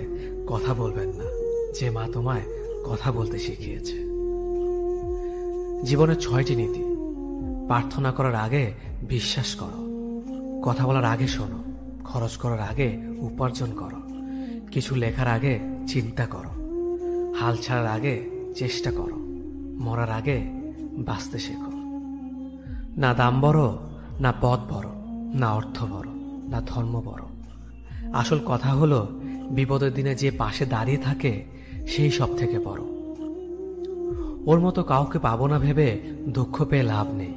কথা বলবেন না যে মা তোমায় কথা বলতে শিখিয়েছে। জীবনের 6টি নীতি। প্রার্থনা করার আগে বিশ্বাস করো, কথা বলার আগে শোনো, খরচ করার আগে উপার্জন করো, কিছু লেখার আগে চিন্তা করো, হাল ছাড়ার আগে চেষ্টা করো, মরার আগে বাঁচতে শেখো। না দাম বড়, না পদ বড়, না অর্থ বড়, না ধর্ম বড়। আসল কথা হলো বিপদের দিনে যে পাশে দাঁড়িয়ে থাকে সেই সব থেকে বড়। ওর মতো কাউকে পাবো না ভেবে দুঃখ পেয়ে লাভ নেই।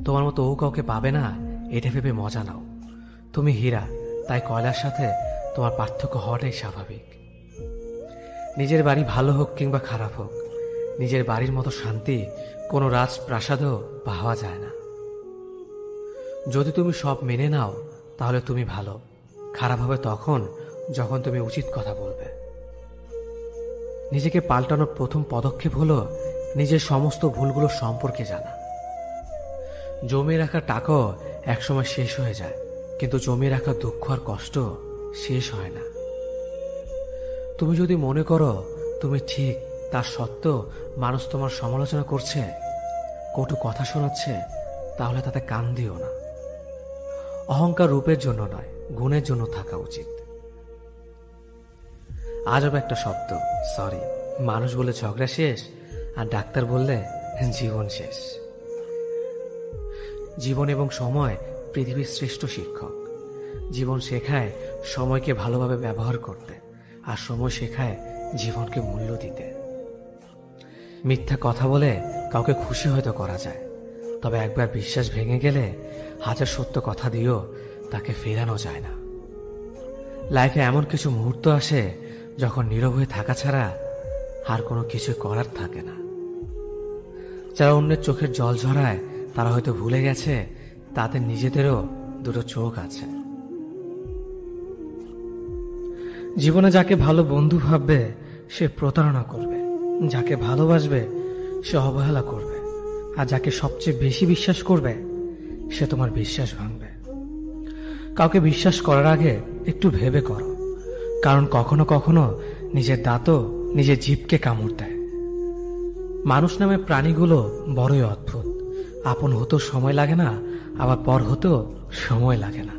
তোমার মতো ও কাউকে পাবে না এটা ভেবে মজা নাও। তুমি হীরা, তাই কয়লার সাথে তোমার পার্থক্য হওয়াটাই স্বাভাবিক। নিজের বাড়ি ভালো হোক কিংবা খারাপ হোক, নিজের বাড়ির মতো শান্তি কোনো রাজপ্রাসাদেও পাওয়া যায় না। যদি তুমি সব মেনে নাও তাহলে তুমি ভালো। খারাপ হবে তখন যখন তুমি উচিত কথা বলবে। নিজেকে পাল্টানোর প্রথম পদক্ষেপ হলো নিজের সমস্ত ভুলগুলো সম্পর্কে জানা। জমিয়ে রাখা টাকাও একসময় শেষ হয়ে যায়, কিন্তু জমিয়ে রাখা দুঃখ আর কষ্ট শেষ হয় না। তুমি যদি মনে করো তুমি ঠিক, তার সত্ত্বেও মানুষ তোমার সমালোচনা করছে, কটু কথা শোনাচ্ছে, তাহলে তাতে কান দিও না। অহংকার রূপের জন্য নয়, গুণের জন্য থাকা উচিত। আজব একটা শব্দ সরি। মানুষ বলে ঝগড়া শেষ, আর ডাক্তার বললে জীবন শেষ। জীবন এবং সময় পৃথিবীর শ্রেষ্ঠ শিক্ষক। জীবন শেখায় সময়কে ভালোভাবে ব্যবহার করতে, আর সময় শেখায় জীবনকে মূল্য দিতে। মিথ্যা কথা বলে কাউকে খুশি হয়তো করা যায়, তবে একবার বিশ্বাস ভেঙে গেলে হাজার সত্য কথা দিয়েও তাকে ফেরানো যায় না। লাইফে এমন কিছু মুহূর্ত আসে যখন নীরব হয়ে থাকা ছাড়া আর কোনো কিছু করার থাকে না। যারা অন্যের চোখের জল ঝরায় তারা হয়তো ভুলে গেছে তাদের নিজেদেরও দুটো চোখ আছে। জীবনে যাকে ভালো বন্ধু ভাববে সে প্রতারণা করবে, যাকে ভালোবাসবে সে অবহেলা করবে, আর যাকে সবচেয়ে বেশি বিশ্বাস করবে সে তোমার বিশ্বাস ভাঙবে। কাউকে বিশ্বাস করার আগে একটু ভেবে করো, কারণ কখনো কখনো নিজের দাঁতও নিজের জিভকে কামড় দেয়। মানুষ নামে প্রাণীগুলো বড়ই অদ্ভুত। আপন হতেও সময় লাগে না, আবার পর হতেও সময় লাগে না।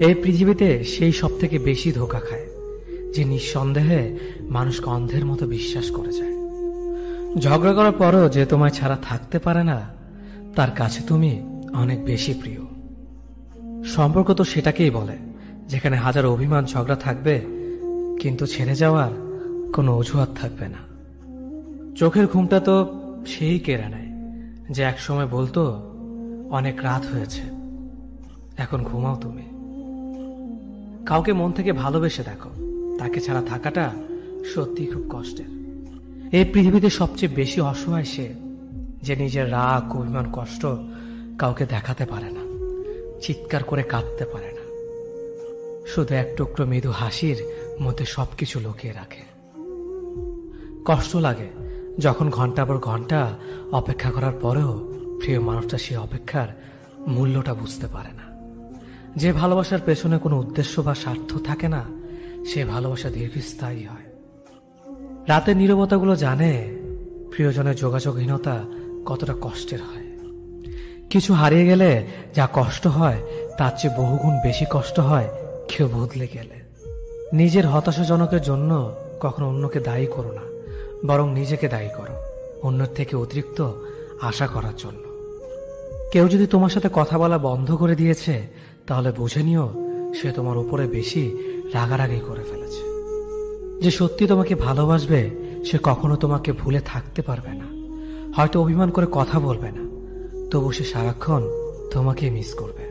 এই পৃথিবীতে সেই সব থেকে বেশি ধোঁকা খায় যে নিঃসন্দেহে মানুষকে অন্ধের মতো বিশ্বাস করে যায়। ঝগড়া করার পরও যে তোমায় ছাড়া থাকতে পারে না, তার কাছে তুমি অনেক বেশি প্রিয়। সম্পর্ক তো সেটাকেই বলে যেখানে হাজার অভিমান ঝগড়া থাকবে, কিন্তু ছেড়ে যাওয়ার কোনো অজুহাত থাকবে না। চোখের ঘুমটা তো সেই কেড়ে নেয় যে একসময় বলতো, অনেক রাত হয়েছে, এখন ঘুমাও তুমি। কাউকে মন থেকে ভালোবেসে দেখো, তাকে ছাড়া থাকাটা সত্যি খুব কষ্টের। এই পৃথিবীতে সবচেয়ে বেশি অসহায় সে যে নিজের রাগ, অভিমান, কষ্ট কাউকে দেখাতে পারে না, চিৎকার করে কাঁদতে পারে না, শুধু এক টুকরো মৃদু হাসির মধ্যে সবকিছু লুকিয়ে রাখে। কষ্ট লাগে যখন ঘন্টার পর ঘন্টা অপেক্ষা করার পরেও প্রিয় মানুষটা সেই অপেক্ষার মূল্যটা বুঝতে পারে না। যে ভালোবাসার পেছনে কোনো উদ্দেশ্য বা স্বার্থ থাকে না, সে ভালোবাসা দীর্ঘস্থায়ী হয়। রাতের নীরবতাগুলো জানে প্রিয়জনের যোগাযোগহীনতা কতটা কষ্টের হয়। কিছু হারিয়ে গেলে যা কষ্ট হয় তার চেয়ে বহুগুণ বেশি কষ্ট হয় কেউ বদলে গেলে। নিজের হতাশাজনকের জন্য কখনো অন্যকে দায়ী করো না, বরং নিজেকে দায়ী করো অন্যের থেকে অতিরিক্ত আশা করার জন্য। কেউ যদি তোমার সাথে কথা বলা বন্ধ করে দিয়েছে, তাহলে বুঝে নিও সে তোমার উপরে বেশি রাগারাগি করে ফেলেছে। যে সত্যি তোমাকে ভালোবাসবে সে কখনো তোমাকে ভুলে থাকতে পারবে না। হয়তো অভিমান করে কথা বলবে না, তবু সে সারাক্ষণ তোমাকে মিস করবে।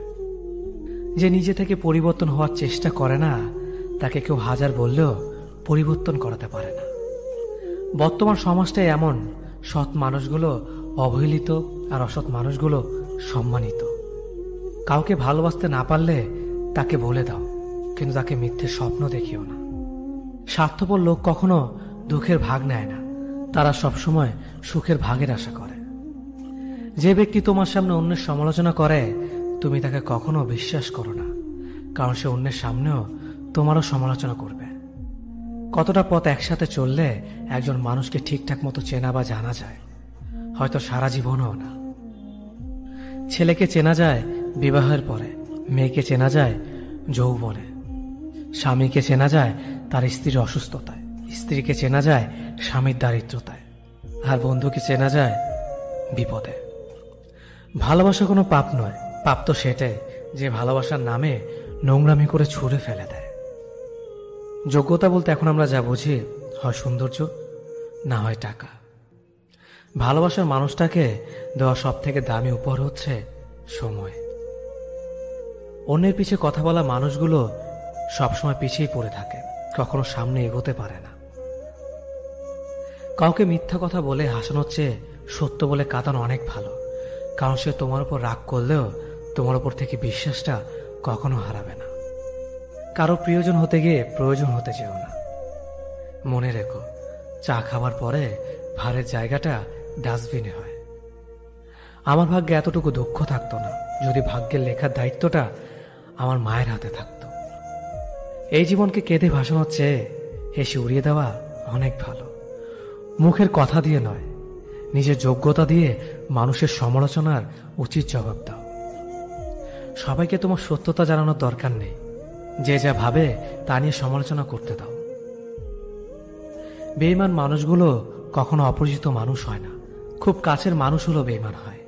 যে নিজে থেকে পরিবর্তন হওয়ার চেষ্টা করে না, তাকে কেউ হাজার বললেও পরিবর্তন করাতে পারে না। বর্তমান সমাজটাই এমন, সৎ মানুষগুলো অবহেলিত আর অসৎ মানুষগুলো সম্মানিত। কাউকে ভালোবাসতে না পারলে তাকে বলে দাও, কিন্তু তাকে মিথ্যে স্বপ্ন দেখিও না। স্বার্থপর লোক কখনো দুঃখের ভাগ নেয় না, তারা সবসময় সুখের ভাগের আশা করে। যে ব্যক্তি তোমার সামনে অন্যের সমালোচনা করে, তুমি তাকে কখনো বিশ্বাস করো না, কারণ সে অন্যের সামনেও তোমারও সমালোচনা করবে। কতটা পথ একসাথে চললে একজন মানুষকে ঠিকঠাক মতো চেনা বা জানা যায়, হয়তো সারা জীবনও না। ছেলেকে চেনা যায় বিবাহের পরে, মেয়েকে চেনা যায় যৌবনে, স্বামীকে চেনা যায় তার স্ত্রীর অসুস্থতায়, স্ত্রীকে চেনা যায় স্বামীর দারিদ্রতায়, আর বন্ধুকে চেনা যায় বিপদে। ভালোবাসা কোনো পাপ নয়, পাপ তো সেটাই যে ভালোবাসার নামে নোংরামি করে ছুঁড়ে ফেলে দেয়। যোগ্যতা বলতে এখন আমরা যা বুঝি, হয় সৌন্দর্য, না হয় টাকা। ভালোবাসার মানুষটাকে দেওয়া সব থেকে দামি উপহার হচ্ছে সময়। অন্যের পিছে কথা বলা মানুষগুলো সবসময় পিছিয়ে পড়ে থাকে, কখনো সামনে এগোতে পারে না। কাউকে মিথ্যা কথা বলে হাসানোর চেয়ে সত্য বলে কাঁদানো অনেক ভালো, কারণ সে তোমার উপর রাগ করলেও তোমার উপর থেকে বিশ্বাসটা কখনো হারাবে না। কারো প্রিয়জন হতে গিয়ে প্রয়োজন হতে চেও না। মনে রেখো, চা খাবার পরে ভারের জায়গাটা ডাস্টবিনে হয়। আমার ভাগ্যে এতটুকু দুঃখ থাকতো না যদি ভাগ্যের লেখার দায়িত্বটা আমার মায়ের হাতে থাকতো। এই জীবনকে কেঁদে ভাসানোর চেয়ে হেসে উড়িয়ে দেওয়া অনেক ভালো। মুখের কথা দিয়ে নয়, নিজের যোগ্যতা দিয়ে মানুষের সমালোচনার উচিত জবাব দাও। সবাইকে তোমার সত্যতা জানানোর দরকার নেই, যে যা ভাবে তা নিয়ে সমালোচনা করতে দাও। বেঈমান মানুষগুলো কখনো অপরিচিত মানুষ হয় না, খুব কাছের মানুষ হলো বেঈমান হয়।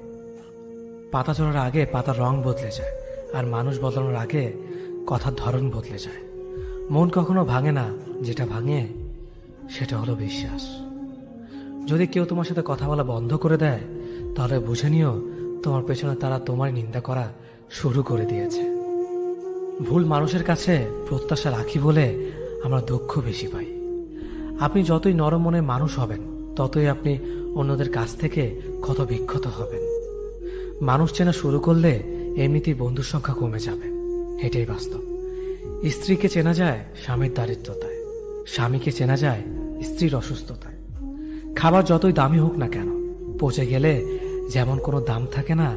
পাতা ঝরার আগে পাতার রং বদলে যায়, আর মানুষ বদলানোর আগে কথার ধরন বদলে যায়। মন কখনো ভাঙে না, যেটা ভাঙে সেটা হলো বিশ্বাস। যদি কেউ তোমার সাথে কথা বলা বন্ধ করে দেয়, তাহলে বুঝে নিও তোমার পেছনে তারা তোমার নিন্দা করা শুরু করে দিয়েছে। ভুল মানুষের কাছে প্রত্যাশা রাখি বলে আমরা দুঃখ বেশি পাই। আপনি যতই নরম মনের মানুষ হবেন, ততই আপনি অন্যদের কাছ থেকে ক্ষত বিক্ষত হবেন। মানুষ চেনা শুরু করলে এমনিতেই বন্ধুর সংখ্যা কমে যাবে, এটাই বাস্তব। স্ত্রীকে চেনা যায় স্বামীর দারিদ্রতায়, স্বামীকে চেনা যায় স্ত্রীর অসুস্থতায়। খাবার যতই দামি হোক না কেন, পচে গেলে যেমন কোনো দাম থাকে না,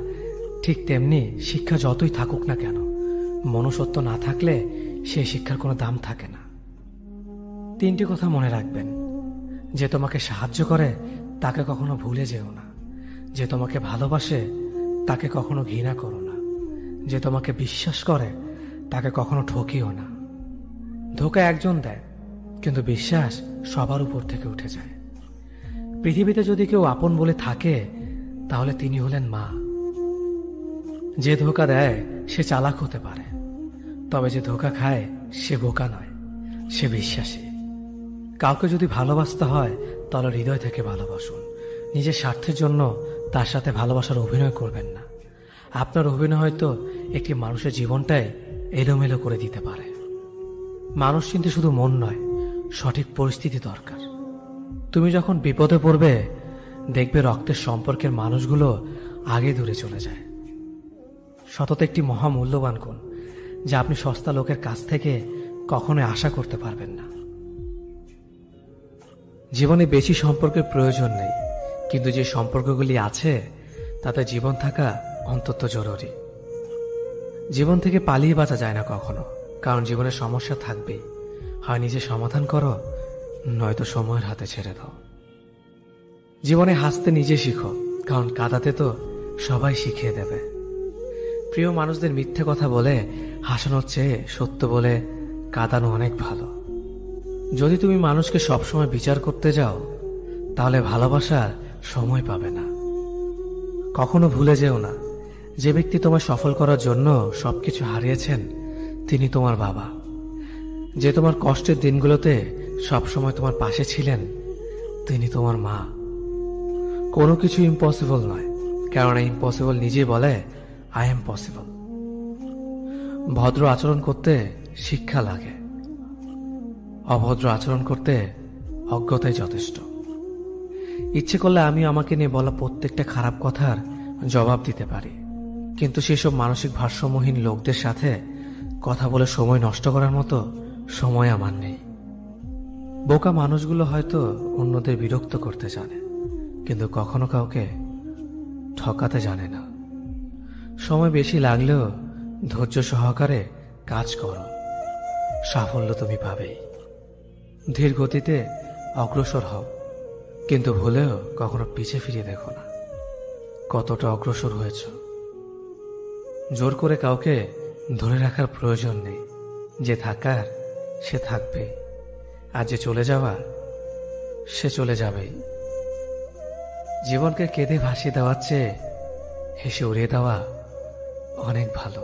ঠিক তেমনি শিক্ষা যতই থাকুক না কেন, মনুষ্যত্ব না থাকলে সেই শিক্ষার কোনো দাম থাকে না। 3টি কথা মনে রাখবেন: যে তোমাকে সাহায্য করে তাকে কখনো ভুলে যেও না, যে তোমাকে ভালোবাসে তাকে কখনো ঘৃণা করো না, যে তোমাকে বিশ্বাস করে তাকে কখনো ঠকিও না। ধোঁকা একজন দেয়, কিন্তু বিশ্বাস সবার উপর থেকে উঠে যায়। পৃথিবীতে যদি কেউ আপন বলে থাকে, তাহলে তিনি হলেন মা। যে ধোঁকা দেয় সে চালাক হতে পারে, তবে যে ধোঁকা খায় সে বোকা নয়, সে বিশ্বাসী। কাউকে যদি ভালোবাসতে হয় তাহলে হৃদয় থেকে ভালোবাসুন। নিজের স্বার্থের জন্য তার সাথে ভালোবাসার অভিনয় করবেন না। আপনার অভিনয় হয়তো একটি মানুষের জীবনটাই এলোমেলো করে দিতে পারে। মানুষ চিনতে শুধু মন নয়, সঠিক পরিস্থিতি দরকার। তুমি যখন বিপদে পড়বে দেখবে রক্তের সম্পর্কের মানুষগুলো আগে দূরে চলে যায়। সততা একটি মহামূল্যবান গুণ, যা আপনি সস্তা লোকের কাছ থেকে কখনোই আশা করতে পারবেন না। জীবনে বেশি সম্পর্কের প্রয়োজন নেই, কিন্তু যে সম্পর্কগুলি আছে তাতে জীবন থাকা অন্তত জরুরি। জীবন থেকে পালিয়ে বাঁচা যায় না কখনো, কারণ জীবনের সমস্যা থাকবেই। হয় নিজে সমাধান করো, নয়তো সময়ের হাতে ছেড়ে দাও। জীবনে হাসতে নিজে শিখো, কারণ কাঁদাতে তো সবাই শিখিয়ে দেবে। প্রিয় মানুষদের মিথ্যে কথা বলে হাসানোর চেয়ে সত্য বলে কাঁদানো অনেক ভালো। যদি তুমি মানুষকে সবসময় বিচার করতে যাও তাহলে ভালোবাসার সময় পাবে না। কখনো ভুলে যেও না, যে ব্যক্তি তোমায় সফল করার জন্য সবকিছু হারিয়েছেন তিনি তোমার বাবা। যে তোমার কষ্টের দিনগুলোতে সবসময় তোমার পাশে ছিলেন তিনি তোমার মা। কোনো কিছু ইম্পসিবল নয়, কারণ ইম্পসিবল নিজে বলে আই এম পসিবল। ভদ্র আচরণ করতে শিক্ষা লাগে, অভদ্র আচরণ করতে অজ্ঞতাই যথেষ্ট। ইচ্ছে করলে আমি আমাকে নিয়ে বলা প্রত্যেকটা খারাপ কথার জবাব দিতে পারি, কিন্তু সেসব মানসিক ভারসাম্যহীন লোকদের সাথে কথা বলে সময় নষ্ট করার মতো সময় আমার নেই। বোকা মানুষগুলো হয়তো অন্যদের বিরক্ত করতে জানে, কিন্তু কখনো কাউকে ঠকাতে জানে না। সময় বেশি লাগলেও ধৈর্য সহকারে কাজ করো, সাফল্য তুমি পাবেই। ধীর গতিতে অগ্রসর হও, কিন্তু ভুলেও কখনো পিছে ফিরে দেখো না কতটা অগ্রসর হয়েছ। জোর করে কাউকে ধরে রাখার প্রয়োজন নেই। যে থাকার সে থাকবে, আর যে চলে যাওয়ার সে চলে যাবেই। জীবনকে কেঁদে ভাসিয়ে দেওয়ার চেয়ে হেসে উড়িয়ে দেওয়া অনেক ভালো।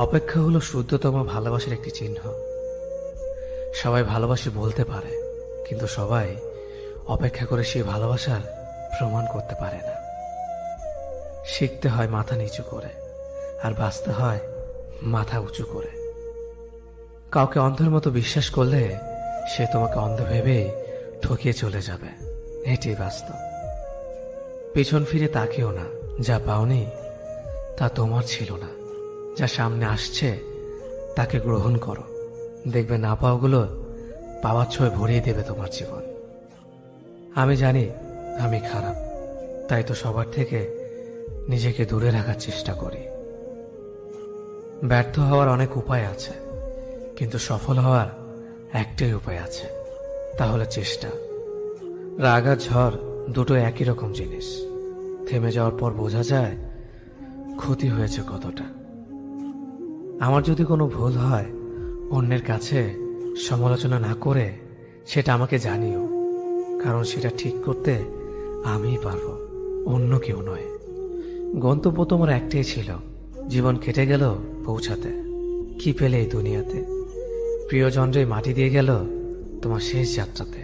অপেক্ষা হলো শুদ্ধতম ভালোবাসার একটি চিহ্ন। সবাই ভালোবাসি বলতে পারে, কিন্তু সবাই অপেক্ষা করে সেই ভালোবাসার প্রমাণ করতে পারে না। শিখতে হয় মাথা নিচু করে, আর বাঁচতে হয় মাথা উঁচু করে। কাউকে অন্ধের মতো বিশ্বাস করলে সে তোমাকে অন্ধ ভেবেই ঠকিয়ে চলে যাবে, এটাই বাস্তব। পিছন ফিরে তাকিও না, যা পাওনি তা তোমার ছিল না। যা সামনে আসছে তাকে গ্রহণ করো, দেখবে না পাওয়াগুলো পাওয়ার ছোঁয় ভরিয়ে দেবে তোমার জীবন। আমি জানি আমি খারাপ, তাই তো সবার থেকে নিজেকে দূরে রাখার চেষ্টা করি। ব্যর্থ হওয়ার অনেক উপায় আছে, কিন্তু সফল হওয়ার একটাই উপায় আছে, তা হলো চেষ্টা। রাগ আর ঝড় দুটো একই রকম জিনিস। থেমে যাওয়ার পর বোঝা যায় ক্ষতি হয়েছে কতটা। আমার যদি কোনো ভুল হয় অন্যের কাছে সমালোচনা না করে সেটা আমাকে জানিও, কারণ সেটা ঠিক করতে আমিই পারবো, অন্য কেউ নয়। গন্তব্য তোমার একটাই ছিল, জীবন কেটে গেল পৌঁছাতে। কি পেলে এই দুনিয়াতে? প্রিয়জনরে মাটি দিয়ে গেল তোমার শেষ যাত্রাতে।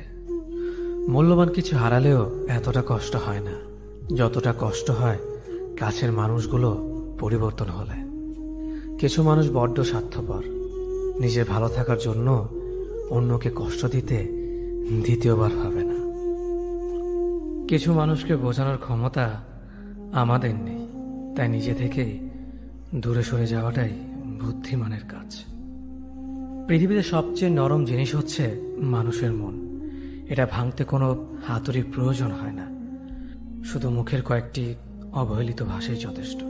মূল্যবান কিছু হারালেও এতটা কষ্ট হয় না যতটা কষ্ট হয় কাছের মানুষগুলো পরিবর্তন হলে। কিছু মানুষ বড্ড স্বার্থপর, নিজের ভালো থাকার জন্য অন্যকে কষ্ট দিতে দ্বিতীয়বার ভাবে না। কিছু মানুষকে বোঝানোর ক্ষমতা আমাদের নেই, তাই নিজে থেকেই দূরে সরে যাওয়াটাই বুদ্ধিমানের কাজ। পৃথিবীতে সবচেয়ে নরম জিনিস হচ্ছে মানুষের মন। এটা ভাঙতে কোনো হাতুড়ির প্রয়োজন হয় না, শুধু মুখের কয়েকটি অবহেলিত ভাষাই যথেষ্ট।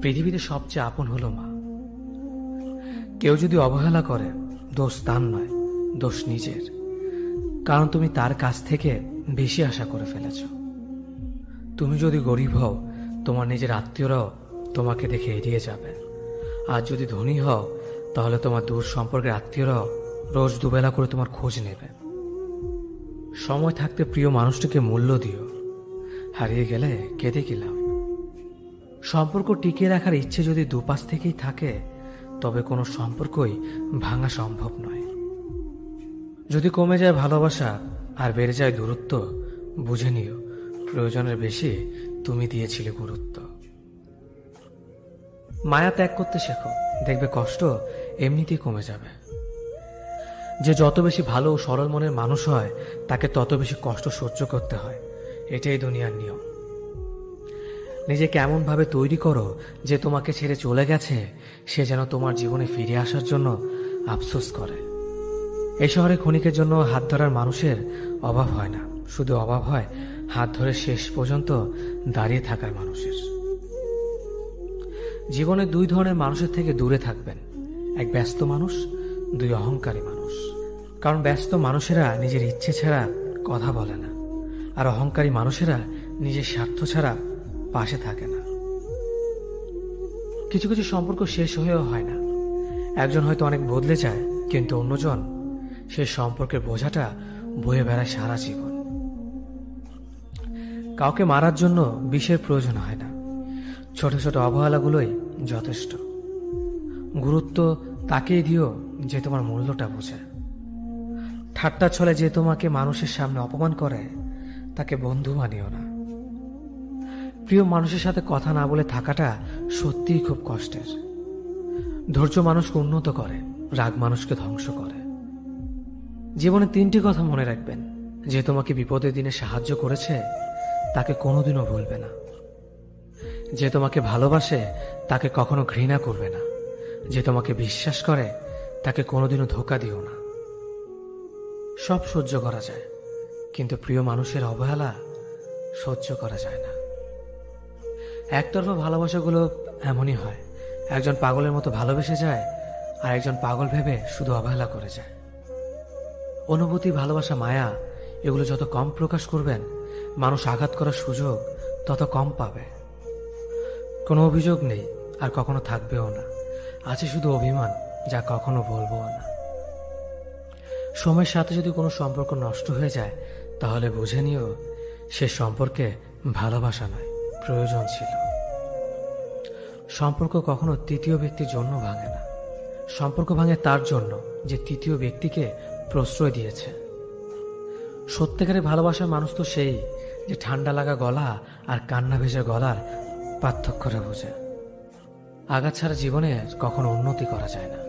পৃথিবীতে সবচেয়ে আপন হলো মা। কেউ যদি অবহেলা করে দোষ তার নয়, দোষ নিজের, কারণ তুমি তার কাছ থেকে বেশি আশা করে ফেলেছ। তুমি যদি গরিব হও তোমার নিজের আত্মীয়রাও তোমাকে দেখে এড়িয়ে যাবে, আর যদি ধনী হও তাহলে তোমার দূর সম্পর্কের আত্মীয়রাও রোজ দুবেলা করে তোমার খোঁজ নেবে। সময় থাকতে প্রিয় মানুষটিকে মূল্য দিও, হারিয়ে গেলে কেঁদে গেলাম। সম্পর্ক টিকিয়ে রাখার ইচ্ছে যদি দুপাশ থেকেই থাকে, তবে কোনো সম্পর্কই ভাঙা সম্ভব নয়। যদি কমে যায় ভালোবাসা আর বেড়ে যায় দূরত্ব, বুঝে নিও প্রয়োজনের বেশি তুমি দিয়েছিলে গুরুত্ব। মায়া ত্যাগ করতে শেখো, দেখবে কষ্ট এমনিতেই কমে যাবে। যে যত বেশি ভালো ও সরল মনের মানুষ হয়, তাকে তত বেশি কষ্ট সহ্য করতে হয়। এটাই দুনিয়ার নিয়ম। নিজেকে এমনভাবে তৈরি করো যে তোমাকে ছেড়ে চলে গেছে সে যেন তোমার জীবনে ফিরে আসার জন্য আফসোস করে। এই শহরে ক্ষণিকের জন্য হাত ধরার মানুষের অভাব হয় না, শুধু অভাব হয় হাত ধরে শেষ পর্যন্ত দাঁড়িয়ে থাকার মানুষের। জীবনে দুই ধরনের মানুষের থেকে দূরে থাকবেন, এক ব্যস্ত মানুষ, দুই অহংকারী মানুষ। কারণ ব্যস্ত মানুষেরা নিজের ইচ্ছে ছাড়া কথা বলে না, আর অহংকারী মানুষেরা নিজের স্বার্থ ছাড়া পাশে থাকে না। কিছু কিছু সম্পর্ক শেষ হয়েও হয় না। একজন হয়তো অনেক বদলে যায়, কিন্তু অন্যজন সে সম্পর্কের বোঝাটা বয়ে বেড়ায় সারা জীবন। কাউকে মারার জন্য বিষের প্রয়োজন হয় না, ছোট ছোট অবহেলাগুলোই যথেষ্ট। গুরুত্ব তাকেই দিও যে তোমার মূল্যটা বোঝে। ঠাট্টা ছলে যে তোমাকে মানুষের সামনে অপমান করে, তাকে বন্ধু মানিও না। প্রিয় মানুষের সাথে কথা না বলে থাকাটা সত্যিই খুব কষ্টের। ধৈর্য মানুষকে উন্নত করে, রাগ মানুষকে ধ্বংস করে। জীবনে তিনটি কথা মনে রাখবেন: যে তোমাকে বিপদের দিনে সাহায্য করেছে তাকে কোনোদিনও ভুলবে না, যে তোমাকে ভালোবাসে তাকে কখনো ঘৃণা করবে না, যে তোমাকে বিশ্বাস করে তাকে কোনোদিনও ধোঁকা দিও না। সব সহ্য করা যায়, কিন্তু প্রিয় মানুষের অবহেলা সহ্য করা যায় না। একতরফা ভালোবাসাগুলো এমনই হয়, একজন পাগলের মতো ভালোবেসে যায় আর একজন পাগল ভেবে শুধু অবহেলা করে যায়। অনুভূতি, ভালোবাসা, মায়া এগুলো যত কম প্রকাশ করবেন, মানুষ আঘাত করার সুযোগ তত কম পাবে। কোনো অভিযোগ নেই আর কখনো থাকবেও না, আছে শুধু অভিমান, যা কখনো বলবো না। সময়ের সাথে যদি কোনো সম্পর্ক নষ্ট হয়ে যায়, তাহলে বুঝে নিও সে সম্পর্কে ভালোবাসা নয়, প্রয়োজন ছিল। সম্পর্ক কখনো তৃতীয় ব্যক্তির জন্য ভাঙে না, সম্পর্ক ভাঙে তার জন্য যে তৃতীয় ব্যক্তিকে প্রশ্রয় দিয়েছে। সত্যিকারের ভালোবাসার মানুষ তো সেই যে ঠান্ডা লাগা গলা আর কান্না ভেজা গলার পার্থক্যটা বোঝে। আঘাত ছাড়া জীবনে কখনো উন্নতি করা যায় না।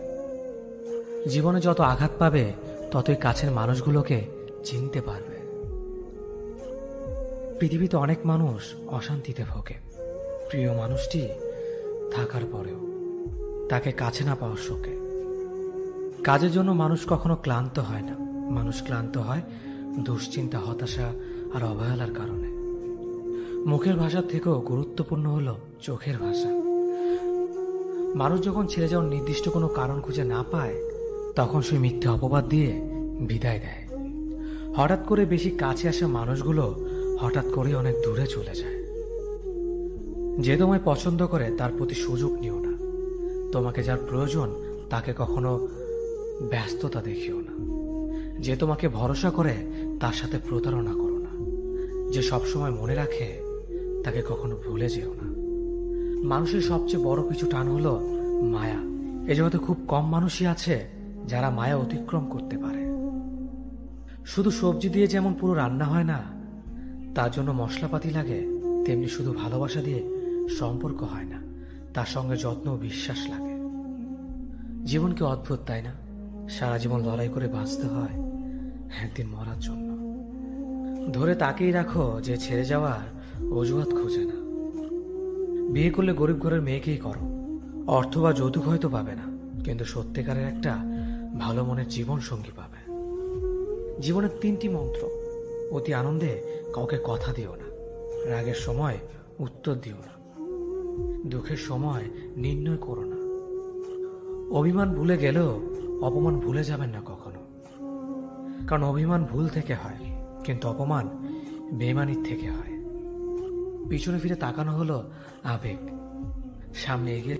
জীবনে যত আঘাত পাবে ততই কাছের মানুষগুলোকে চিনতে পারবে। পৃথিবীতে অনেক মানুষ অশান্তিতে ভোগে, প্রিয় মানুষটি থাকার পরেও তাকে কাছে না পাওয়ার শোকে। কাজের জন্য মানুষ কখনো ক্লান্ত হয় না, মানুষ ক্লান্ত হয় দুশ্চিন্তা, হতাশা আর অবহেলার কারণে। মুখের ভাষার থেকেও গুরুত্বপূর্ণ হলো চোখের ভাষা। মানুষ যখন ছেড়ে যাওয়ার নির্দিষ্ট কোনো কারণ খুঁজে না পায়, তখন সে মিথ্যে অপবাদ দিয়ে বিদায় দেয়। হঠাৎ করে বেশি কাছে আসা মানুষগুলো হঠাৎ করে অনেক দূরে চলে যায়। যে তোমায় পছন্দ করে তার প্রতি সুযোগ নিও না। তোমাকে যার প্রয়োজন তাকে কখনো ব্যস্ততা দেখিও না। যে তোমাকে ভরসা করে তার সাথে প্রতারণা করো না। যে সবসময় মনে রাখে তাকে কখনো ভুলে যেও না। মানুষের সবচেয়ে বড় কিছু টান হলো মায়া। এ জগতে খুব কম মানুষই আছে যারা মায়া অতিক্রম করতে পারে। শুধু সবজি দিয়ে যেমন পুরো রান্না হয় না, তার জন্য মশলাপাতি লাগে, তেমনি শুধু ভালোবাসা দিয়ে সম্পর্ক হয় না, তার সঙ্গে যত্ন ও বিশ্বাস লাগে। জীবন কি অদ্ভুত, তাই না? সারা জীবন লড়াই করে বাঁচতে হয় একদিন মরার জন্য। ধরে তাকেই রাখো যে ছেড়ে যাওয়ার অজুহাত খোঁজে না। বিয়ে করলে গরিব ঘরের মেয়েকেই করো। অর্থ বা যৌতুক হয়তো পাবে না, কিন্তু সত্যিকারের একটা ভালো মনের জীবন সঙ্গী পাবে। জীবনের তিনটি মন্ত্র: অতি আনন্দে কাউকে কথা দিও না, রাগের সময় উত্তর দিও না, দুঃখের সময় নির্ণয় করো না। অভিমান ভুলে গেলেও অপমান ভুলে যাবেন না কখনো, কারণ অভিমান ভুল থেকে হয়, কিন্তু অপমান বেইমানির থেকে হয়। পিছনে ফিরে তাকানো হলো আবেগ, সামনে এগিয়ে